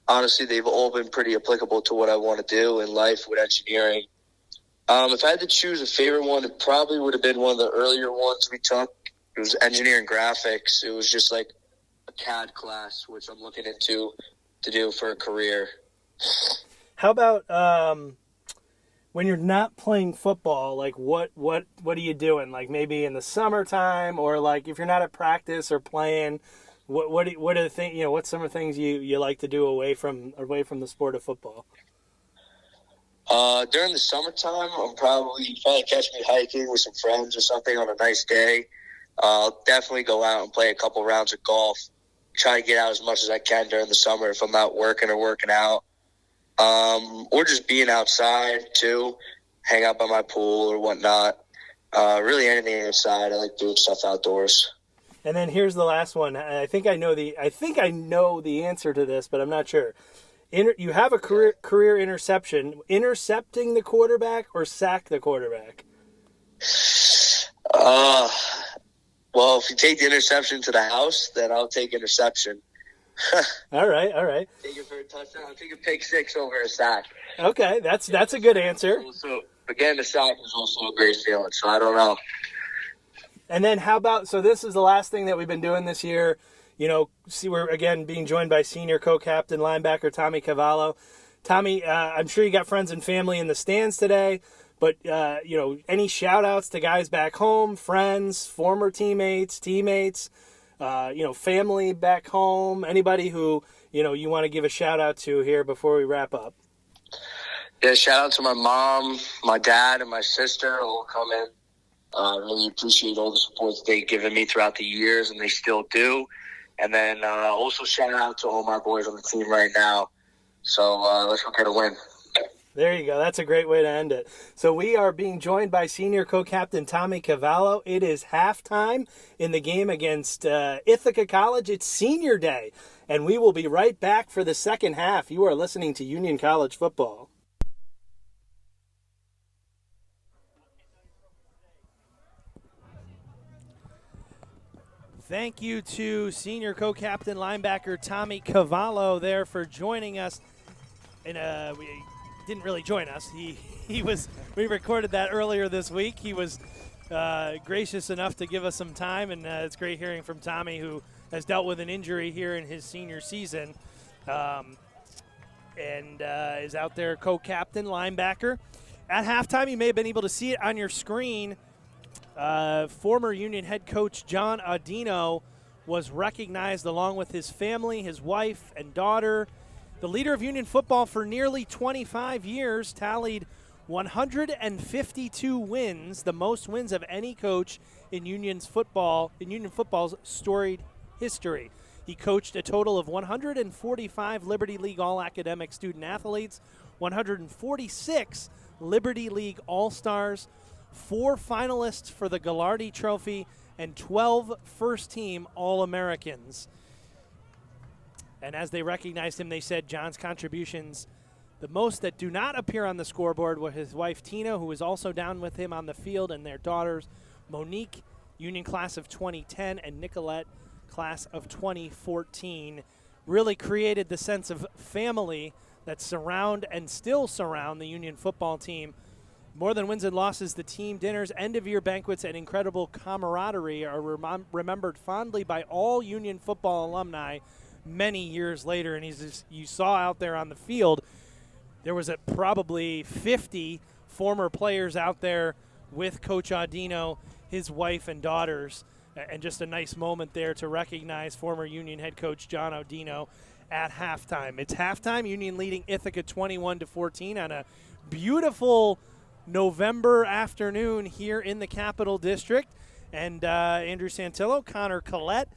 honestly, they've all been pretty applicable to what I want to do in life with engineering. If I had to choose a favorite one, it probably would have been one of the earlier ones we took. It was engineering graphics. It was just like a CAD class, which I'm looking into to do for a career. How about when you're not playing football? Like what are you doing? Like maybe in the summertime, or like if you're not at practice or playing, what are the things? What's some of the things you like to do away from the sport of football? During the summertime, I'm probably catch me hiking with some friends or something on a nice day. I'll definitely go out and play a couple rounds of golf. Try to get out as much as I can during the summer if I'm not working or working out. Or just being outside too, hang out by my pool or whatnot. Really anything outside. I like doing stuff outdoors. And then here's the last one. I think I know the answer to this, but I'm not sure. You have a career interception. Intercepting the quarterback or sack the quarterback? Well, if you take the interception to the house, then I'll take interception. All right. Take it for a touchdown. I'll take a pick six over a sack. Okay, that's a good answer. So again, the sack is also a great feeling. So I don't know. And then how about? So this is the last thing that we've been doing this year. We're again being joined by senior co-captain linebacker Tommy Cavallo. Tommy, I'm sure you got friends and family in the stands today. But, any shout-outs to guys back home, friends, former teammates, family back home, anybody who, you want to give a shout-out to here before we wrap up? Yeah, shout-out to my mom, my dad, and my sister who will come in. Really appreciate all the support that they've given me throughout the years, and they still do. And then also shout-out to all my boys on the team right now. So let's go get a win. There you go. That's a great way to end it. So we are being joined by senior co-captain Tommy Cavallo. It is halftime in the game against Ithaca College. It's senior day, and we will be right back for the second half. You are listening to Union College football. Thank you to senior co-captain linebacker Tommy Cavallo there for joining us. And we didn't really join us. We recorded that earlier this week. He was gracious enough to give us some time, and it's great hearing from Tommy, who has dealt with an injury here in his senior season, and is out there co-captain, linebacker. At halftime, you may have been able to see it on your screen. Former Union head coach John Audino was recognized along with his family, his wife and daughter. The leader of Union football for nearly 25 years, tallied 152 wins, the most wins of any coach in Union football's storied history. He coached a total of 145 Liberty League All-Academic student athletes, 146 Liberty League All-Stars, 4 finalists for the Gallardi Trophy, and 12 first-team All-Americans. And as they recognized him, they said John's contributions, the most that do not appear on the scoreboard, were his wife Tina, who was also down with him on the field, and their daughters Monique, Union class of 2010, and Nicolette, class of 2014. Really created the sense of family that surround and still surround the Union football team. More than wins and losses, the team dinners, end-of-year banquets, and incredible camaraderie are remembered fondly by all Union football alumni many years later. And you saw out there on the field, there was probably 50 former players out there with Coach Audino, his wife and daughters, and just a nice moment there to recognize former Union head coach John Audino at halftime. It's halftime, Union leading Ithaca 21-14 on a beautiful November afternoon here in the Capital District. And Andrew Santillo, Connor Collette,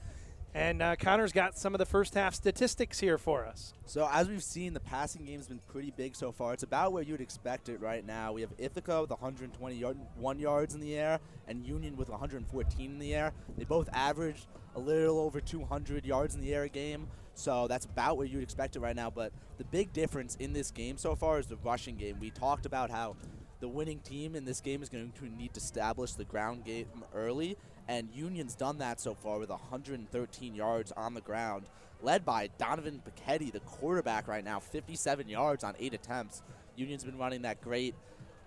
and Connor's got some of the first half statistics here for us. So as we've seen, the passing game's been pretty big so far. It's about where you'd expect it right now. We have Ithaca with 121 yards in the air and Union with 114 in the air. They both averaged a little over 200 yards in the air a game, so that's about where you'd expect it right now. But the big difference in this game so far is the rushing game. We talked about how the winning team in this game is going to need to establish the ground game early, and Union's done that so far with 113 yards on the ground, led by Donovan Piketty, the quarterback right now, 57 yards on 8 attempts. Union's been running that great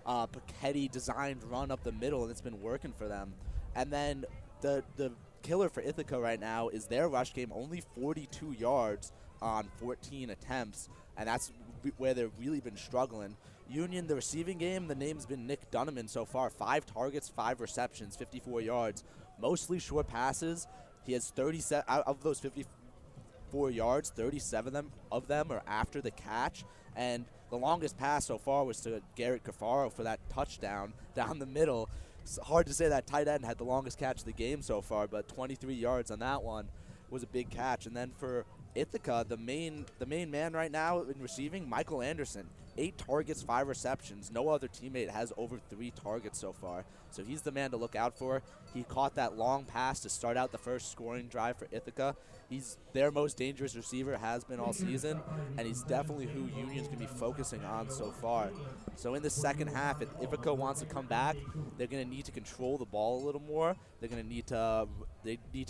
Piketty-designed run up the middle, and it's been working for them. And then the killer for Ithaca right now is their rush game, only 42 yards on 14 attempts, and that's where they've really been struggling. Union, the receiving game, the name's been Nick Dunneman so far. 5 targets, 5 receptions, 54 yards, mostly short passes. He has 37 out of those 54 yards, 37 of them are after the catch, and the longest pass so far was to Garrett Cafaro for that touchdown down the middle. It's hard to say that tight end had the longest catch of the game so far, but 23 yards on that one was a big catch. And then for Ithaca, the main man right now in receiving, Michael Anderson, 8 targets, 5 receptions. No other teammate has over 3 targets so far, so he's the man to look out for. He caught that long pass to start out the first scoring drive for Ithaca. He's their most dangerous receiver, has been all season, and he's definitely who Union's going to be focusing on so far. So in the second half, if Ithaca wants to come back, they're going to need to control the ball a little more. They're going to need to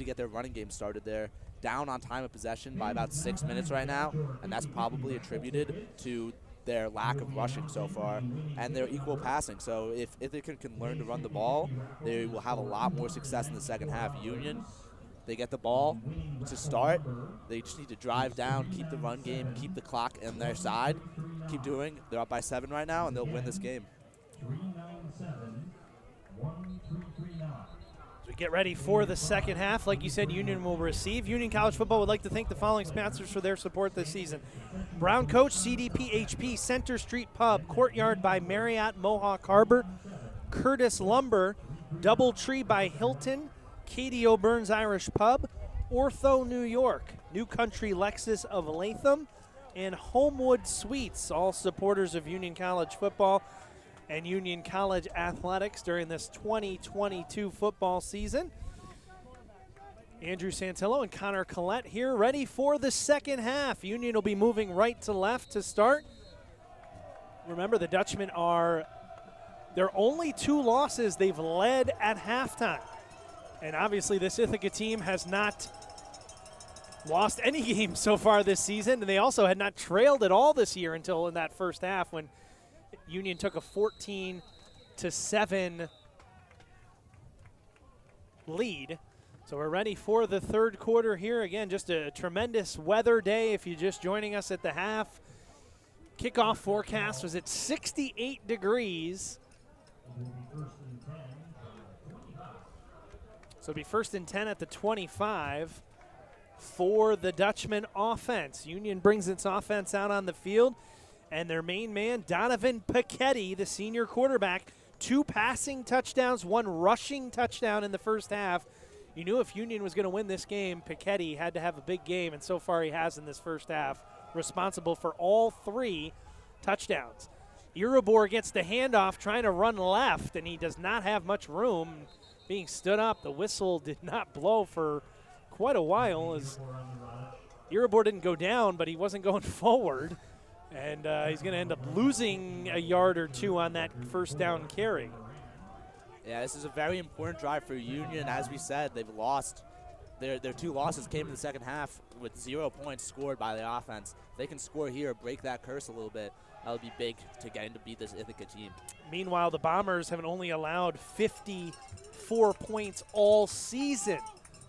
get their running game started there. Down on time of possession by about 6 minutes right now, and that's probably attributed to their lack of rushing so far and their equal passing. So if Ithaca can learn to run the ball, they will have a lot more success in the second half. Union, they get the ball to start. They just need to drive down, keep the run game, keep the clock on their side, keep doing. They're up by 7 right now, and they'll win this game. 397-1339. As we get ready for the second half, like you said, Union will receive. Union College Football would like to thank the following sponsors for their support this season: Brown Coach, CDPHP, Center Street Pub, Courtyard by Marriott Mohawk Harbor, Curtis Lumber, Doubletree by Hilton, Katie O'Byrne's Irish Pub, Ortho New York, New Country Lexus of Latham, and Homewood Suites, all supporters of Union College Football and Union College athletics during this 2022 football season. Andrew Santillo and Connor Collette here, ready for the second half. Union will be moving right to left to start. Remember, the Dutchmen are their only 2 losses. They've led at halftime. And obviously this Ithaca team has not lost any games so far this season, and they also had not trailed at all this year until in that first half when Union took a 14-7 lead. So we're ready for the third quarter here. Again, just a tremendous weather day if you're just joining us at the half. Kickoff forecast was at 68 degrees. So it'll be 1st and 10 at the 25 for the Dutchman offense. Union brings its offense out on the field, and their main man, Donovan Piketty, the senior quarterback, 2 passing touchdowns, 1 rushing touchdown in the first half. You knew if Union was going to win this game, Piketty had to have a big game, and so far he has in this first half, responsible for all 3 touchdowns. Irabor gets the handoff trying to run left, and he does not have much room. Being stood up, the whistle did not blow for quite a while as Irabor didn't go down, but he wasn't going forward, and he's going to end up losing a yard or 2 on that first down carry. Yeah, this is a very important drive for Union. As we said, they've lost. Their 2 losses came in the second half with 0 points scored by the offense. If they can score here, break that curse a little bit, that would be big to getting to beat this Ithaca team. Meanwhile, the Bombers have only allowed 54 points all season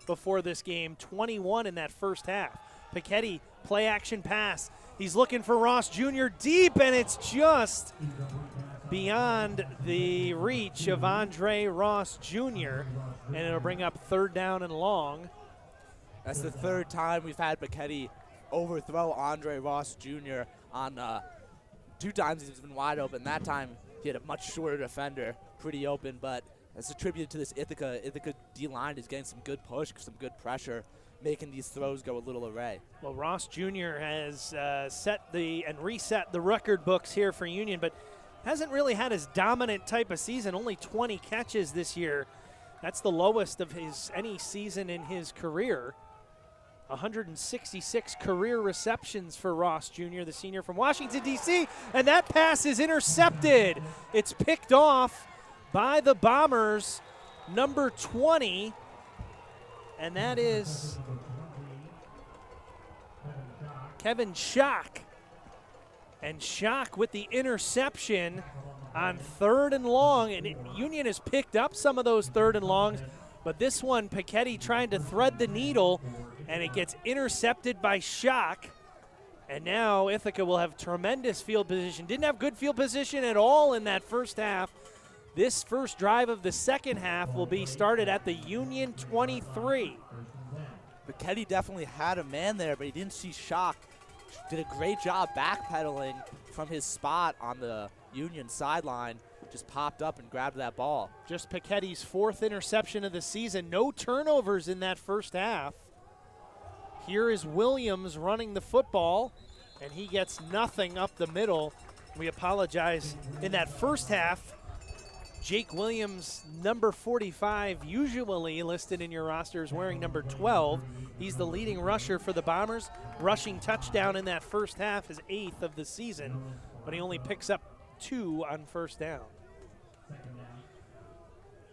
before this game, 21 in that first half. Piketty, play action pass. He's looking for Ross Jr. deep, and it's just beyond the reach of Andre Ross Jr., and it'll bring up 3rd down and long. That's the 3rd time we've had Piketty overthrow Andre Ross Jr. on 2 times he's been wide open. That time he had a much shorter defender, pretty open, but that's attributed to this Ithaca. Ithaca D-line is getting some good push, some good pressure, making these throws go a little array. Well, Ross Jr. has set and reset the record books here for Union, but hasn't really had his dominant type of season, only 20 catches this year. That's the lowest of any season in his career. 166 career receptions for Ross Jr., the senior from Washington, D.C., and that pass is intercepted. It's picked off by the Bombers, number 20, and that is Kevin Schock. And Schock with the interception on 3rd and long, and Union has picked up some of those 3rd and longs, but this one, Piketty trying to thread the needle, and it gets intercepted by Schock. And now Ithaca will have tremendous field position. Didn't have good field position at all in that first half. This first drive of the second half will be started at the Union 23. Piketty definitely had a man there, but he didn't see Schock. Did a great job backpedaling from his spot on the Union sideline. Just popped up and grabbed that ball. Just Piketty's 4th interception of the season. No turnovers in that first half. Here is Williams running the football, and he gets nothing up the middle. We apologize. In that first half, Jake Williams, number 45, usually listed in your roster, is wearing number 12. He's the leading rusher for the Bombers. Rushing touchdown in that first half, his 8th of the season, but he only picks up 2 on first down.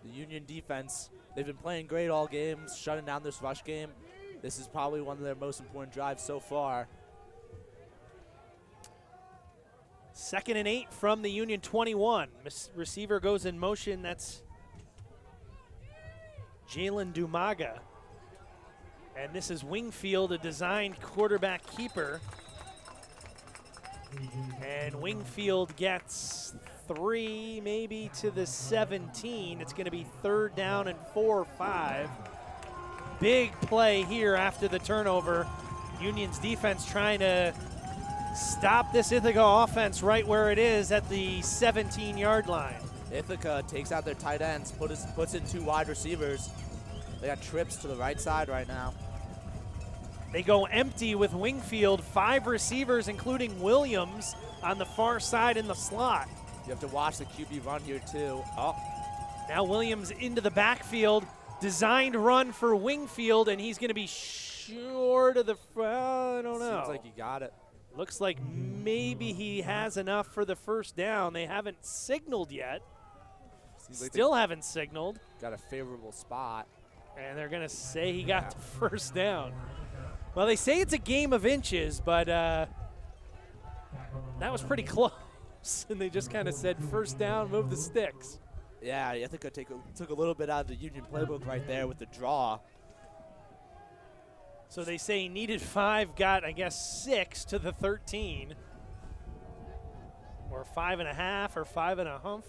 The Union defense, they've been playing great all games, shutting down this rush game. This is probably one of their most important drives so far. 2nd and 8 from the Union 21. Receiver goes in motion. That's Jalen Dumaga. And this is Wingfield, a designed quarterback keeper. And Wingfield gets 3, maybe to the 17. It's going to be 3rd down and 4 or 5. Big play here after the turnover. Union's defense trying to stop this Ithaca offense right where it is at the 17-yard line. Ithaca takes out their tight ends, puts in 2 wide receivers. They got trips to the right side right now. They go empty with Wingfield, 5 receivers, including Williams, on the far side in the slot. You have to watch the QB run here, too. Oh. Now Williams into the backfield. Designed run for Wingfield, and he's going to be short of the I don't know. Seems like he got it. Looks like maybe he has enough for the first down. They haven't signaled yet. Still haven't signaled. Got a favorable spot. And they're going to say he got the first down. Well, they say it's a game of inches, but that was pretty close. And they just kind of said, first down, move the sticks. Yeah, I think I took a little bit out of the Union playbook right there with the draw. So they say he needed 5, got, I guess, 6 to the 13. Or 5.5 or 5.5.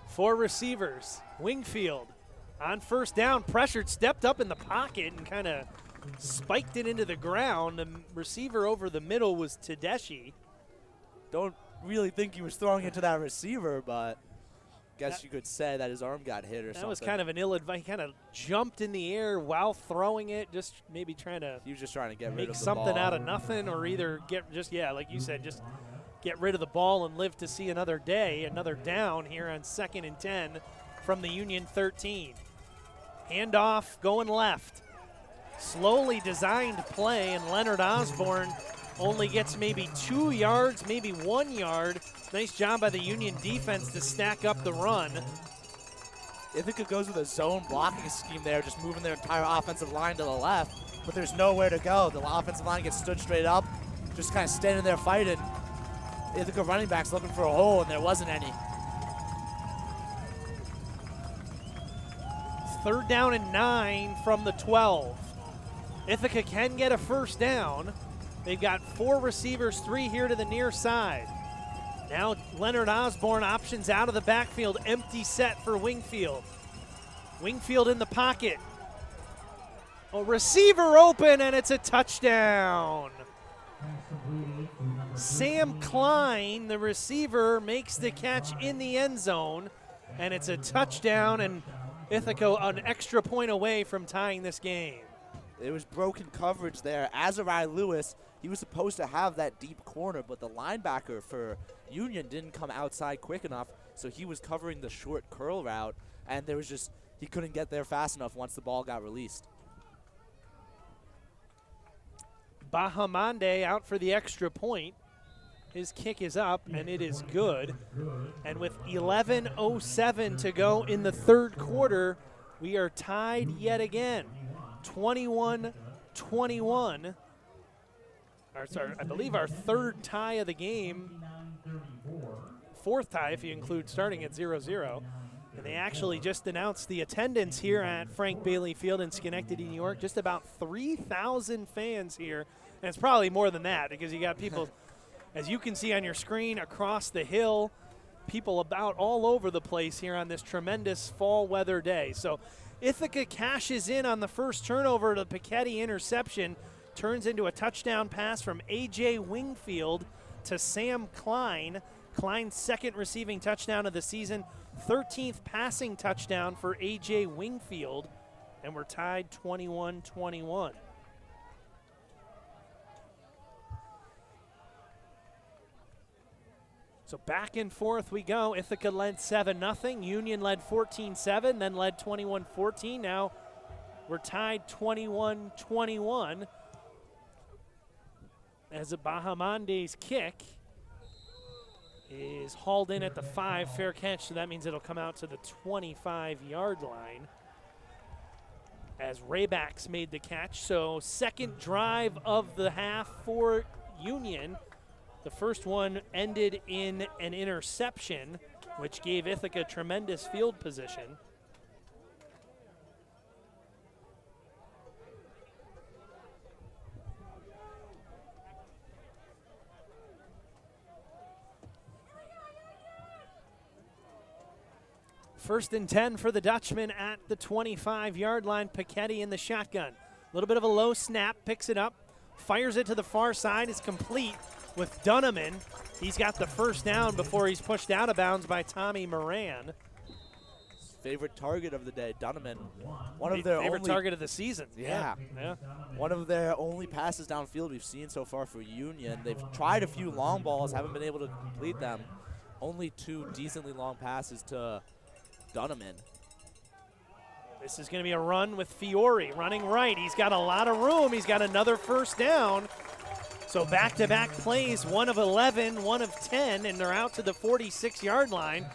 4 receivers. Wingfield on first down, pressured, stepped up in the pocket and kind of spiked it into the ground. The receiver over the middle was Tedeschi. Don't really think he was throwing it to that receiver, but guess you could say that his arm got hit or something. That was kind of an ill-advised. He kind of jumped in the air while throwing it, just maybe trying to. He was just trying to get rid make of the something ball. out of nothing, or either like you said, just get rid of the ball and live to see another day, another down here on 2nd and 10 from the Union 13. Handoff going left. Slowly designed play, and Leonard Osborne only gets maybe 2 yards, maybe 1 yard. Nice job by the Union defense to stack up the run. Ithaca goes with a zone blocking scheme there, just moving their entire offensive line to the left, but there's nowhere to go. The offensive line gets stood straight up, just kind of standing there fighting. Ithaca running backs looking for a hole, and there wasn't any. 3rd down and 9 from the 12. Ithaca can get a first down. They've got 4 receivers, 3 here to the near side. Now Leonard Osborne options out of the backfield, empty set for Wingfield. Wingfield in the pocket. A receiver open, and it's a touchdown. Sam Klein, the receiver, makes the catch in the end zone, and it's a touchdown, and Ithaca an extra point away from tying this game. It was broken coverage there. Azariah Lewis, he was supposed to have that deep corner, but the linebacker for Union didn't come outside quick enough, so he was covering the short curl route, and there was just, he couldn't get there fast enough once the ball got released. Bahamande out for the extra point. His kick is up, and it is good. And with 11:07 to go in the 3rd quarter, we are tied yet again. 21-21. I believe our 3rd tie of the game. 4th tie if you include starting at 0-0. And they actually just announced the attendance here at Frank Bailey Field in Schenectady, New York. Just about 3,000 fans here. And it's probably more than that because you got people, as you can see on your screen, across the hill, people about all over the place here on this tremendous fall weather day. So Ithaca cashes in on the first turnover. The Piketty interception turns into a touchdown pass from A.J. Wingfield to Sam Klein. Klein's 2nd receiving touchdown of the season, 13th passing touchdown for A.J. Wingfield, and we're tied 21-21. So back and forth we go. Ithaca led 7-0. Union led 14-7, then led 21-14. Now we're tied 21-21 as a Bahamande's kick is hauled in at the 5, fair catch, so that means it'll come out to the 25-yard line as Raybacks made the catch. So 2nd drive of the half for Union. The first one ended in an interception, which gave Ithaca tremendous field position. First and 10 for the Dutchman at the 25-yard line. Piketty in the shotgun. A little bit of a low snap, picks it up, fires it to the far side. It's complete with Dunneman. He's got the first down before he's pushed out of bounds by Tommy Moran. Favorite target of the day, Dunneman. One of their favorite only target of the season. Yeah. One of their only passes downfield we've seen so far for Union. They've tried a few long balls, haven't been able to complete them. Only 2 decently long passes to Dunneman. This is going to be a run with Fiore running right. He's got a lot of room. He's got another first down. So back-to-back plays, 1 of 11, 1 of 10, and they're out to the 46-yard line.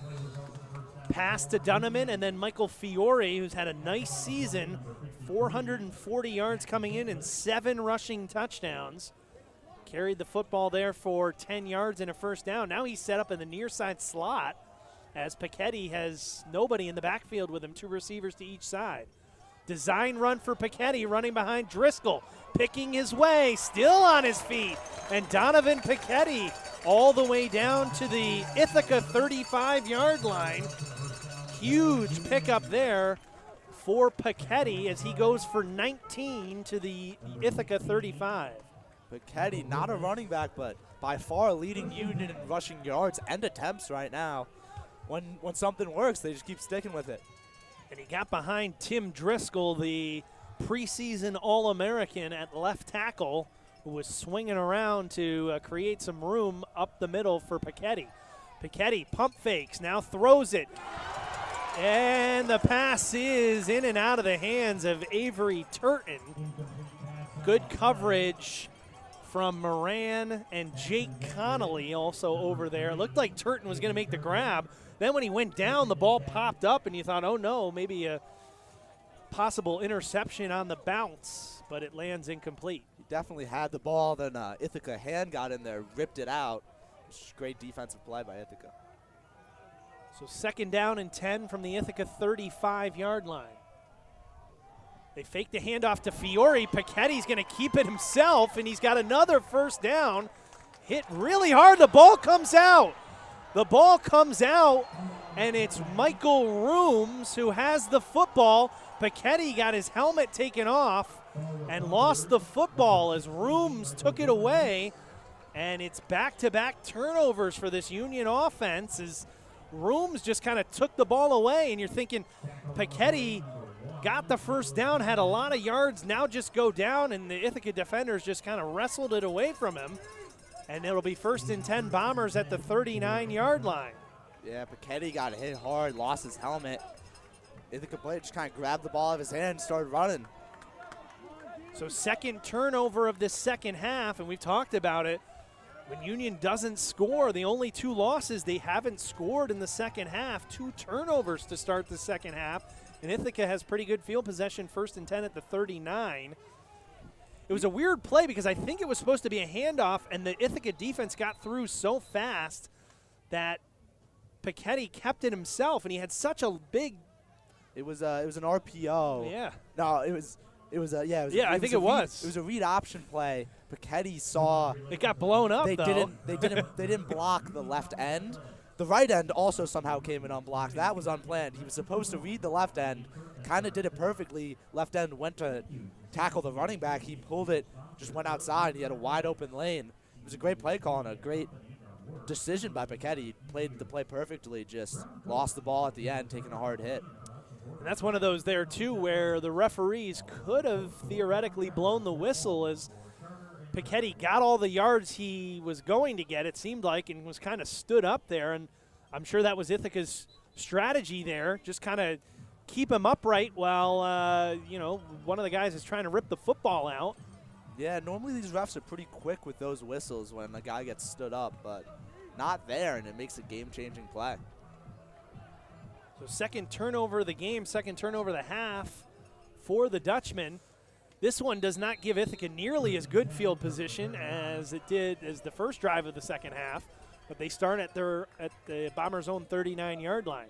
Pass to Dunneman, and then Michael Fiore, who's had a nice season, 440 yards coming in and 7 rushing touchdowns. Carried the football there for 10 yards and a first down. Now he's set up in the near side slot as Piketty has nobody in the backfield with him, 2 receivers to each side. Design run for Piketty, running behind Driscoll, picking his way, still on his feet. And Donovan Piketty all the way down to the Ithaca 35-yard line. Huge pickup there for Piketty as he goes for 19 to the Ithaca 35. Piketty, not a running back, but by far leading Union in rushing yards and attempts right now. When something works, they just keep sticking with it. And he got behind Tim Driscoll, the preseason All-American at left tackle, who was swinging around to create some room up the middle for Piketty. Piketty pump fakes, now throws it. And the pass is in and out of the hands of Avery Turton. Good coverage from Moran and Jake Connolly also over there. It looked like Turton was going to make the grab. Then when he went down, the ball popped up, and you thought, oh, no, maybe a possible interception on the bounce, but it lands incomplete. He definitely had the ball. Then Ithaca hand got in there, ripped it out. Great defensive play by Ithaca. So 2nd down and 10 from the Ithaca 35-yard line. They fake the handoff to Fiore. Piketty's going to keep it himself, and he's got another 1st down. Hit really hard. The ball comes out. The ball comes out, and it's Michael Rooms who has the football. Piketty got his helmet taken off and lost the football as Rooms took it away. And it's back-to-back turnovers for this Union offense as Rooms just kind of took the ball away. And you're thinking Piketty got the 1st down, had a lot of yards, now just go down, and the Ithaca defenders just kind of wrestled it away from him. And it'll be 1st and 10 Bombers at the 39-yard line. Yeah, Piketty got hit hard, lost his helmet. Ithaca player just kind of grabbed the ball out of his hand and started running. So 2nd turnover of this 2nd half, and we've talked about it. When Union doesn't score, the only 2 losses, they haven't scored in the 2nd half. 2 turnovers to start the 2nd half. And Ithaca has pretty good field possession, 1st and 10 at the 39. It was a weird play because I think it was supposed to be a handoff, and the Ithaca defense got through so fast that Piketty kept it himself, and he had such a big. It was an RPO. Yeah. No, it was I think it was. It was a read option play. Piketty saw. It got blown up. They didn't block the left end. The right end also somehow came in unblocked. That was unplanned. He was supposed to read the left end, kind of did it perfectly. Left end went to tackle the running back. He pulled it, just went outside. He had a wide open lane. It was a great play call and a great decision by Piketty. He played the play perfectly, just lost the ball at the end, taking a hard hit. And that's one of those there, too, where the referees could have theoretically blown the whistle as Piketty got all the yards he was going to get, it seemed like, and was kind of stood up there. And I'm sure that was Ithaca's strategy there, just kind of keep him upright while, one of the guys is trying to rip the football out. Yeah, normally these refs are pretty quick with those whistles when a guy gets stood up, but not there, and it makes a game-changing play. So 2nd turnover of the game, 2nd turnover of the half for the Dutchman. This one does not give Ithaca nearly as good field position as it did as the first drive of the 2nd half, but they start at the Bombers' own 39-yard line.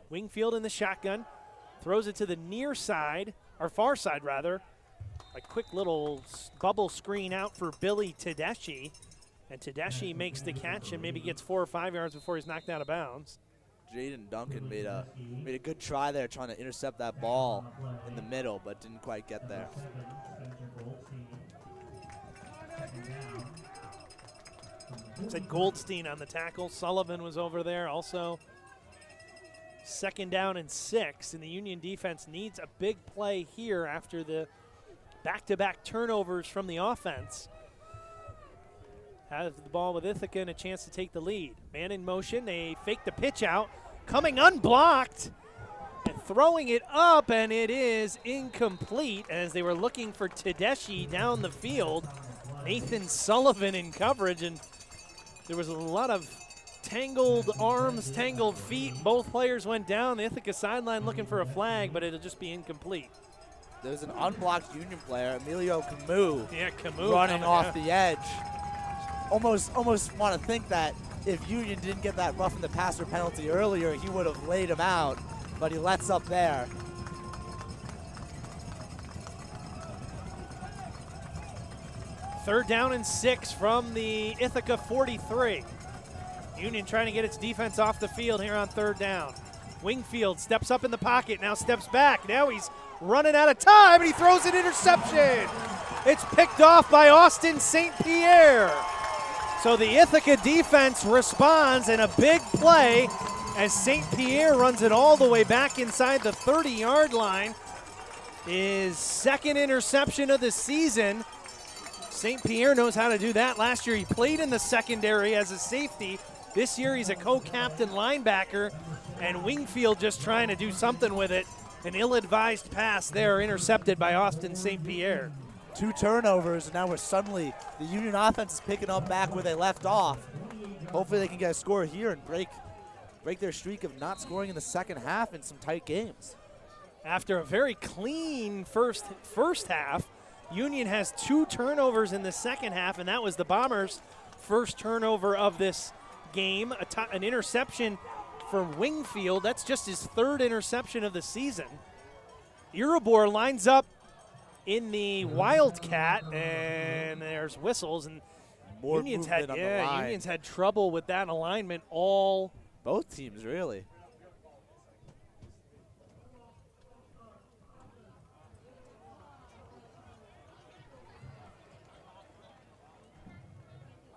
Wingfield in the shotgun, throws it to the near side, or far side rather. A quick little bubble screen out for Billy Tedeschi, and Tedeschi makes the catch and maybe gets 4 or 5 yards before he's knocked out of bounds. Jaden Duncan made a good try there trying to intercept that ball in the middle, but didn't quite get there. Said Goldstein on the tackle. Sullivan was over there also. 2nd down and 6, and the Union defense needs a big play here after the back-to-back turnovers from the offense. Has the ball with Ithaca and a chance to take the lead. Man in motion, they fake the pitch out, coming unblocked, and throwing it up, and it is incomplete as they were looking for Tedeschi down the field. Nathan Sullivan in coverage, and there was a lot of tangled arms, tangled feet. Both players went down. The Ithaca sideline looking for a flag, but it'll just be incomplete. There's an unblocked Union player, Emilio Camus. Yeah, Camus running off the edge. Almost want to think that if Union didn't get that roughing the passer penalty earlier, he would have laid him out, but he lets up there. 3rd down and 6 from the Ithaca 43. Union trying to get its defense off the field here on 3rd down. Wingfield steps up in the pocket, now steps back. Now he's running out of time, and he throws an interception. It's picked off by Austin St. Pierre. So the Ithaca defense responds in a big play as St. Pierre runs it all the way back inside the 30-yard line. His 2nd interception of the season. St. Pierre knows how to do that. Last year he played in the secondary as a safety. This year he's a co-captain linebacker, and Wingfield just trying to do something with it. An ill-advised pass there intercepted by Austin St. Pierre. 2 turnovers, and now we're suddenly, the Union offense is picking up back where they left off. Hopefully they can get a score here and break their streak of not scoring in the second half in some tight games. After a very clean first half, Union has 2 turnovers in the second half, and that was the Bombers' first turnover of this game. An interception for Wingfield. That's just his 3rd interception of the season. Iribor lines up in the Wildcat, and there's whistles, and More Union's movement on the line. Union's had trouble with that alignment all. Both teams, really.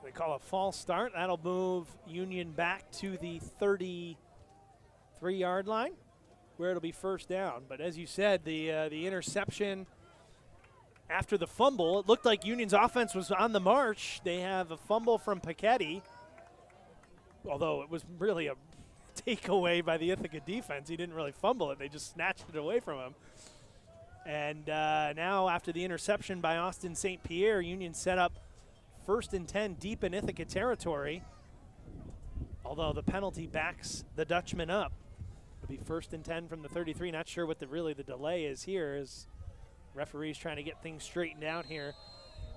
They call a false start. That'll move Union back to the 33-yard line, where it'll be 1st down. But as you said, the interception after the fumble, it looked like Union's offense was on the march. They have a fumble from Piketty, although it was really a takeaway by the Ithaca defense. He didn't really fumble it. They just snatched it away from him. And now after the interception by Austin St. Pierre, Union set up 1st and 10 deep in Ithaca territory, although the penalty backs the Dutchman up. It'll be 1st and 10 from the 33. Not sure what the delay is here, as referees trying to get things straightened out here.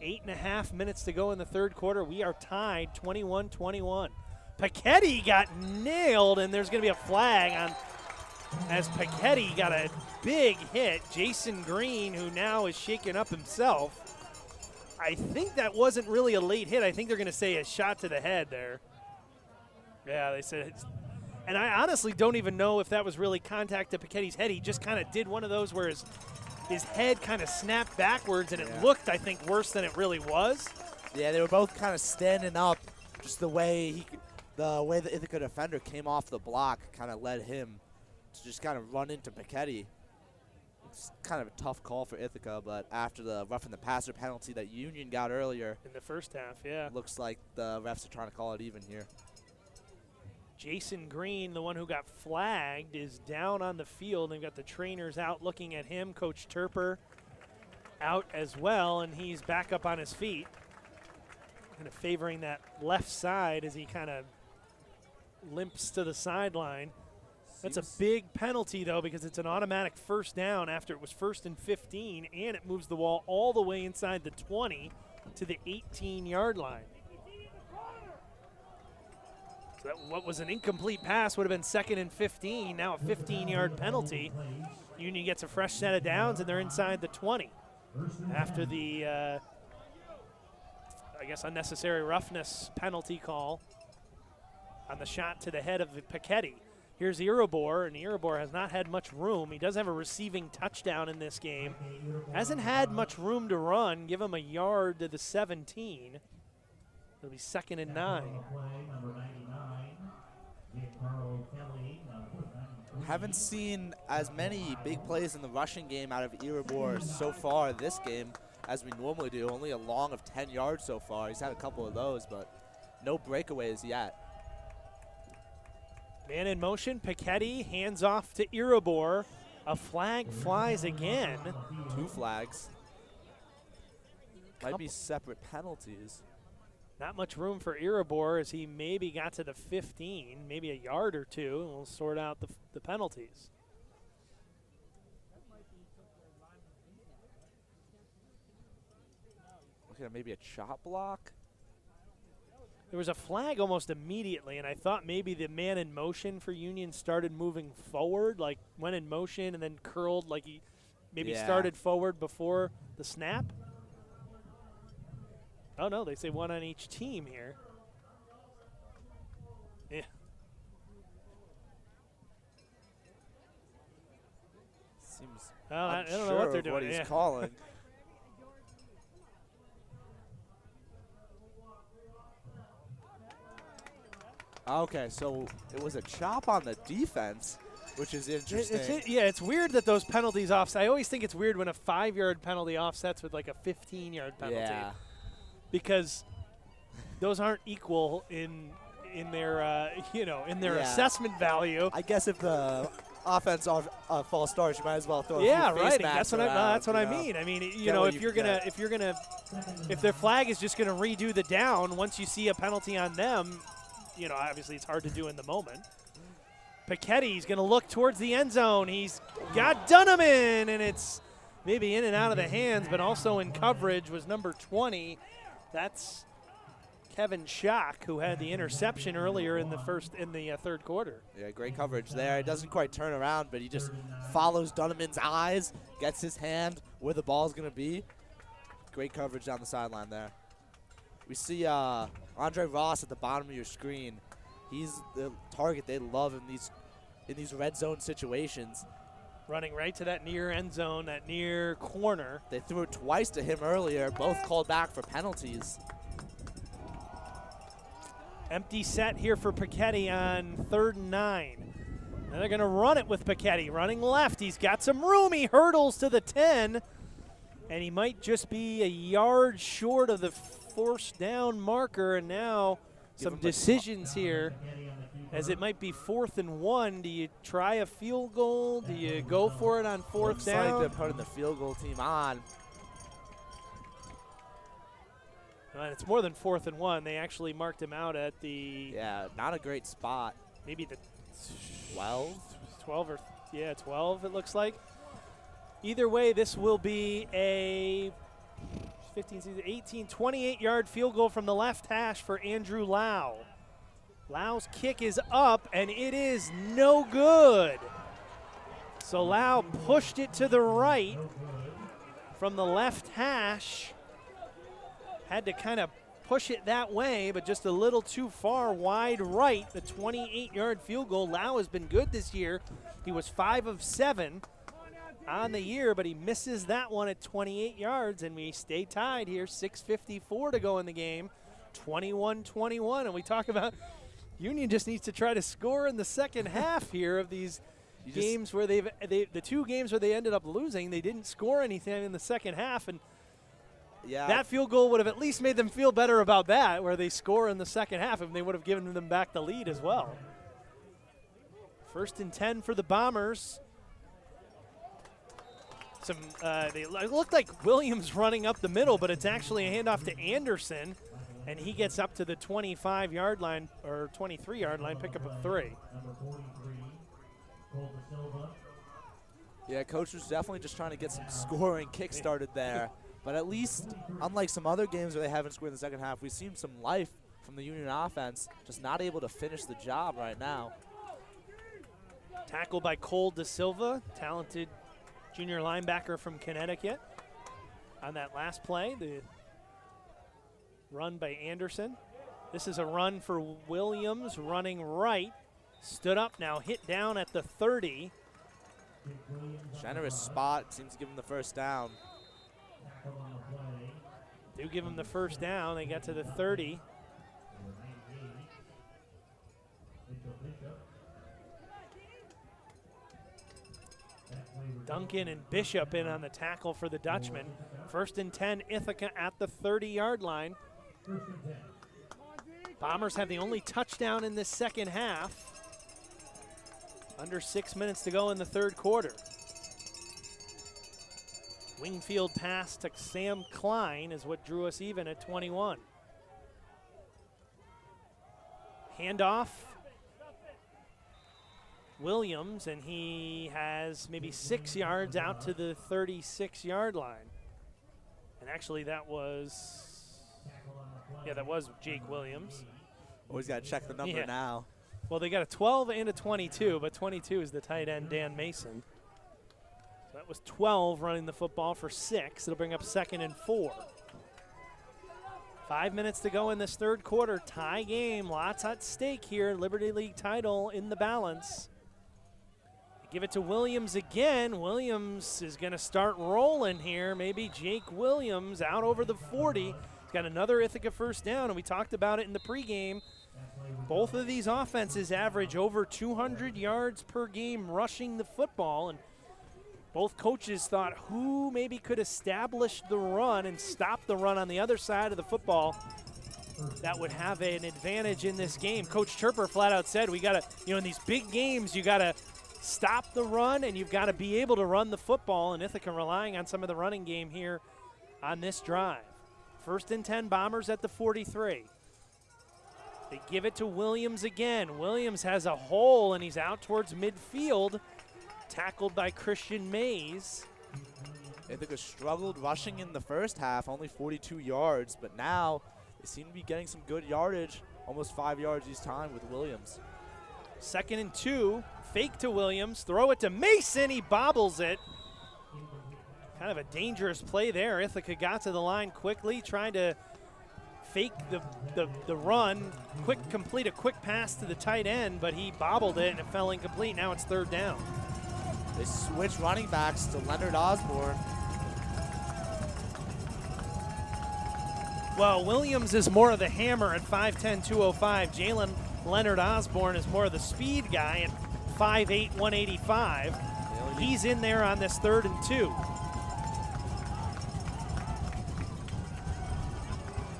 8.5 minutes to go in the 3rd quarter. We are tied 21-21. Piketty got nailed, and there's going to be a flag on as Piketty got a big hit. Jason Green, who now is shaken up himself. I think that wasn't really a late hit. I think they're going to say a shot to the head there. Yeah, they said it's. And I honestly don't even know if that was really contact to Piketty's head. He just kind of did one of those where his head kind of snapped backwards, and it looked, I think, worse than it really was. Yeah, they were both kind of standing up. Just the way the Ithaca defender came off the block kind of led him to just kind of run into Piketty. It's kind of a tough call for Ithaca, but after the roughing the passer penalty that Union got earlier in the first half, yeah, looks like the refs are trying to call it even here. Jason Green, the one who got flagged, is down on the field. They've got the trainers out looking at him. Coach Turper out as well, and he's back up on his feet, kind of favoring that left side as he kind of limps to the sideline. That's a big penalty, though, because it's an automatic 1st down after it was 1st and 15, and it moves the ball all the way inside the 20 to the 18-yard line. So that, what was an incomplete pass would have been 2nd and 15, now a 15-yard penalty. Union gets a fresh set of downs, and they're inside the 20 after the, I guess, unnecessary roughness penalty call on the shot to the head of Piketty. Here's Iribor, and Iribor has not had much room. He does have a receiving touchdown in this game. Hasn't had much room to run. Give him a yard to the 17. It'll be 2nd and 9. Haven't seen as many big plays in the rushing game out of Iribor so far this game as we normally do. Only a long of 10 yards so far. He's had a couple of those, but no breakaways yet. Man in motion, Piketty hands off to Iribor. A flag flies again. 2 flags. Might be separate penalties. Not much room for Iribor as he maybe got to the 15, maybe a yard or 2, and we'll sort out the penalties. Looking at maybe a chop block. There was a flag almost immediately, and I thought maybe the man in motion for Union started moving forward, like went in motion and then curled, like he maybe started forward before the snap. Oh, no, they say one on each team here. Yeah. Seems I unsure don't know what they're of doing. what he's Yeah. calling. Okay, so it was a chop on the defense, which is interesting. It's weird that those penalties offset. I always think it's weird when a 5-yard penalty offsets with like a 15-yard penalty. Yeah. Because those aren't equal in their in their assessment value. I guess if the offense are false starts, you might as well throw a few Yeah, face right. masks That's what I around, mean. I mean, what if you if their flag is just gonna redo the down once you see a penalty on them, obviously it's hard to do in the moment. Piketty's gonna look towards the end zone. He's got Dunneman, and it's maybe in and out of the hands, but also in coverage was number 20. That's Kevin Schock, who had the interception earlier in the third quarter. Yeah, great coverage there. It doesn't quite turn around, but he just follows Dunneman's eyes, gets his hand where the ball's going to be. Great coverage down the sideline there. We see Andre Ross at the bottom of your screen. He's the target they love in these red zone situations. Running right to that near end zone, that near corner. They threw it twice to him earlier, both called back for penalties. Empty set here for Piketty on 3rd and 9. And they're going to run it with Piketty. Running left. He's got some room. He hurdles to the 10. And he might just be a yard short of the forced down marker. And now some decisions here, as it might be 4th and 1. Do you try a field goal? Do you go for it on 4th down? Looks like they're putting the field goal team on. And it's more than 4th and 1. They actually marked him out at the... Yeah, not a great spot. Maybe the 12? 12 or... Yeah, 12 it looks like. Either way, this will be a 18, 28-yard field goal from the left hash for Andrew Lau. Lau's kick is up, and it is no good. So Lau pushed it to the right from the left hash. Had to kind of push it that way, but just a little too far wide right. The 28-yard field goal. Lau has been good this year. He was 5 of 7 on the year, but he misses that one at 28 yards, and we stay tied here. 6:54 to go in the game. 21-21, and we talk about Union just needs to try to score in the second half here of these games where the 2 games where they ended up losing. They didn't score anything in the second half, and that field goal would have at least made them feel better about that, where they score in the second half, and they would have given them back the lead as well. 1st and 10 for the Bombers. They look like Williams running up the middle, but it's actually a handoff to Anderson, and he gets up to the 25-yard line or 23-yard line, pick up a 3. Yeah, coach was definitely just trying to get some scoring kick-started there. But at least, unlike some other games where they haven't scored in the second half, we've seen some life from the Union offense, just not able to finish the job right now. Tackled by Cole Da Silva, talented junior linebacker from Connecticut. On that last play, the run by Anderson. This is a run for Williams, running right. Stood up now, hit down at the 30. Generous spot, seems to give him the first down. Do give him the first down. They got to the 30. Duncan and Bishop in on the tackle for the Dutchman. 1st and 10, Ithaca at the 30-yard line. Bombers have the only touchdown in this second half. Under 6 minutes to go in the third quarter. Wingfield pass to Sam Klein is what drew us even at 21. Handoff. Williams, and he has maybe 6 yards out to the 36-yard line. And actually that was Jake Williams. Always got to check the number now. Well, they got a 12 and a 22, but 22 is the tight end, Dan Mason. So that was 12 running the football for 6. It'll bring up 2nd and 4. 5 minutes to go in this third quarter. Tie game. Lots at stake here. Liberty League title in the balance. Give it to Williams again. Williams is going to start rolling here. Maybe Jake Williams out over the 40. He's got another Ithaca first down, and we talked about it in the pregame. Both of these offenses average over 200 yards per game rushing the football, and both coaches thought who maybe could establish the run and stop the run on the other side of the football that would have an advantage in this game. Coach Turper flat out said, we got to, in these big games, you got to stop the run, and you've got to be able to run the football, and Ithaca relying on some of the running game here on this drive. 1st and 10, Bombers at the 43. They give it to Williams again. Williams has a hole, and he's out towards midfield, tackled by Christian Mays. Ithaca struggled rushing in the first half, only 42 yards, but now they seem to be getting some good yardage, almost 5 yards each time with Williams. 2nd and 2. Fake to Williams, throw it to Mason, he bobbles it. Kind of a dangerous play there. Ithaca got to the line quickly, trying to fake the run, complete a quick pass to the tight end, but he bobbled it and it fell incomplete. Now it's 3rd down. They switch running backs to Leonard Osborne. Well, Williams is more of the hammer at 5'10", 205. Jalen Leonard Osborne is more of the speed guy at 5'8", 185. He's in there on this 3rd and 2.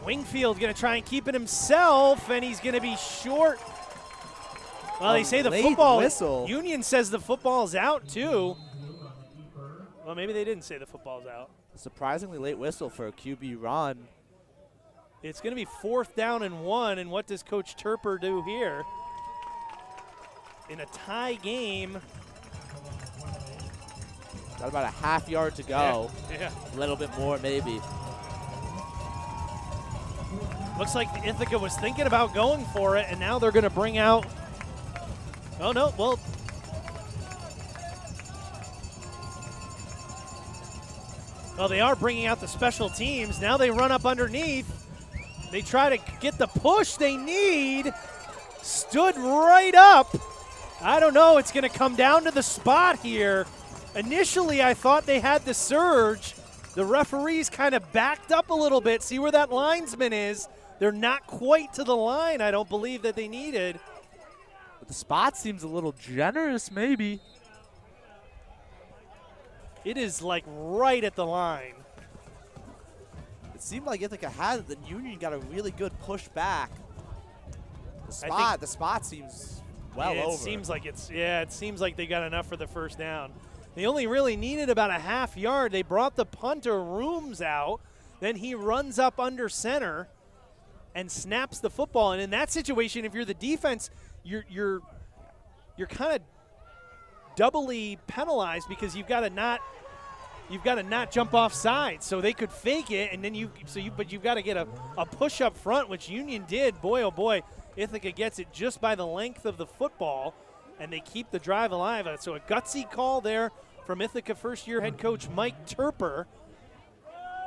Wingfield going to try and keep it himself, and he's going to be short. Well, they say the football whistle. Union says the football's out too. Well, maybe they didn't say the football's out. Surprisingly late whistle for a QB run. It's going to be 4th down and 1, and what does Coach Turper do here? In a tie game. Got about a half yard to go. Yeah. A little bit more, maybe. Looks like Ithaca was thinking about going for it, and now they're going to bring out. Oh, no. Well, they are bringing out the special teams. Now they run up underneath. They try to get the push they need. Stood right up. I don't know. It's going to come down to the spot here. Initially, I thought they had the surge. The referees kind of backed up a little bit. See where that linesman is. They're not quite to the line, I don't believe, that they needed. But the spot seems a little generous, maybe. It is like right at the line. It seemed like Ithaca had it. The Union got a really good push back. The spot seems well over. It seems like they got enough for the first down. They only really needed about a half yard. They brought the punter Rooms out. Then he runs up under center and snaps the football. And in that situation, if you're the defense, you're kind of doubly penalized because you've got to not jump off sides. So they could fake it, and then but you've got to get a push up front, which Union did. Boy, oh boy, Ithaca gets it just by the length of the football, and they keep the drive alive. So a gutsy call there from Ithaca first-year head coach Mike Turper,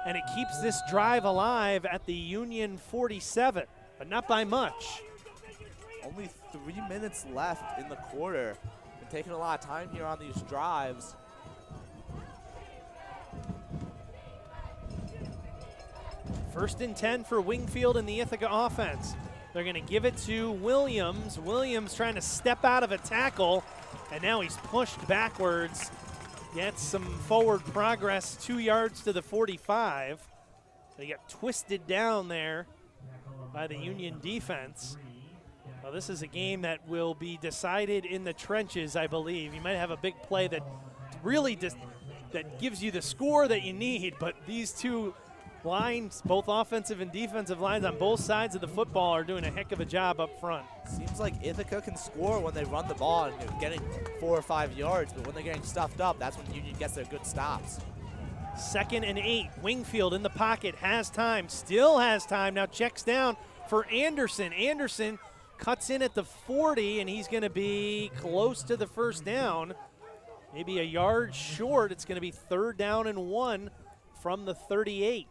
and it keeps this drive alive at the Union 47, but not by much. Only 3 minutes left in the quarter. Been taking a lot of time here on these drives. First and 10 for Wingfield and the Ithaca offense. They're going to give it to Williams. Williams trying to step out of a tackle, and now he's pushed backwards. Gets some forward progress, 2 yards to the 45. They got twisted down there by the Union defense. Well, this is a game that will be decided in the trenches, I believe. You might have a big play that really that gives you the score that you need, but these two lines, both offensive and defensive lines on both sides of the football, are doing a heck of a job up front. Seems like Ithaca can score when they run the ball and they're getting 4 or 5 yards, but when they're getting stuffed up, that's when Union gets their good stops. 2nd and 8. Wingfield in the pocket, has time, still has time. Now checks down for Anderson. Anderson cuts in at the 40, and he's going to be close to the first down. Maybe a yard short. It's going to be 3rd down and 1 from the 38.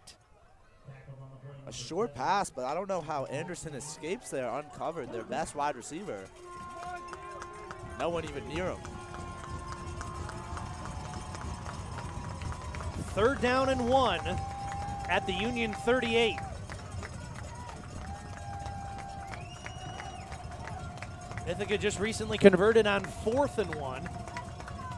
A short pass, but I don't know how Anderson escapes there uncovered, their best wide receiver. No one even near him. 3rd down and 1 at the Union 38. Ithaca just recently converted on 4th and 1.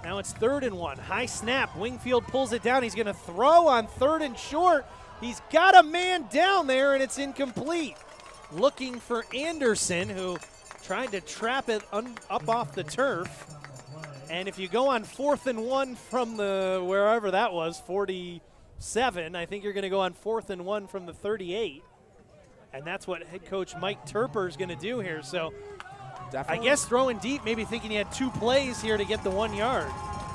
Now it's 3rd and 1. High snap. Wingfield pulls it down. He's going to throw on 3rd and short. He's got a man down there, and it's incomplete. Looking for Anderson, who tried to trap it up off the turf. And if you go on 4th and 1 from the wherever that was, 47, I think you're going to go on 4th and 1 from the 38. And that's what head coach Mike Turper is going to do here. So Definitely. I guess throwing deep, maybe thinking he had 2 plays here to get the 1 yard.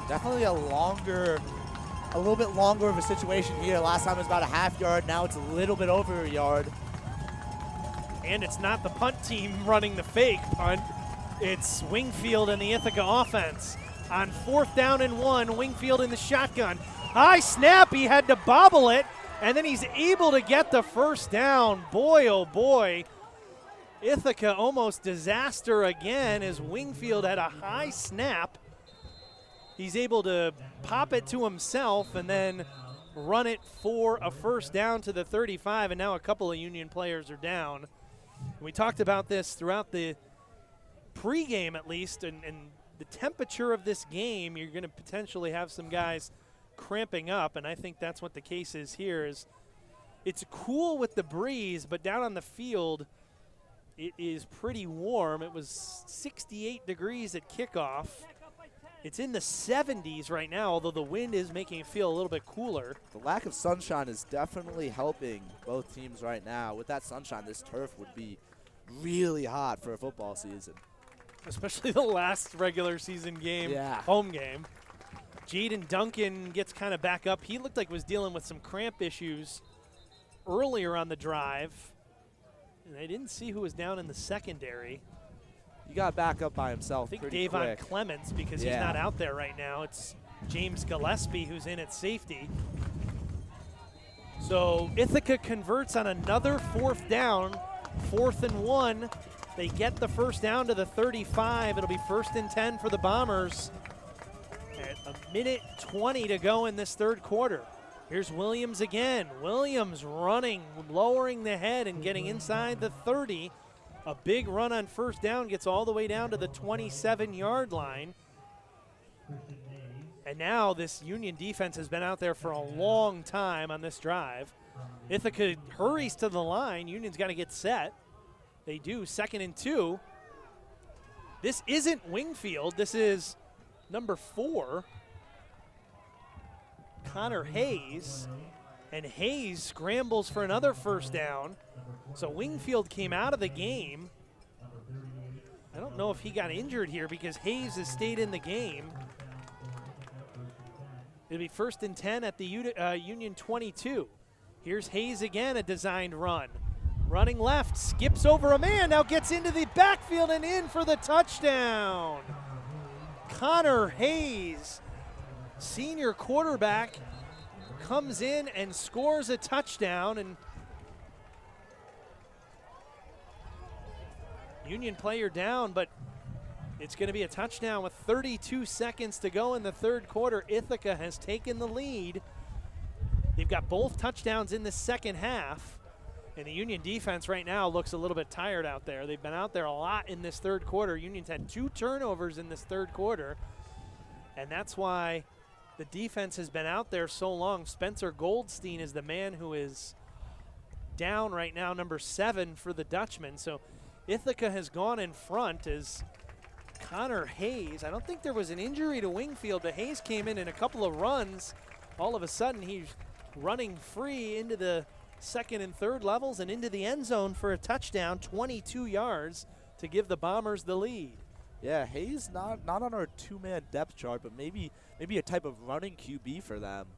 Definitely a little bit longer of a situation here. Last time it was about a half yard. Now it's a little bit over a yard. And it's not the punt team running the fake punt. It's Wingfield and the Ithaca offense. On 4th down and 1, Wingfield in the shotgun. High snap, he had to bobble it, and then he's able to get the 1st down. Boy, oh boy. Ithaca almost disaster again as Wingfield had a high snap. He's able to pop it to himself and then run it for a 1st down to the 35, and now a couple of Union players are down. We talked about this throughout the pregame at least, and the temperature of this game, you're going to potentially have some guys cramping up, and I think that's what the case is here. Is it's cool with the breeze, but down on the field, it is pretty warm. It was 68 degrees at kickoff. It's in the 70s right now, although the wind is making it feel a little bit cooler. The lack of sunshine is definitely helping both teams right now. With that sunshine, this turf would be really hot for a football season. Especially the last regular season game, home game. Jaden Duncan gets kind of back up. He looked like was dealing with some cramp issues earlier on the drive. And I didn't see who was down in the secondary. He got back up by himself. I think Davon Clements, because he's not out there right now. It's James Gillespie who's in at safety. So Ithaca converts on another 4th down, 4th and 1. They get the 1st down to the 35. It'll be 1st and 10 for the Bombers. At 1:20 to go in this 3rd quarter. Here's Williams again. Williams running, lowering the head and getting inside the 30. A big run on 1st down, gets all the way down to the 27-yard line. And now this Union defense has been out there for a long time on this drive. Ithaca hurries to the line. Union's got to get set. They do. 2nd and 2. This isn't Wingfield. This is number 4, Connor Hayes. And Hayes scrambles for another 1st down. So Wingfield came out of the game. I don't know if he got injured here because Hayes has stayed in the game. It'll be 1st and 10 at the Union 22. Here's Hayes again, a designed run. Running left, skips over a man, now gets into the backfield and in for the touchdown. Connor Hayes, senior quarterback, comes in and scores a touchdown, and Union player down, but it's going to be a touchdown with 32 seconds to go in the 3rd quarter. Ithaca has taken the lead. They've got both touchdowns in the 2nd half, and the Union defense right now looks a little bit tired out there. They've been out there a lot in this 3rd quarter. Union's had 2 turnovers in this 3rd quarter, and that's why the defense has been out there so long. Spencer Goldstein is the man who is down right now, number 7 for the Dutchman. So Ithaca has gone in front as Connor Hayes. I don't think there was an injury to Wingfield, but Hayes came in a couple of runs. All of a sudden, he's running free into the 2nd and 3rd levels and into the end zone for a touchdown, 22 yards to give the Bombers the lead. Yeah, Hayes not on our 2-man depth chart, but maybe a type of running QB for them,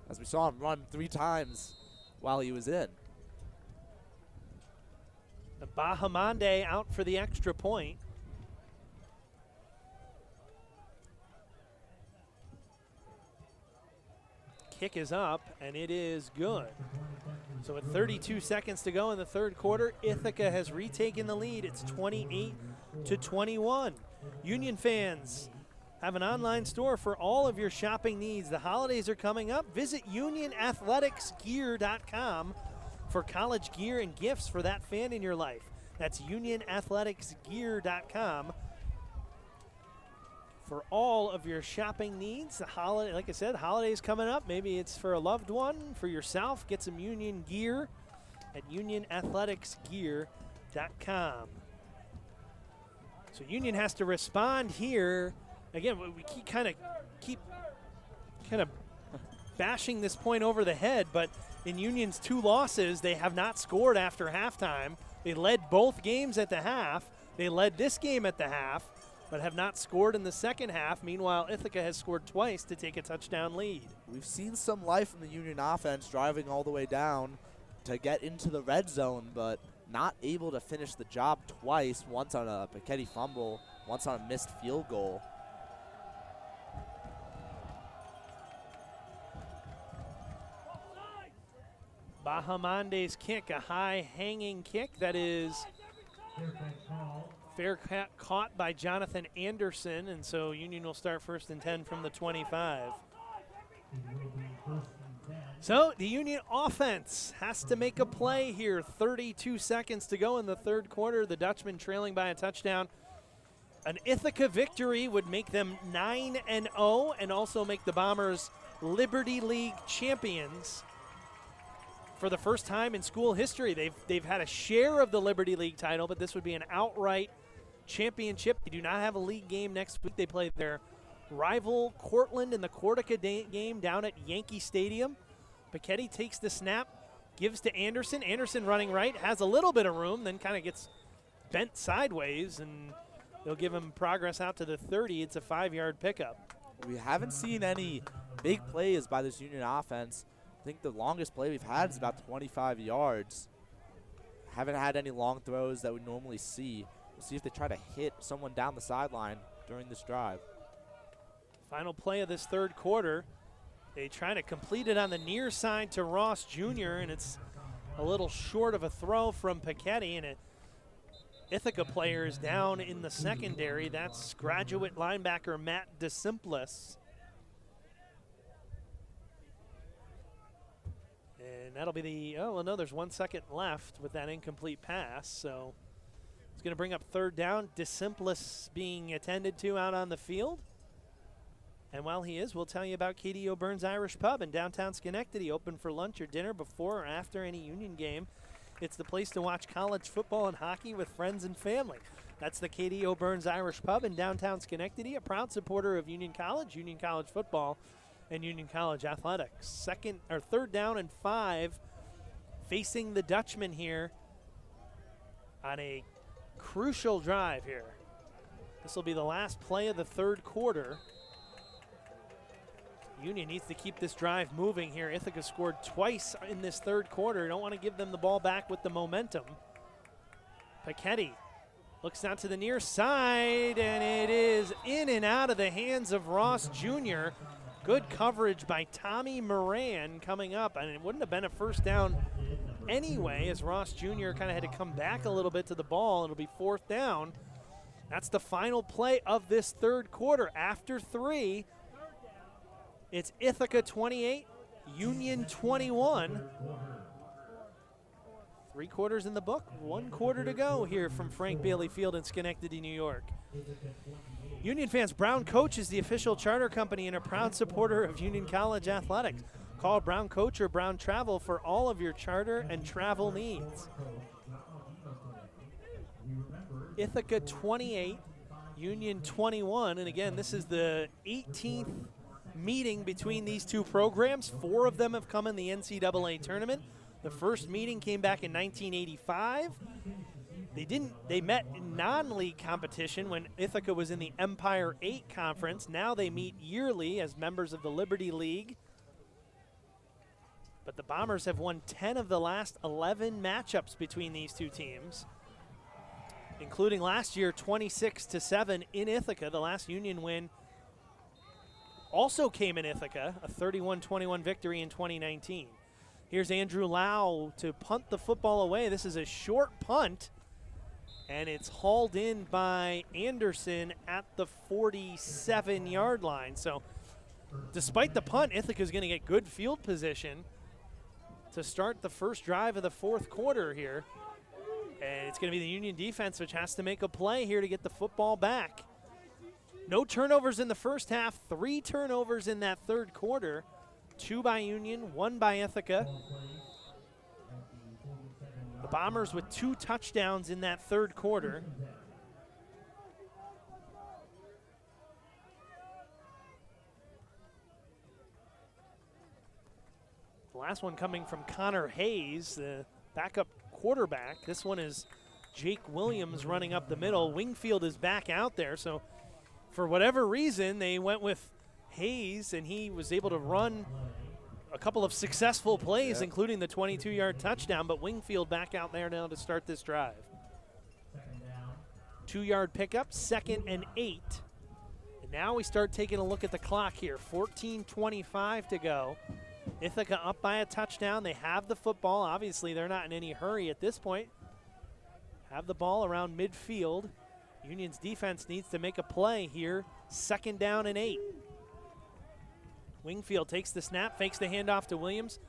as we saw him run 3 times while he was in. The Bahamande out for the extra point. Kick is up, and it is good. So with 32 seconds to go in the third quarter, Ithaca has retaken the lead. It's 28-21. Union fans have an online store for all of your shopping needs. The holidays are coming up. Visit UnionAthleticsGear.com for college gear and gifts for that fan in your life. That's UnionAthleticsGear.com for all of your shopping needs. The holiday, like I said, holidays coming up. Maybe it's for a loved one, for yourself. Get some Union gear at UnionAthleticsGear.com. So Union has to respond here. Again, we keep kind of bashing this point over the head, but in Union's 2 losses, they have not scored after halftime. They led both games at the half. They led this game at the half, but have not scored in the second half. Meanwhile, Ithaca has scored twice to take a touchdown lead. We've seen some life from the Union offense driving all the way down to get into the red zone, but not able to finish the job twice, once on a Piketty fumble, once on a missed field goal. Bahamonde's kick, a high hanging kick that is fair caught by Jonathan Anderson, and so Union will start 1st and 10 from the 25. So the Union offense has to make a play here. 32 seconds to go in the third quarter. The Dutchmen trailing by a touchdown. An Ithaca victory would make them 9-0 and also make the Bombers Liberty League champions. For the first time in school history, they've had a share of the Liberty League title, but this would be an outright championship. They do not have a league game next week. They play their rival Cortland in the Cortica game down at Yankee Stadium. Piketty takes the snap, gives to Anderson. Anderson running right, has a little bit of room, then kind of gets bent sideways, and they'll give him progress out to the 30. It's a 5-yard pickup. We haven't seen any big plays by this Union offense. I think the longest play we've had is about 25 yards. Haven't had any long throws that we normally see. We'll see if they try to hit someone down the sideline during this drive. Final play of this third quarter. They try to complete it on the near side to Ross Jr., and it's a little short of a throw from Piketty, and Ithaca player is down in the secondary. That's graduate linebacker Matt DeSimplis. And that'll be the, oh, well, no, there's 1 second left with that incomplete pass. So it's going to bring up third down. DeSimplis being attended to out on the field. And while he is, we'll tell you about Katie O'Byrne's Irish Pub in downtown Schenectady, open for lunch or dinner before or after any Union game. It's the place to watch college football and hockey with friends and family. That's the Katie O'Byrne's Irish Pub in downtown Schenectady, a proud supporter of Union College football, and Union College athletics. Third down and 5, facing the Dutchmen here on a crucial drive here. This will be the last play of the third quarter. Union needs to keep this drive moving here. Ithaca scored twice in this third quarter. Don't want to give them the ball back with the momentum. Piketty looks down to the near side, and it is in and out of the hands of Ross Jr. Good coverage by Tommy Moran coming up, and it wouldn't have been a first down anyway, as Ross Jr. kind of had to come back a little bit to the ball. It'll be 4th down. That's the final play of this third quarter. After 3, it's Ithaca 28, Union 21. 3 quarters in the book, 1 quarter to go here from Frank Bailey Field in Schenectady, New York. Union fans, Brown Coach is the official charter company and a proud supporter of Union College athletics. Call Brown Coach or Brown Travel for all of your charter and travel needs. Ithaca 28, Union 21, and again, this is the 18th meeting between these two programs. 4 of them have come in the NCAA tournament. The first meeting came back in 1985. They met in non-league competition when Ithaca was in the Empire 8 Conference. Now they meet yearly as members of the Liberty League. But the Bombers have won 10 of the last 11 matchups between these two teams, including last year 26-7 in Ithaca. The last Union win also came in Ithaca, a 31-21 victory in 2019. Here's Andrew Lau to punt the football away. This is a short punt, and it's hauled in by Anderson at the 47-yard line. So despite the punt, Ithaca's going to get good field position to start the first drive of the fourth quarter here. And it's going to be the Union defense which has to make a play here to get the football back. No turnovers in the first half, 3 turnovers in that third quarter. 2 by Union, 1 by Ithaca. The Bombers with 2 touchdowns in that third quarter. The last one coming from Connor Hayes, the backup quarterback. This one is Jake Williams running up the middle. Wingfield is back out there, so for whatever reason, they went with Hayes, and he was able to run a couple of successful plays, including the 22-yard touchdown, but Wingfield back out there now to start this drive. 2-yard pickup, 2nd and 8. And now we start taking a look at the clock here. 14:25 to go. Ithaca up by a touchdown. They have the football. Obviously, they're not in any hurry at this point. Have the ball around midfield. Union's defense needs to make a play here. 2nd down and 8. Wingfield takes the snap, fakes the handoff to Williams.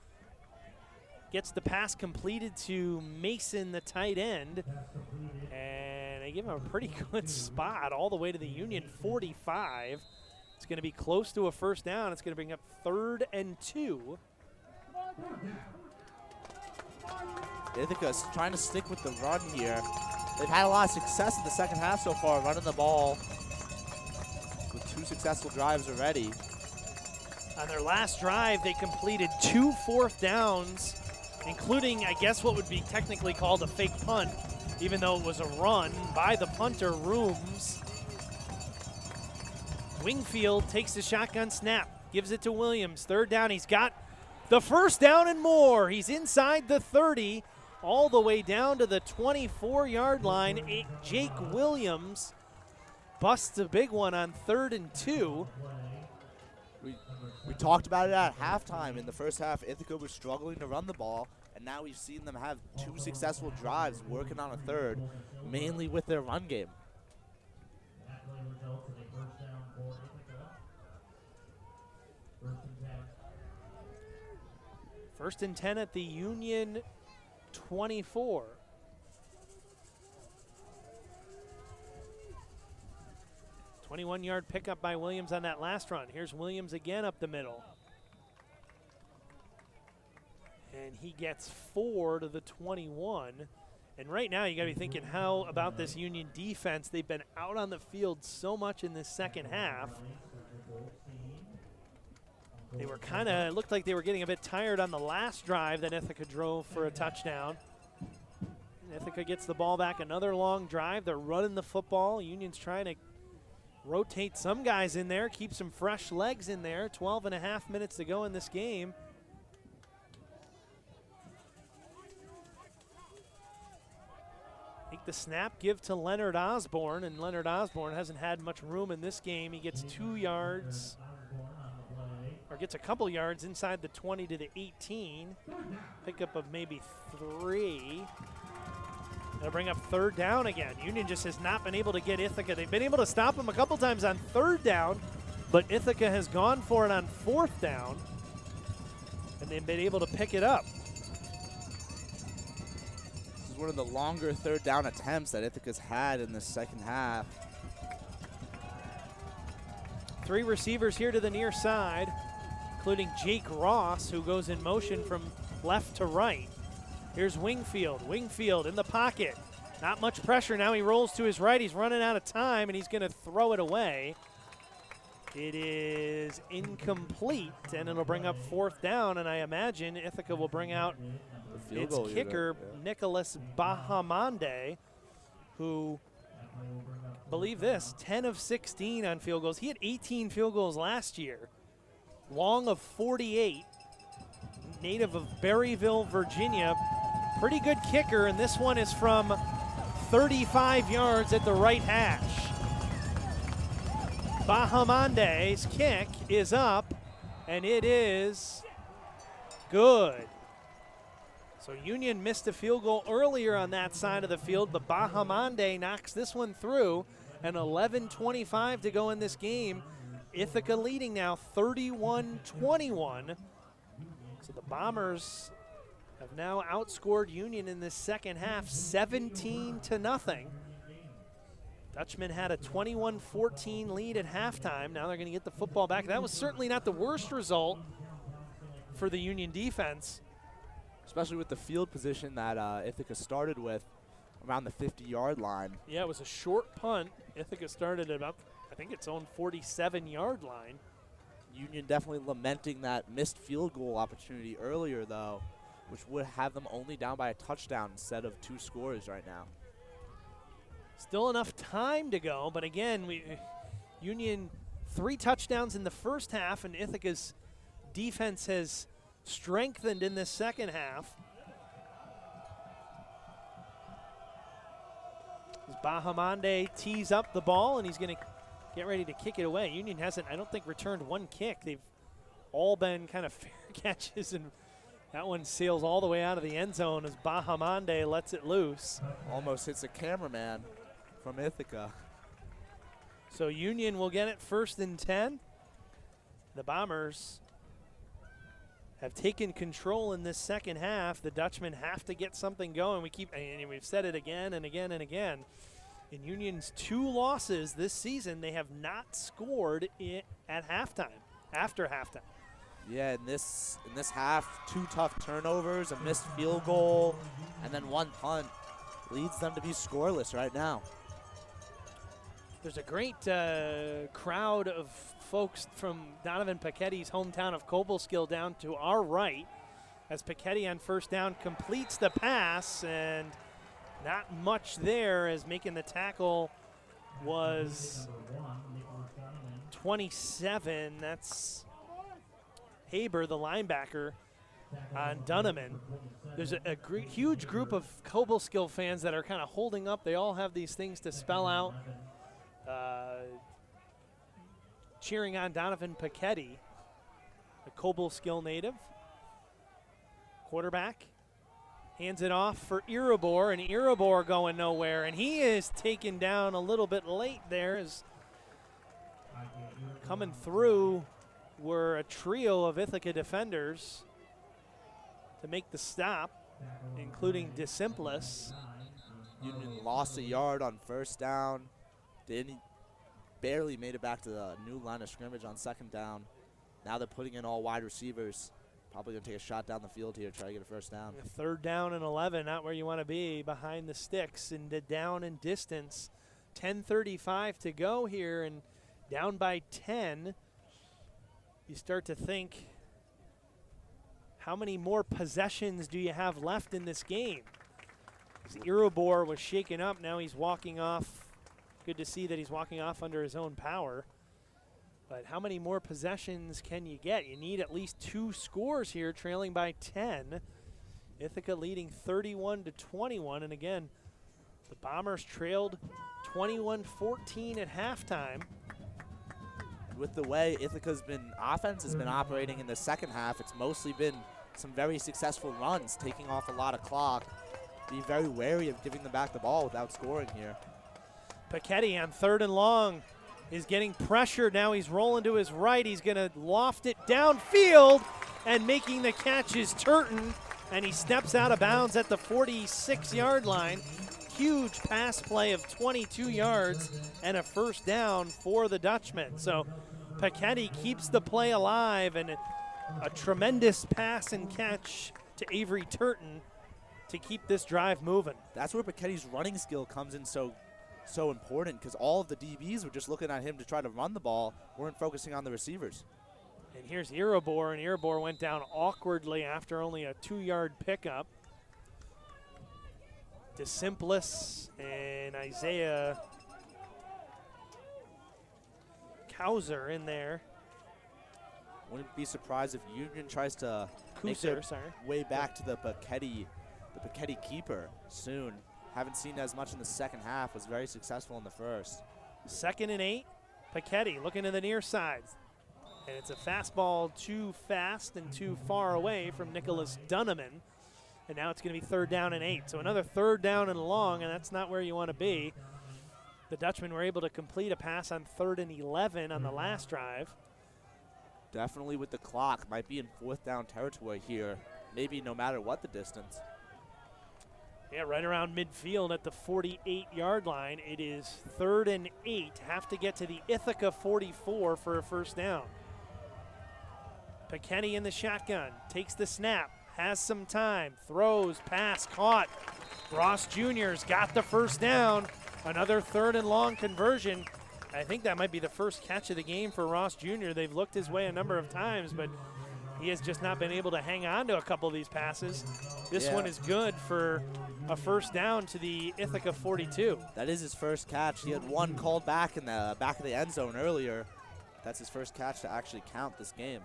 Gets the pass completed to Mason, the tight end. And they give him a pretty good spot all the way to the Union 45. It's going to be close to a first down. It's going to bring up 3rd and 2. Ithaca's trying to stick with the run here. They've had a lot of success in the second half so far, running the ball with 2 successful drives already. On their last drive, they completed 2 fourth downs, including, I guess, what would be technically called a fake punt, even though it was a run by the punter, Rooms. Wingfield takes the shotgun snap, gives it to Williams. 3rd down, he's got the first down and more. He's inside the 30, all the way down to the 24-yard line. Jake Williams busts a big one on 3rd and 2. We talked about it at halftime. In the first half, Ithaca was struggling to run the ball, and now we've seen them have 2 successful drives working on a third, mainly with their run game. First and 10 at the Union 24. One-yard pickup by Williams on that last run. Here's Williams again up the middle. And he gets 4 to the 21. And right now you got to be thinking, how about this Union defense? They've been out on the field so much in this second half. They were kind of, it looked like they were getting a bit tired on the last drive that Ithaca drove for a touchdown. Ithaca gets the ball back, another long drive. They're running the football. Union's trying to rotate some guys in there, keep some fresh legs in there. 12.5 minutes to go in this game. Take the snap, give to Leonard Osborne, and Leonard Osborne hasn't had much room in this game. He gets 2 yards, or gets a couple yards inside the 20 to the 18. Pickup of maybe 3. They'll bring up 3rd down again. Union just has not been able to get Ithaca. They've been able to stop them a couple times on 3rd down, but Ithaca has gone for it on 4th down, and they've been able to pick it up. This is one of the longer 3rd down attempts that Ithaca's had in the second half. 3 receivers here to the near side, including Jake Ross, who goes in motion from left to right. Here's Wingfield. Wingfield in the pocket. Not much pressure now. He rolls to his right. He's running out of time, and he's going to throw it away. It is incomplete, and it'll bring up 4th down, and I imagine Ithaca will bring out its kicker, Nicholas Bahamande, who, believe this, 10 of 16 on field goals. He had 18 field goals last year. Long of 48. Native of Berryville, Virginia. Pretty good kicker, and this one is from 35 yards at the right hash. Bahamande's kick is up, and it is good. So Union missed a field goal earlier on that side of the field, but Bahamande knocks this one through, and 11:25 to go in this game. Ithaca leading now 31-21. So the Bombers have now outscored Union in this second half 17-0. Dutchmen had a 21-14 lead at halftime. Now they're going to get the football back. That was certainly not the worst result for the Union defense. Especially with the field position that Ithaca started with around the 50-yard line. Yeah, it was a short punt. Ithaca started at about, I think, its own 47-yard line. Union definitely lamenting that missed field goal opportunity earlier, though, which would have them only down by a touchdown instead of 2 scores right now. Still enough time to go, but again, Union 3 touchdowns in the first half, and Ithaca's defense has strengthened in this second half. As Bahamande tees up the ball, and he's going to get ready to kick it away. Union hasn't, I don't think, returned 1 kick. They've all been kind of fair catches, and that one sails all the way out of the end zone as Bahamande lets it loose. Almost hits a cameraman from Ithaca. So Union will get it 1st and 10. The Bombers have taken control in this second half. The Dutchmen have to get something going. We've said it again and again and again. In Union's 2 losses this season, they have not scored at halftime, after halftime. Yeah, in this half, 2 tough turnovers, a missed field goal, and then 1 punt leads them to be scoreless right now. There's a great crowd of folks from Donovan Picchetti's hometown of Cobleskill down to our right as Pichetti on 1st down completes the pass, and not much there as making the tackle was 27. That's Haber, the linebacker, on Dunneman. There's a huge group of Cobleskill fans that are kind of holding up. They all have these things to spell out. Cheering on Donovan Pichetti, a Cobleskill native. Quarterback hands it off for Irabor, and Irabor going nowhere, and he is taken down a little bit late there. As coming through were a trio of Ithaca defenders to make the stop, including DeSimplis. Union lost a yard on 1st down. Barely made it back to the new line of scrimmage on 2nd down. Now they're putting in all wide receivers. Probably going to take a shot down the field here, try to get a 1st down. 3rd down and 11, not where you want to be, behind the sticks and down in distance. 10:35 to go here, and down by 10. You start to think, how many more possessions do you have left in this game? Irabor was shaken up, now he's walking off. Good to see that he's walking off under his own power. But how many more possessions can you get? You need at least 2 scores here, trailing by 10. Ithaca leading 31-21. And again, the Bombers trailed 21-14 at halftime. With the way Ithaca's offense has been operating in the second half, it's mostly been some very successful runs, taking off a lot of clock. Be very wary of giving them back the ball without scoring here. Pichetti on 3rd and long is getting pressured. Now he's rolling to his right. He's going to loft it downfield, and making the catch is Turton, and he steps out of bounds at the 46-yard line. Huge pass play of 22 yards and a 1st down for the Dutchmen. So Pichetti keeps the play alive, and a tremendous pass and catch to Avery Turton to keep this drive moving. That's where Pichetti's running skill comes in so important, because all of the DBs were just looking at him to try to run the ball, weren't focusing on the receivers. And here's Irabor, and Irabor went down awkwardly after only a 2-yard pickup. DeSimplis and Isaiah Kauser in there. Wouldn't be surprised if Union tries to make their way back to the Pichetti keeper soon. Haven't seen as much in the second half. Was very successful in the first. 2nd and 8. Pichetti looking to the near side. And it's a fastball too fast and too far away from Nicholas Dunneman. and now it's going to be 3rd down and 8. So another 3rd down and long, and that's not where you want to be. The Dutchmen were able to complete a pass on 3rd and 11 on the last drive. Definitely with the clock. Might be in 4th down territory here, maybe no matter what the distance. Yeah, right around midfield at the 48-yard line. It is 3rd and 8. Have to get to the Ithaca 44 for a 1st down. Paquetti in the shotgun, takes the snap, has some time, throws, pass, caught. Ross Jr.'s got the 1st down. Another 3rd and long conversion. I think that might be the first catch of the game for Ross Jr. They've looked his way a number of times, but he has just not been able to hang on to a couple of these passes. This one is good for a 1st down to the Ithaca 42. That is his first catch. He had one called back in the back of the end zone earlier. That's his first catch to actually count this game.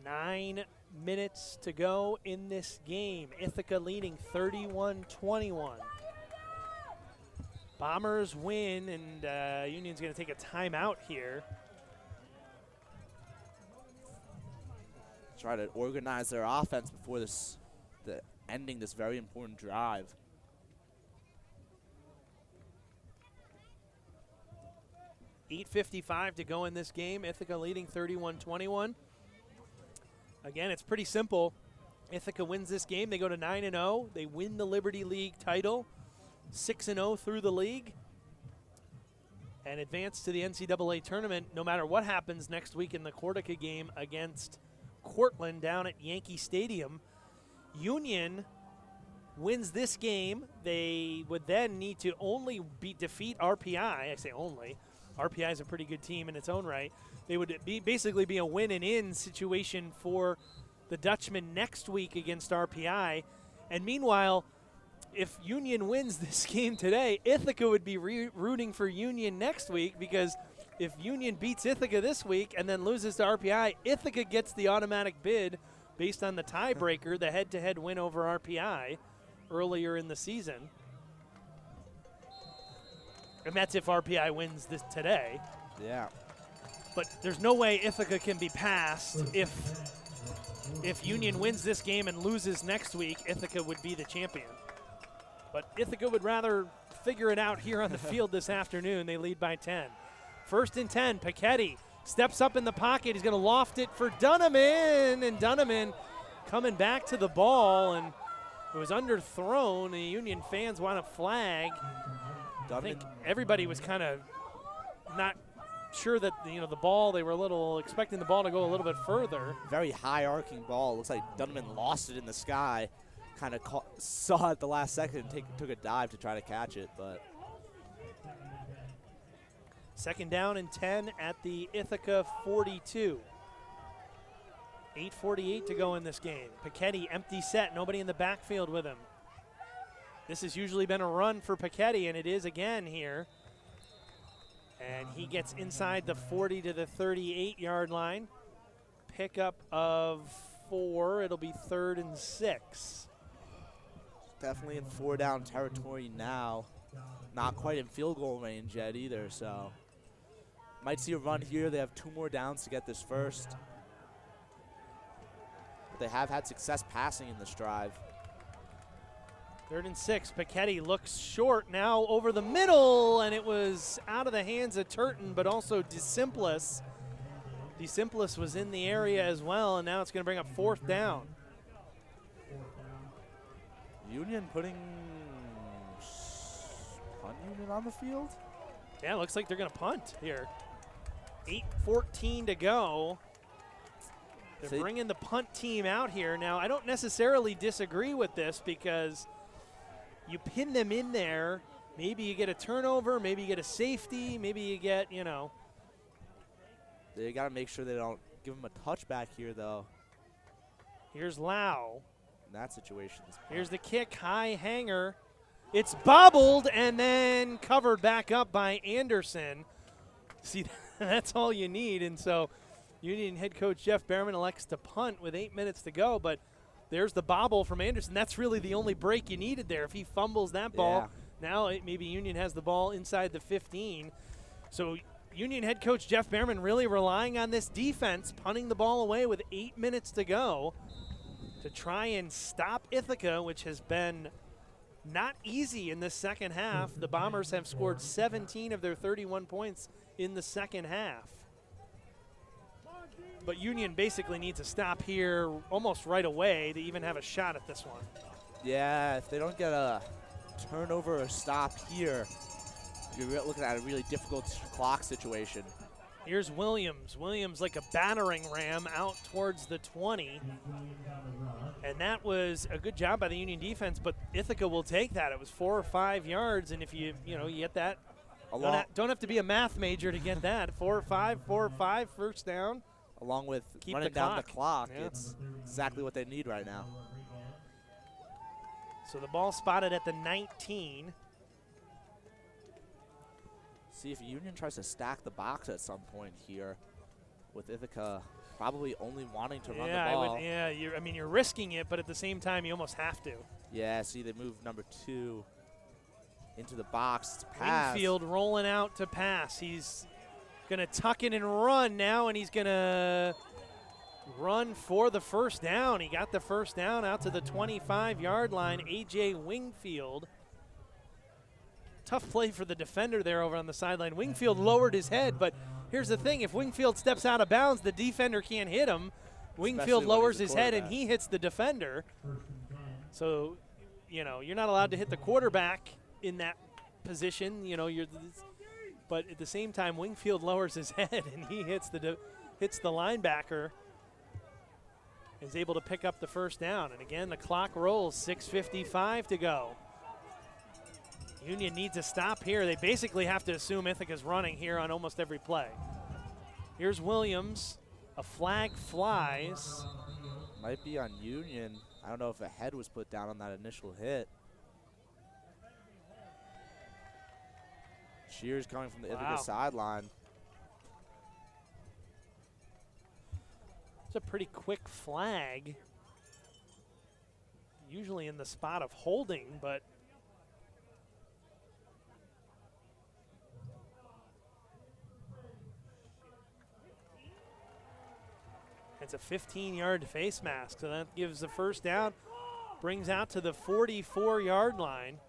9 minutes to go in this game. Ithaca leading 31-21. Bombers win, and Union's going to take a timeout here. Try to organize their offense before ending this very important drive. $8:55 to go in this game. Ithaca leading 31-21. Again, it's pretty simple. Ithaca wins this game. They go to 9-0. They win the Liberty League title. 6-0 through the league. And advance to the NCAA tournament no matter what happens next week in the Corsica game against Cortland down at Yankee Stadium. Union wins this game. They would then need to only defeat RPI. I say only. RPI is a pretty good team in its own right. They would basically be a win and in situation for the Dutchmen next week against RPI. And meanwhile, if Union wins this game today, Ithaca would be rooting for Union next week, because if Union beats Ithaca this week and then loses to RPI, Ithaca gets the automatic bid based on the tiebreaker, the head-to-head win over RPI earlier in the season. And that's if RPI wins this today. Yeah. But there's no way Ithaca can be passed. If Union wins this game and loses next week, Ithaca would be the champion. But Ithaca would rather figure it out here on the field this afternoon. They lead by 10. 1st and 10, Paquetti steps up in the pocket. He's going to loft it for Dunneman, and Dunneman coming back to the ball, and it was underthrown. The Union fans want a flag. I think everybody was kind of not sure that the ball, they were a little expecting the ball to go a little bit further. Very high arcing ball. Looks like Dunneman lost it in the sky. Kind of saw it at the last second and took a dive to try to catch it, but 2nd down and 10 at the Ithaca 42. 8:48 to go in this game. Paquetti, empty set, nobody in the backfield with him. This has usually been a run for Paquetti, and it is again here. And he gets inside the 40 to the 38-yard line. Pickup of 4. It'll be 3rd and 6. Definitely in 4-down territory now. Not quite in field goal range yet either, so might see a run here. They have 2 more downs to get this first. But they have had success passing in this drive. 3rd and 6. Paquetti looks short now over the middle, and it was out of the hands of Turton, but also DeSimplis. DeSimplis was in the area as well, and now it's going to bring up 4th down. Union putting punt unit on the field? Yeah, it looks like they're going to punt here. 8:14 to go. They're bringing the punt team out here. Now, I don't necessarily disagree with this, because you pin them in there, maybe you get a turnover, maybe you get a safety, maybe you get, They got to make sure they don't give them a touchback here, though. Here's Lau. In that situation. Here's the kick, high hanger. It's bobbled and then covered back up by Anderson. See, that's all you need. And so Union head coach Jeff Behrman elects to punt with 8 minutes to go, but there's the bobble from Anderson. That's really the only break you needed there. If he fumbles that ball, now maybe Union has the ball inside the 15. So Union head coach Jeff Behrman really relying on this defense, punting the ball away with 8 minutes to go to try and stop Ithaca, which has been not easy in this second half. The Bombers have scored 17 of their 31 points in the second half. But Union basically needs a stop here almost right away to even have a shot at this one. Yeah, if they don't get a turnover or stop here, you're looking at a really difficult clock situation. Here's Williams. Williams like a battering ram out towards the 20. And that was a good job by the Union defense, but Ithaca will take that. It was 4 or 5 yards, and if you get that, don't have to be a math major to get that. 4 or 5, first down. Along with Keep running the down the clock, yeah. it's exactly what they need right now. So the ball spotted at the 19. See if Union tries to stack the box at some point here, with Ithaca probably only wanting to run the ball. You're risking it, but at the same time, you almost have to. Yeah, see, they move number 2 into the box. It's pass. Wingfield rolling out to pass. He's going to tuck in and run now, and he's going to run for the first down. He got the first down out to the 25-yard line. A.J. Wingfield. Tough play for the defender there over on the sideline. Wingfield lowered his head, but here's the thing. If Wingfield steps out of bounds, the defender can't hit him. Wingfield lowers his head, and he hits the defender. So, you're not allowed to hit the quarterback in that position. But at the same time, Wingfield lowers his head, and he hits the linebacker. Is able to pick up the first down. And again, the clock rolls, 6:55 to go. Union needs a stop here. They basically have to assume Ithaca's running here on almost every play. Here's Williams. A flag flies. Might be on Union. I don't know if a head was put down on that initial hit. Shears coming from the Ithaca sideline. It's a pretty quick flag. Usually in the spot of holding, but it's a 15-yard face mask, so that gives the first down, brings out to the 44-yard line.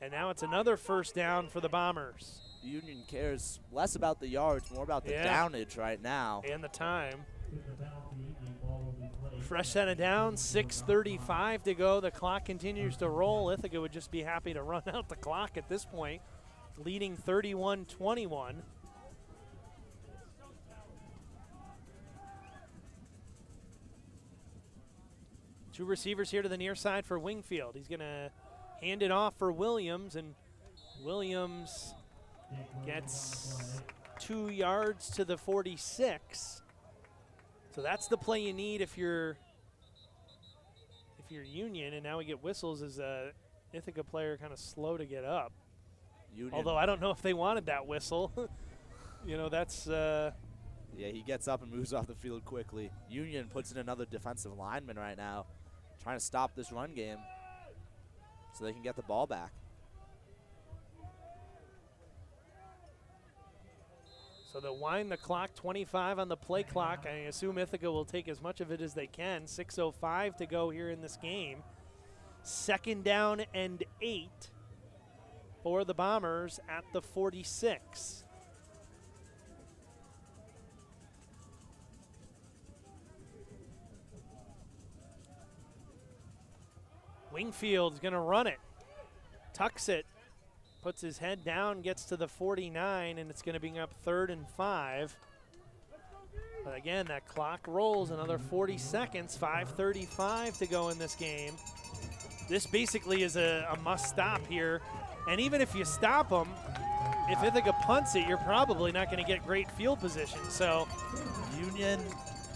And now it's another first down for the Bombers. Union cares less about the yards, more about the downage right now. And the time. Fresh set of downs, 6:35 to go. The clock continues to roll. Ithaca would just be happy to run out the clock at this point, leading 31-21. Two receivers here to the near side for Wingfield. He's going to hand it off for Williams, and Williams gets 2 yards to the 46. So that's the play you need if you're Union, and now we get whistles as a Ithaca player kind of slow to get up. Union. Although I don't know if they wanted that whistle. That's yeah, he gets up and moves off the field quickly. Union puts in another defensive lineman right now, trying to stop this run game so they can get the ball back. So they'll wind the clock, 25 on the play clock. I assume Ithaca will take as much of it as they can. 6:05 to go here in this game. 2nd down and 8 for the Bombers at the 46. Wingfield's going to run it. Tucks it. Puts his head down, gets to the 49, and it's going to bring up 3rd and 5. But again, that clock rolls another 40 seconds, 5:35 to go in this game. This basically is a must stop here. And even if you stop them, if Ithaca punts it, you're probably not going to get great field position. So Union,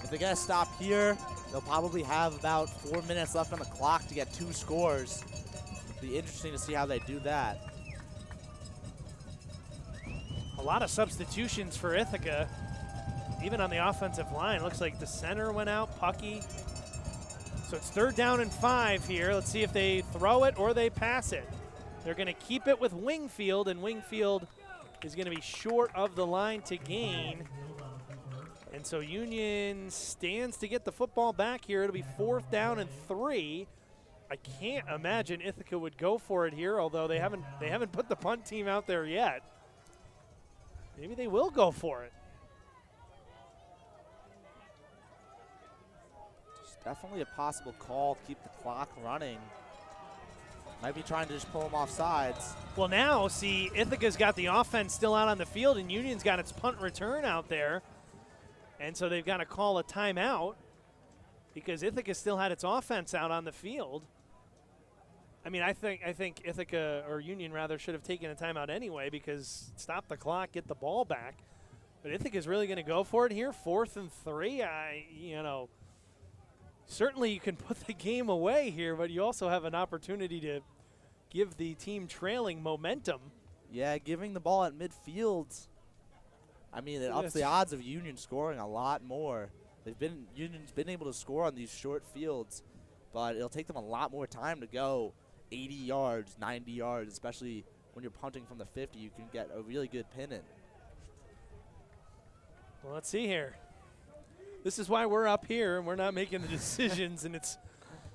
if they get a stop here, they'll probably have about 4 minutes left on the clock to get 2 scores. It'll be interesting to see how they do that. a lot of substitutions for Ithaca, even on the offensive line. Looks like the center went out, Pucky. So it's 3rd down and 5 here. Let's see if they throw it or they pass it. They're going to keep it with Wingfield, and Wingfield is going to be short of the line to gain. And so Union stands to get the football back here. It'll be 4th down and 3. I can't imagine Ithaca would go for it here, although they haven't put the punt team out there yet. Maybe they will go for it. It's definitely a possible call to keep the clock running. Might be trying to just pull them off sides. Well, now, see, Ithaca's got the offense still out on the field, and Union's got its punt return out there. And so they've got to call a timeout because Ithaca still had its offense out on the field. I mean, I think Ithaca, or Union rather, should have taken a timeout anyway because stop the clock, get the ball back. But Ithaca's really going to go for it here, 4th and 3. Certainly you can put the game away here, but you also have an opportunity to give the team trailing momentum. Yeah, giving the ball at midfield, I mean, it ups the odds of Union scoring a lot more. Union's been able to score on these short fields, but it'll take them a lot more time to go 80 yards, 90 yards, especially when you're punting from the 50. You can get a really good pin in. Well, let's see here. This is why we're up here and we're not making the decisions, and it's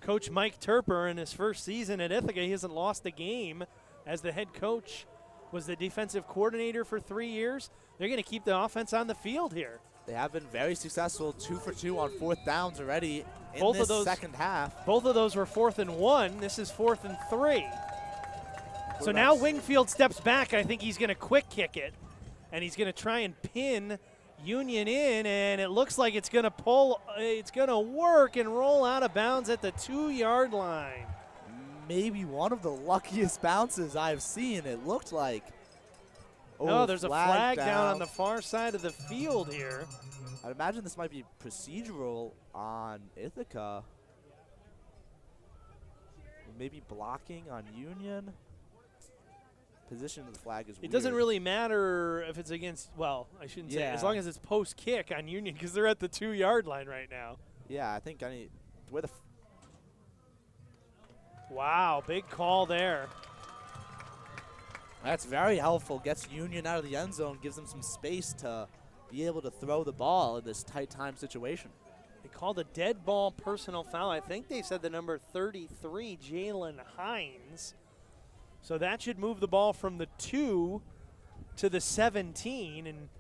Coach Mike Turper in his first season at Ithaca. He hasn't lost a game as the head coach, was the defensive coordinator for 3 years. They're going to keep the offense on the field here. They have been very successful, 2 for 2 on 4th downs already in Both this of those, second half. Both of those were 4th and 1. This is 4th and 3. So now Wingfield steps back. I think he's going to quick kick it, and he's going to try and pin Union in, and it looks like it's going to work and roll out of bounds at the 2-yard line. Maybe one of the luckiest bounces I've seen, it looked like. Oh, there's a flag down on the far side of the field here. I'd imagine this might be procedural on Ithaca. Maybe blocking on Union. Position of the flag is weird. It doesn't really matter if it's against, well, I shouldn't say, as long as it's post-kick on Union because they're at the 2-yard line right now. Yeah, I think where the wow, big call there. That's very helpful. Gets Union out of the end zone, gives them some space to be able to throw the ball in this tight time situation. They called a dead ball personal foul. I think they said the number 33, Jalen Hines. So that should move the ball from the 2 to the 17. And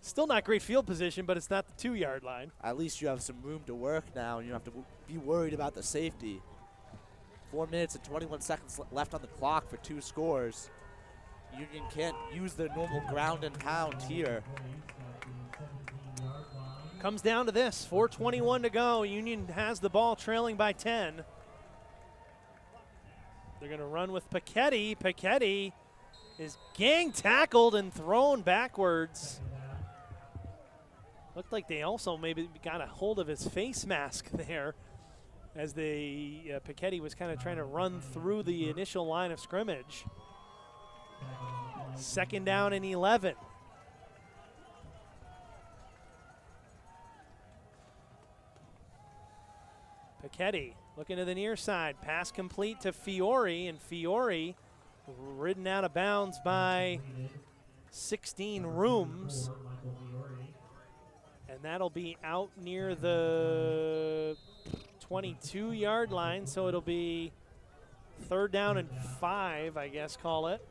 still not great field position, but it's not the 2-yard line. At least you have some room to work now, and you don't have to be worried about the safety. 4 minutes and 21 seconds left on the clock for 2 scores. Union can't use their normal ground and pound here. Comes down to this, 4:21 to go. Union has the ball trailing by 10. They're going to run with Paquetti. Paquetti is gang tackled and thrown backwards. Looked like they also maybe got a hold of his face mask there as Paquetti was kind of trying to run through the initial line of scrimmage. 2nd down and 11. Paquetti looking to the near side. Pass complete to Fiore, and Fiore ridden out of bounds by 16 Rooms. And that'll be out near the 22-yard line, so it'll be 3rd down and 5, I guess, call it.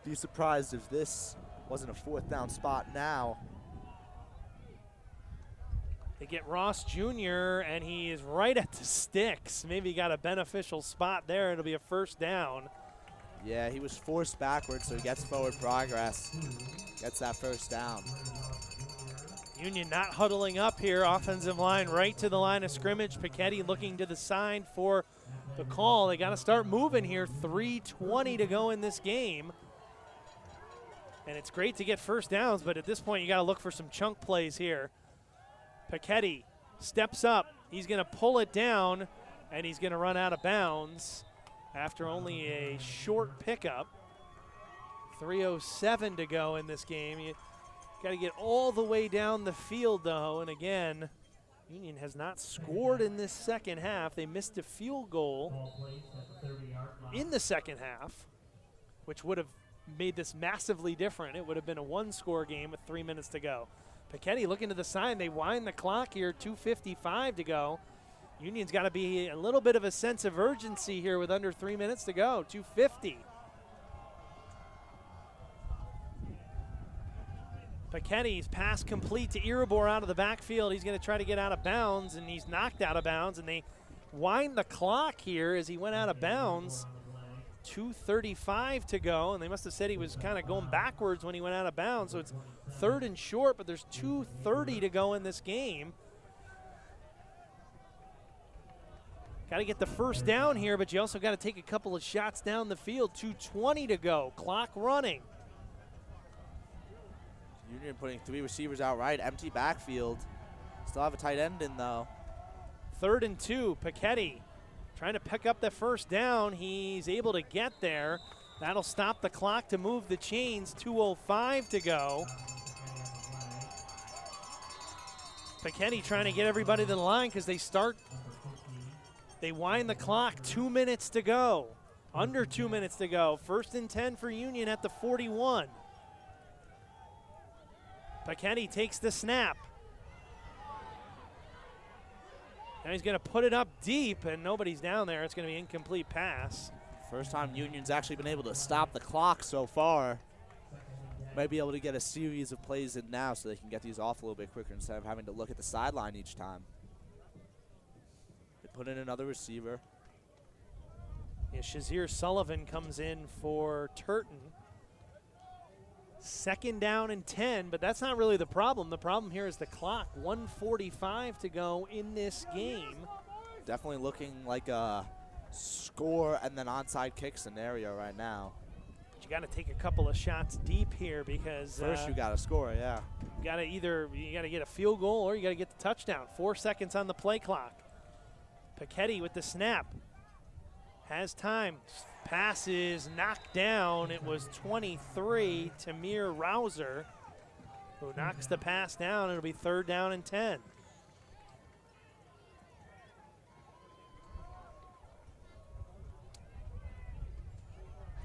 Be surprised if this wasn't a 4th down spot now. They get Ross Jr., and he is right at the sticks. Maybe got a beneficial spot there. It'll be a 1st down. Yeah, he was forced backwards, so he gets forward progress. Gets that 1st down. Union not huddling up here. Offensive line right to the line of scrimmage. Paquetti looking to the side for the call. They got to start moving here. 3:20 to go in this game. And it's great to get 1st downs, but at this point you got to look for some chunk plays here. Paquetti steps up. He's going to pull it down, and he's going to run out of bounds after only a short pickup. 3:07 to go in this game. You got to get all the way down the field, though, and again, Union has not scored in this second half. They missed a field goal in the second half, which would have made this massively different. It would have been a one-score game with 3 minutes to go. Piketty looking to the side. They wind the clock here, 2:55 to go. Union's got to be a little bit of a sense of urgency here with under 3 minutes to go, 2:50. Piketty's pass complete to Iribor out of the backfield. He's going to try to get out of bounds, and he's knocked out of bounds, and they wind the clock here as he went out of bounds. 2:35 to go, and they must have said he was kind of going backwards when he went out of bounds, so it's 3rd and short, but there's 2:30 to go in this game. Got to get the first down here, but you also got to take a couple of shots down the field. 2:20 to go, clock running. Union putting 3 receivers out right, empty backfield. Still have a tight end in, though. 3rd and 2, Piketty trying to pick up the first down. He's able to get there. That'll stop the clock to move the chains. 2:05 to go. Piketty trying to get everybody to the line because they wind the clock. 2 minutes to go. Under 2 minutes to go. 1st and 10 for Union at the 41. Piketty takes the snap. Now he's going to put it up deep, and nobody's down there. It's going to be incomplete pass. First time Union's actually been able to stop the clock so far. Might be able to get a series of plays in now so they can get these off a little bit quicker instead of having to look at the sideline each time. They put in another receiver. Yeah, Shazir Sullivan comes in for Turton. 2nd down and 10, but that's not really the problem. The problem here is the clock. 1:45 to go in this game. Definitely looking like a score and then onside kick scenario right now. But you got to take a couple of shots deep here because first you got to score, yeah. You got to get a field goal or you got to get the touchdown. 4 seconds on the play clock. Piketty with the snap. Has time. Pass is knocked down. It was 23, Tamir Rouser, who knocks the pass down. It'll be 3rd down and 10.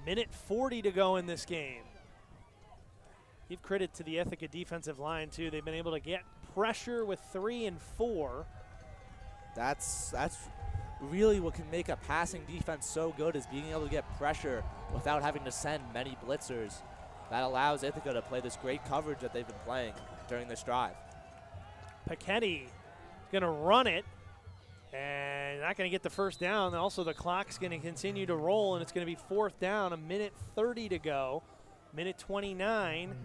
Minute 40 to go in this game. Give credit to the Ithaca defensive line, too. They've been able to get pressure with 3 and 4. That's really what can make a passing defense so good is being able to get pressure without having to send many blitzers. That allows Ithaca to play this great coverage that they've been playing during this drive. Piketty going to run it and not going to get the first down. Also, the clock's going to continue to roll, and it's going to be 4th down, 1:30 to go, 29.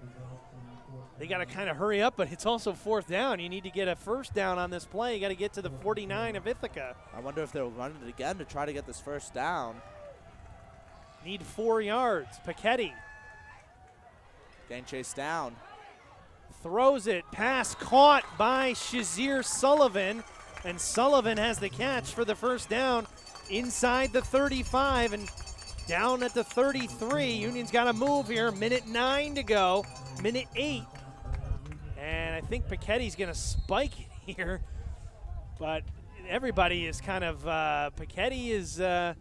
They got to kind of hurry up, but it's also 4th down. You need to get a first down on this play. You got to get to the 49 of Ithaca. I wonder if they'll run it again to try to get this first down. Need 4 yards. Piketty Getting chased down. throws it. Pass caught by Shazir Sullivan, and Sullivan has the catch for the first down inside the 35 and down at the 33. Union's got to move here. 1:09 to go. 1:08. And I think Piketty's going to spike it here. But everybody is kind of, Piketty is out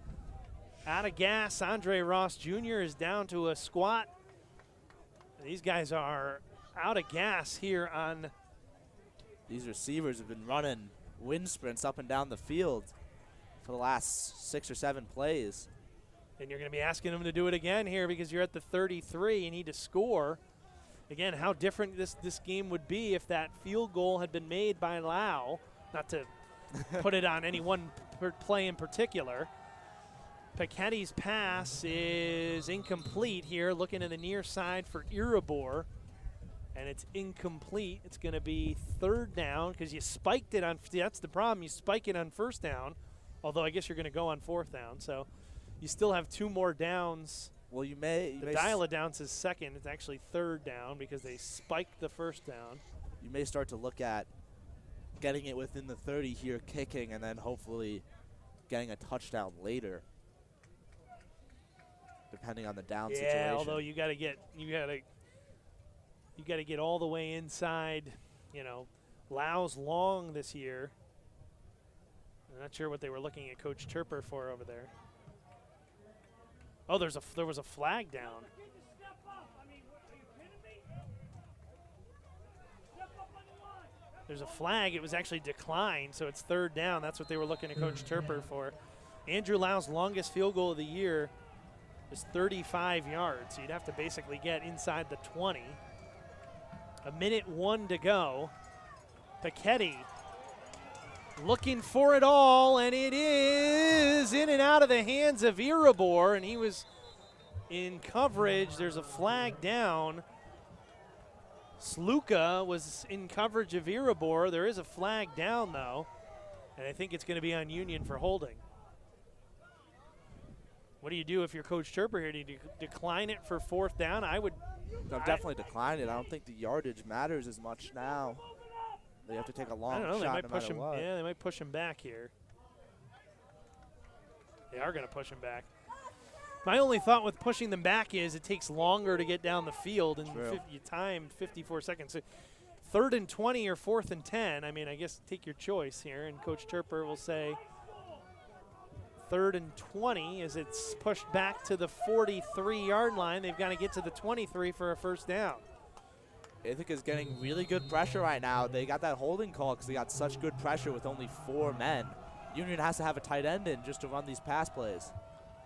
of gas. Andre Ross Jr. is down to a squat. These guys are out of gas here on. These receivers have been running wind sprints up and down the field for the last 6 or 7 plays. And you're going to be asking them to do it again here because you're at the 33. You need to score. Again, how different this game would be if that field goal had been made by Lau. Not to put it on any one play in particular. Piketty's pass is incomplete here. Looking to the near side for Iribor. And it's incomplete. It's going to be 3rd down because you spiked it on. That's the problem. You spike it on 1st down. Although I guess you're going to go on 4th down. So you still have 2 more downs. Well, you may dial it down says 2nd. It's actually 3rd down because they spiked the 1st down. You may start to look at getting it within the 30 here, kicking, and then hopefully getting a touchdown later, depending on the down situation. Yeah, although you got to get all the way inside. You know, Lau's long this year. I'm not sure what they were looking at Coach Turper for over there. Oh, there was a flag down. There's a flag. It was actually declined, so it's third down. That's what they were looking to Coach Turper for. Andrew Lau's longest field goal of the year is 35 yards. So you'd have to basically get inside the 20. 1:01 to go. Paquetti looking for it all, and it is in and out of the hands of Irabor, and he was in coverage. There's a flag down. Sluka was in coverage of Irabor. There is a flag down, though, and I think it's going to be on Union for holding. What do you do if you're Coach Turper here? Do you decline it for fourth down? I would. I've definitely declined it. I don't think the yardage matters as much now. They have to take a long I don't know. shot They might no push matter him. what. Yeah, they might push him back here. They are going to push him back. My only thought with pushing them back is it takes longer to get down the field, and you timed 54 seconds. So 3rd and 20 or 4th and 10. I mean, I guess take your choice here, and Coach Turper will say 3rd and 20 as it's pushed back to the 43-yard line. They've got to get to the 23 for a first down. Ithaca's getting really good pressure right now. They got that holding call because they got such good pressure with only 4 men. Union has to have a tight end in just to run these pass plays.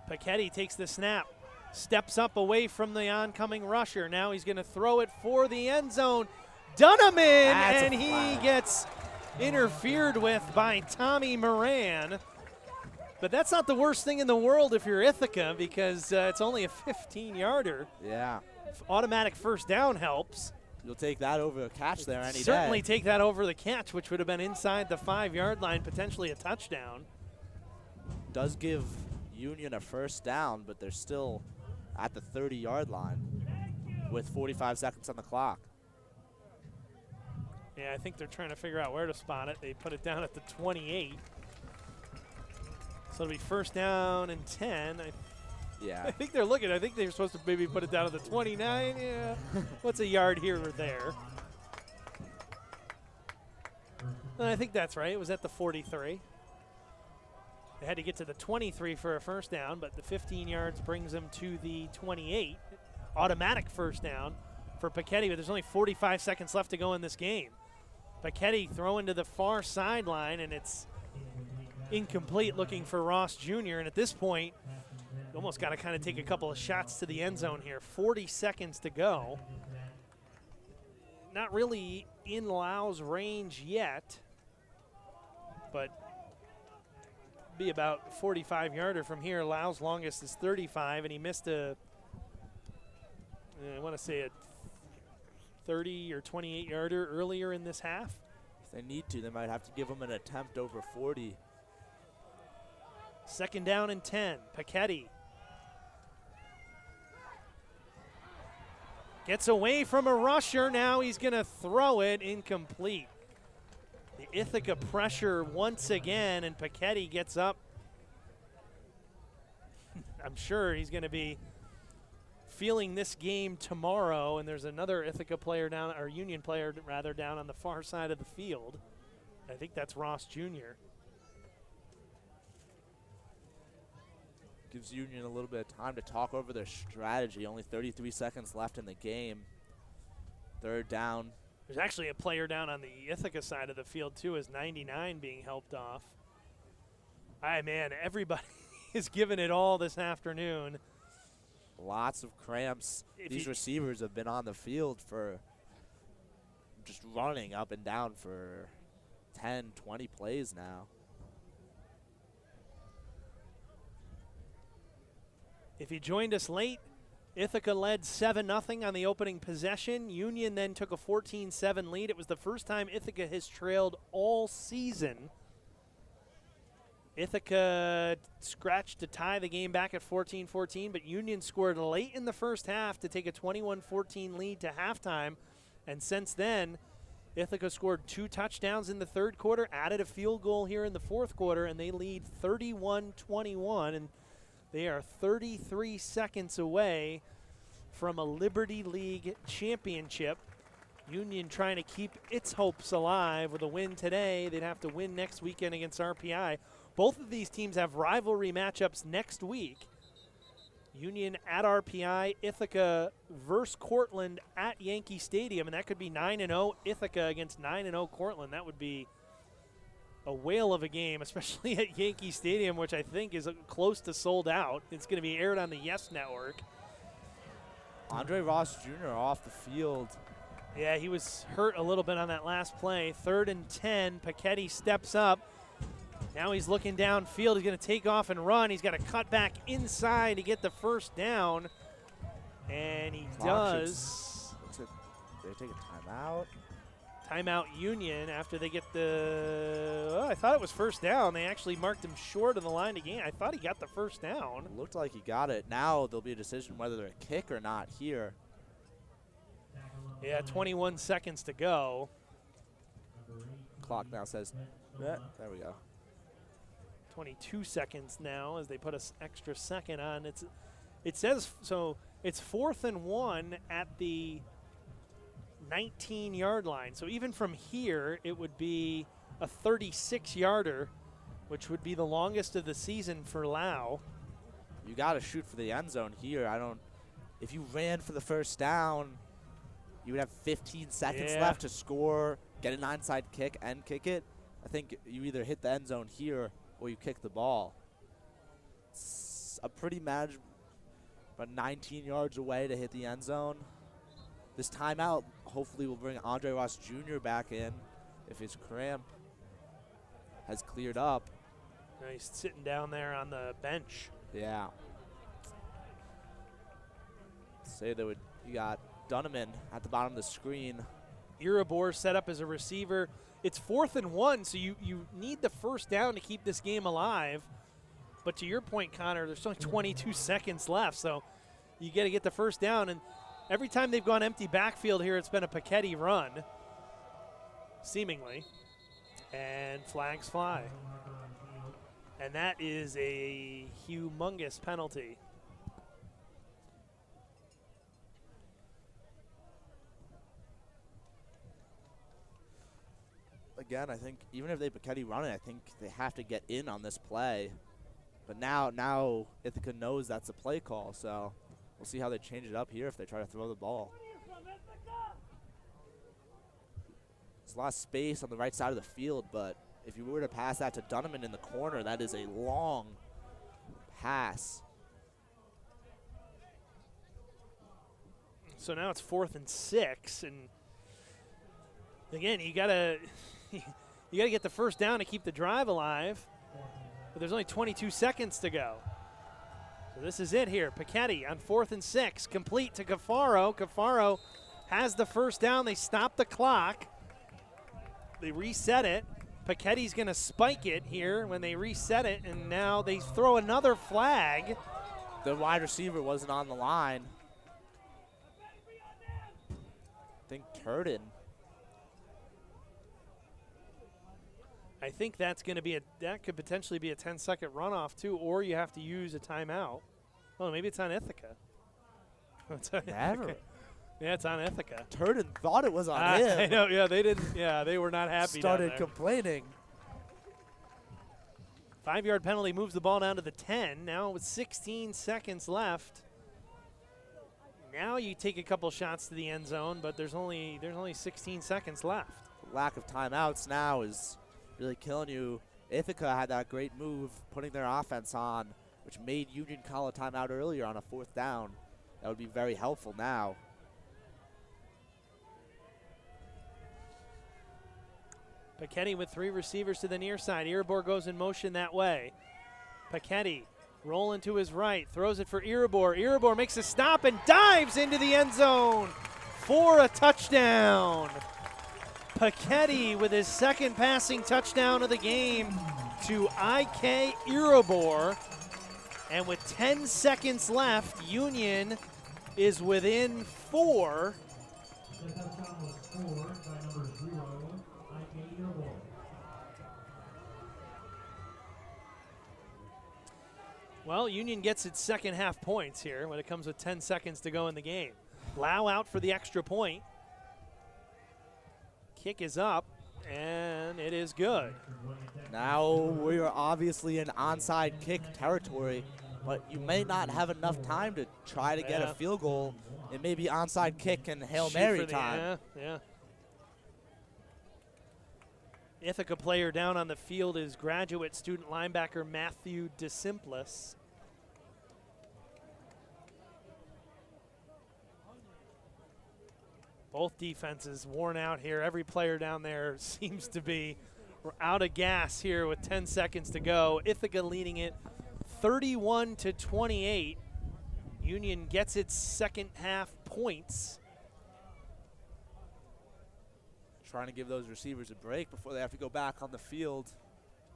Paquetti takes the snap, steps up away from the oncoming rusher. Now he's going to throw it for the end zone. Dunham in, and he gets interfered with by Tommy Moran. But that's not the worst thing in the world if you're Ithaca, because it's only a 15-yarder. Yeah. Automatic first down helps. You'll take that over a catch there any day. Certainly take that over the catch, which would have been inside the 5-yard line, potentially a touchdown. Does give Union a first down, but they're still at the 30-yard line with 45 seconds on the clock. Yeah, I think they're trying to figure out where to spot it. They put it down at the 28. So it'll be first down and 10. Yeah. I think they're looking. I think they're supposed to maybe put it down at the 29. Yeah. What's a yard here or there? And I think that's right. It was at the 43. They had to get to the 23 for a first down, but the 15 yards brings them to the 28. Automatic first down for Paquetti, but there's only 45 seconds left to go in this game. Paquetti throwing to the far sideline, and it's incomplete, looking for Ross Jr. And at this point, you almost got to kind of take a couple of shots to the end zone here. 40 seconds to go. Not really in Lau's range yet, but be about 45-yarder from here. Lau's longest is 35, and he missed I want to say a 30 or 28-yarder earlier in this half. If they need to, they might have to give him an attempt over 40. Second down and 10. Paquetti gets away from a rusher. Now he's going to throw it incomplete. The Ithaca pressure once again, and Paquetti gets up. I'm sure he's going to be feeling this game tomorrow, and there's another Ithaca player down, or Union player rather, down on the far side of the field. I think that's Ross Jr. Gives Union a little bit of time to talk over their strategy. Only 33 seconds left in the game. Third down. There's actually a player down on the Ithaca side of the field, too, as 99 being helped off. All right, man, everybody is giving it all this afternoon. Lots of cramps. These receivers have been on the field for just running up and down for 10, 20 plays now. If you joined us late, Ithaca led 7-0 on the opening possession. Union then took a 14-7 lead. It was the first time Ithaca has trailed all season. Ithaca scratched to tie the game back at 14-14, but Union scored late in the first half to take a 21-14 lead to halftime. And since then, Ithaca scored 2 touchdowns in the third quarter, added a field goal here in the fourth quarter, and they lead 31-21. And they are 33 seconds away from a Liberty League championship. Union trying to keep its hopes alive with a win today. They'd have to win next weekend against RPI. Both of these teams have rivalry matchups next week. Union at RPI, Ithaca versus Cortland at Yankee Stadium, and that could be 9-0 Ithaca against 9-0 Cortland. That would be a whale of a game, especially at Yankee Stadium, which I think is close to sold out. It's going to be aired on the Yes Network. Andre Ross Jr. off the field. Yeah, he was hurt a little bit on that last play. 3rd and 10. Paquetti steps up. Now he's looking downfield. He's going to take off and run. He's got to cut back inside to get the first down. And he does. They take a timeout. Timeout Union after they get the, well, I thought it was first down. They actually marked him short of the line again. I thought he got the first down. Looked like he got it. Now there'll be a decision whether they're a kick or not here. Yeah, 21 seconds to go. Clock now says, there we go. 22 seconds now as they put an extra second on. It says, so it's 4th and 1 at the 19-yard line. So even from here, it would be a 36-yarder, which would be the longest of the season for Lau. You got to shoot for the end zone here. If you ran for the first down, you would have 15 seconds left to score, get an onside kick, and kick it. I think you either hit the end zone here or you kick the ball. It's a pretty manageable, about 19 yards away to hit the end zone. This timeout hopefully will bring Andre Ross Jr. back in if his cramp has cleared up. He's sitting down there on the bench. Yeah. Say that you got Dunneman at the bottom of the screen. Irabor set up as a receiver. It's 4th and 1, so you need the first down to keep this game alive. But to your point, Connor, there's only 22 seconds left, so you got to get the first down. And every time they've gone empty backfield here, it's been a Paquetti run, seemingly. And flags fly. And that is a humongous penalty. Again, I think even if they Paquetti run it, I think they have to get in on this play. But now Ithaca knows that's a play call, so we'll see how they change it up here if they try to throw the ball. There's a lot of space on the right side of the field, but if you were to pass that to Dunneman in the corner, that is a long pass. So now it's 4th and 6, and again, you gotta get the first down to keep the drive alive. But there's only 22 seconds to go. So this is it here. Paquetti on 4th and 6, complete to Cafaro. Cafaro has the first down. They stop the clock. They reset it. Paquetti's going to spike it here when they reset it, and now they throw another flag. The wide receiver wasn't on the line. I think Turden. I think that's going to be that could potentially be a 10-second runoff too, or you have to use a timeout. Oh, maybe it's on Ithaca. Never. Yeah, it's on Ithaca. Turden thought it was on him. I know. Yeah, they didn't. Yeah, they were not happy. Started complaining. 5-yard penalty moves the ball down to the 10. Now with 16 seconds left. Now you take a couple shots to the end zone, but there's only 16 seconds left. Lack of timeouts now is really killing you. Ithaca had that great move, putting their offense on, which made Union call a timeout earlier on a 4th down. That would be very helpful now. Paquetti with 3 receivers to the near side. Irabor goes in motion that way. Paquetti rolling to his right, throws it for Irabor. Irabor makes a stop and dives into the end zone for a touchdown. Paquetti with his second passing touchdown of the game to IK Irabor. And with 10 seconds left, Union is within 4. Well, Union gets its second half points here when it comes with 10 seconds to go in the game. Lau out for the extra point. Kick is up, and it is good. Now we are obviously in onside kick territory. but you may not have enough time to try to get a field goal. It may be onside kick and Hail Mary time. Yeah. Ithaca player down on the field is graduate student linebacker Matthew DeSimplis. Both defenses worn out here. Every player down there seems to be out of gas here with 10 seconds to go. Ithaca leading it 31-28. Union gets its second half points. Trying to give those receivers a break before they have to go back on the field,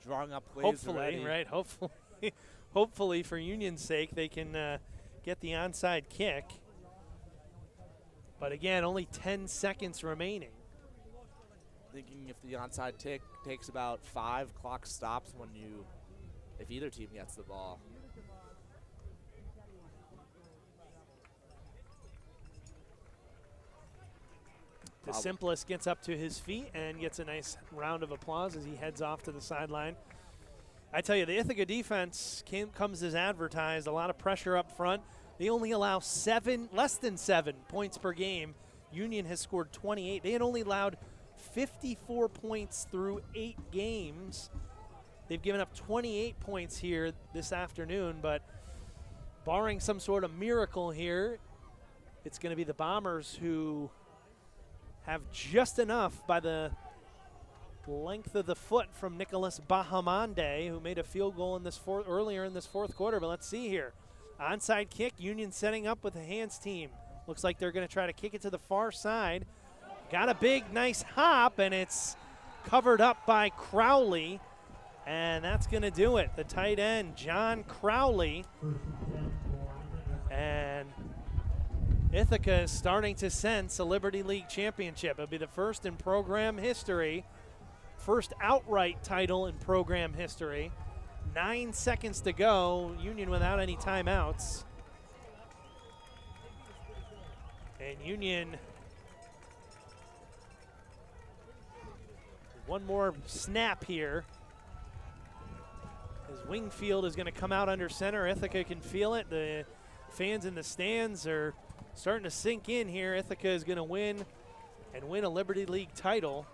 drawing up plays Hopefully, already. right? Hopefully, for Union's sake, they can get the onside kick. But again, only 10 seconds remaining. Thinking if the onside kick takes about 5, clock stops if either team gets the ball. DeSimplis gets up to his feet and gets a nice round of applause as he heads off to the sideline. I tell you, the Ithaca defense comes as advertised. A lot of pressure up front. They only allow less than 7 points per game. Union has scored 28. They had only allowed 54 points through 8 games. They've given up 28 points here this afternoon, but barring some sort of miracle here, it's going to be the Bombers who have just enough by the length of the foot from Nicholas Bahamande, who made a field goal earlier in this fourth quarter. But let's see here. Onside kick, Union setting up with a hands team. Looks like they're going to try to kick it to the far side. Got a big, nice hop, and it's covered up by Crowley. And that's going to do it. The tight end, John Crowley. And Ithaca is starting to sense a Liberty League championship. It'll be the first in program history, first outright title in program history. 9 seconds to go, Union without any timeouts. And Union, one more snap here. As Wingfield is going to come out under center, Ithaca can feel it. The fans in the stands are starting to sink in here. Ithaca is going to win a Liberty League title.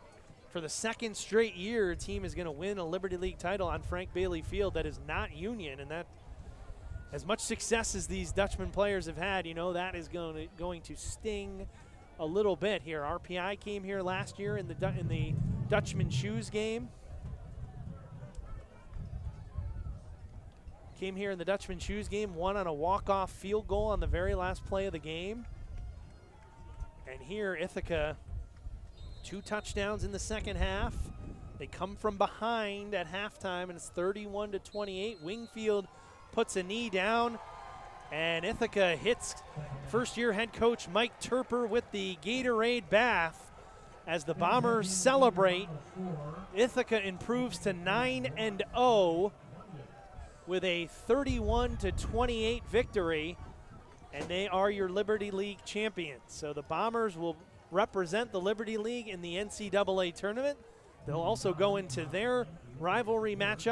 For the second straight year, a team is going to win a Liberty League title on Frank Bailey Field that is not Union. And that, as much success as these Dutchman players have had, that is going to sting a little bit here. RPI came here last year in the Dutchman Shoes game. Came here in the Dutchman Shoes game, won on a walk-off field goal on the very last play of the game. And here, Ithaca, 2 touchdowns in the second half. They come from behind at halftime, and it's 31-28. Wingfield puts a knee down, and Ithaca hits first-year head coach Mike Turper with the Gatorade bath. As the Bombers celebrate, Ithaca improves to 9-0 with a 31-28 victory, and they are your Liberty League champions. So the Bombers will represent the Liberty League in the NCAA tournament. They'll also go into their rivalry matchup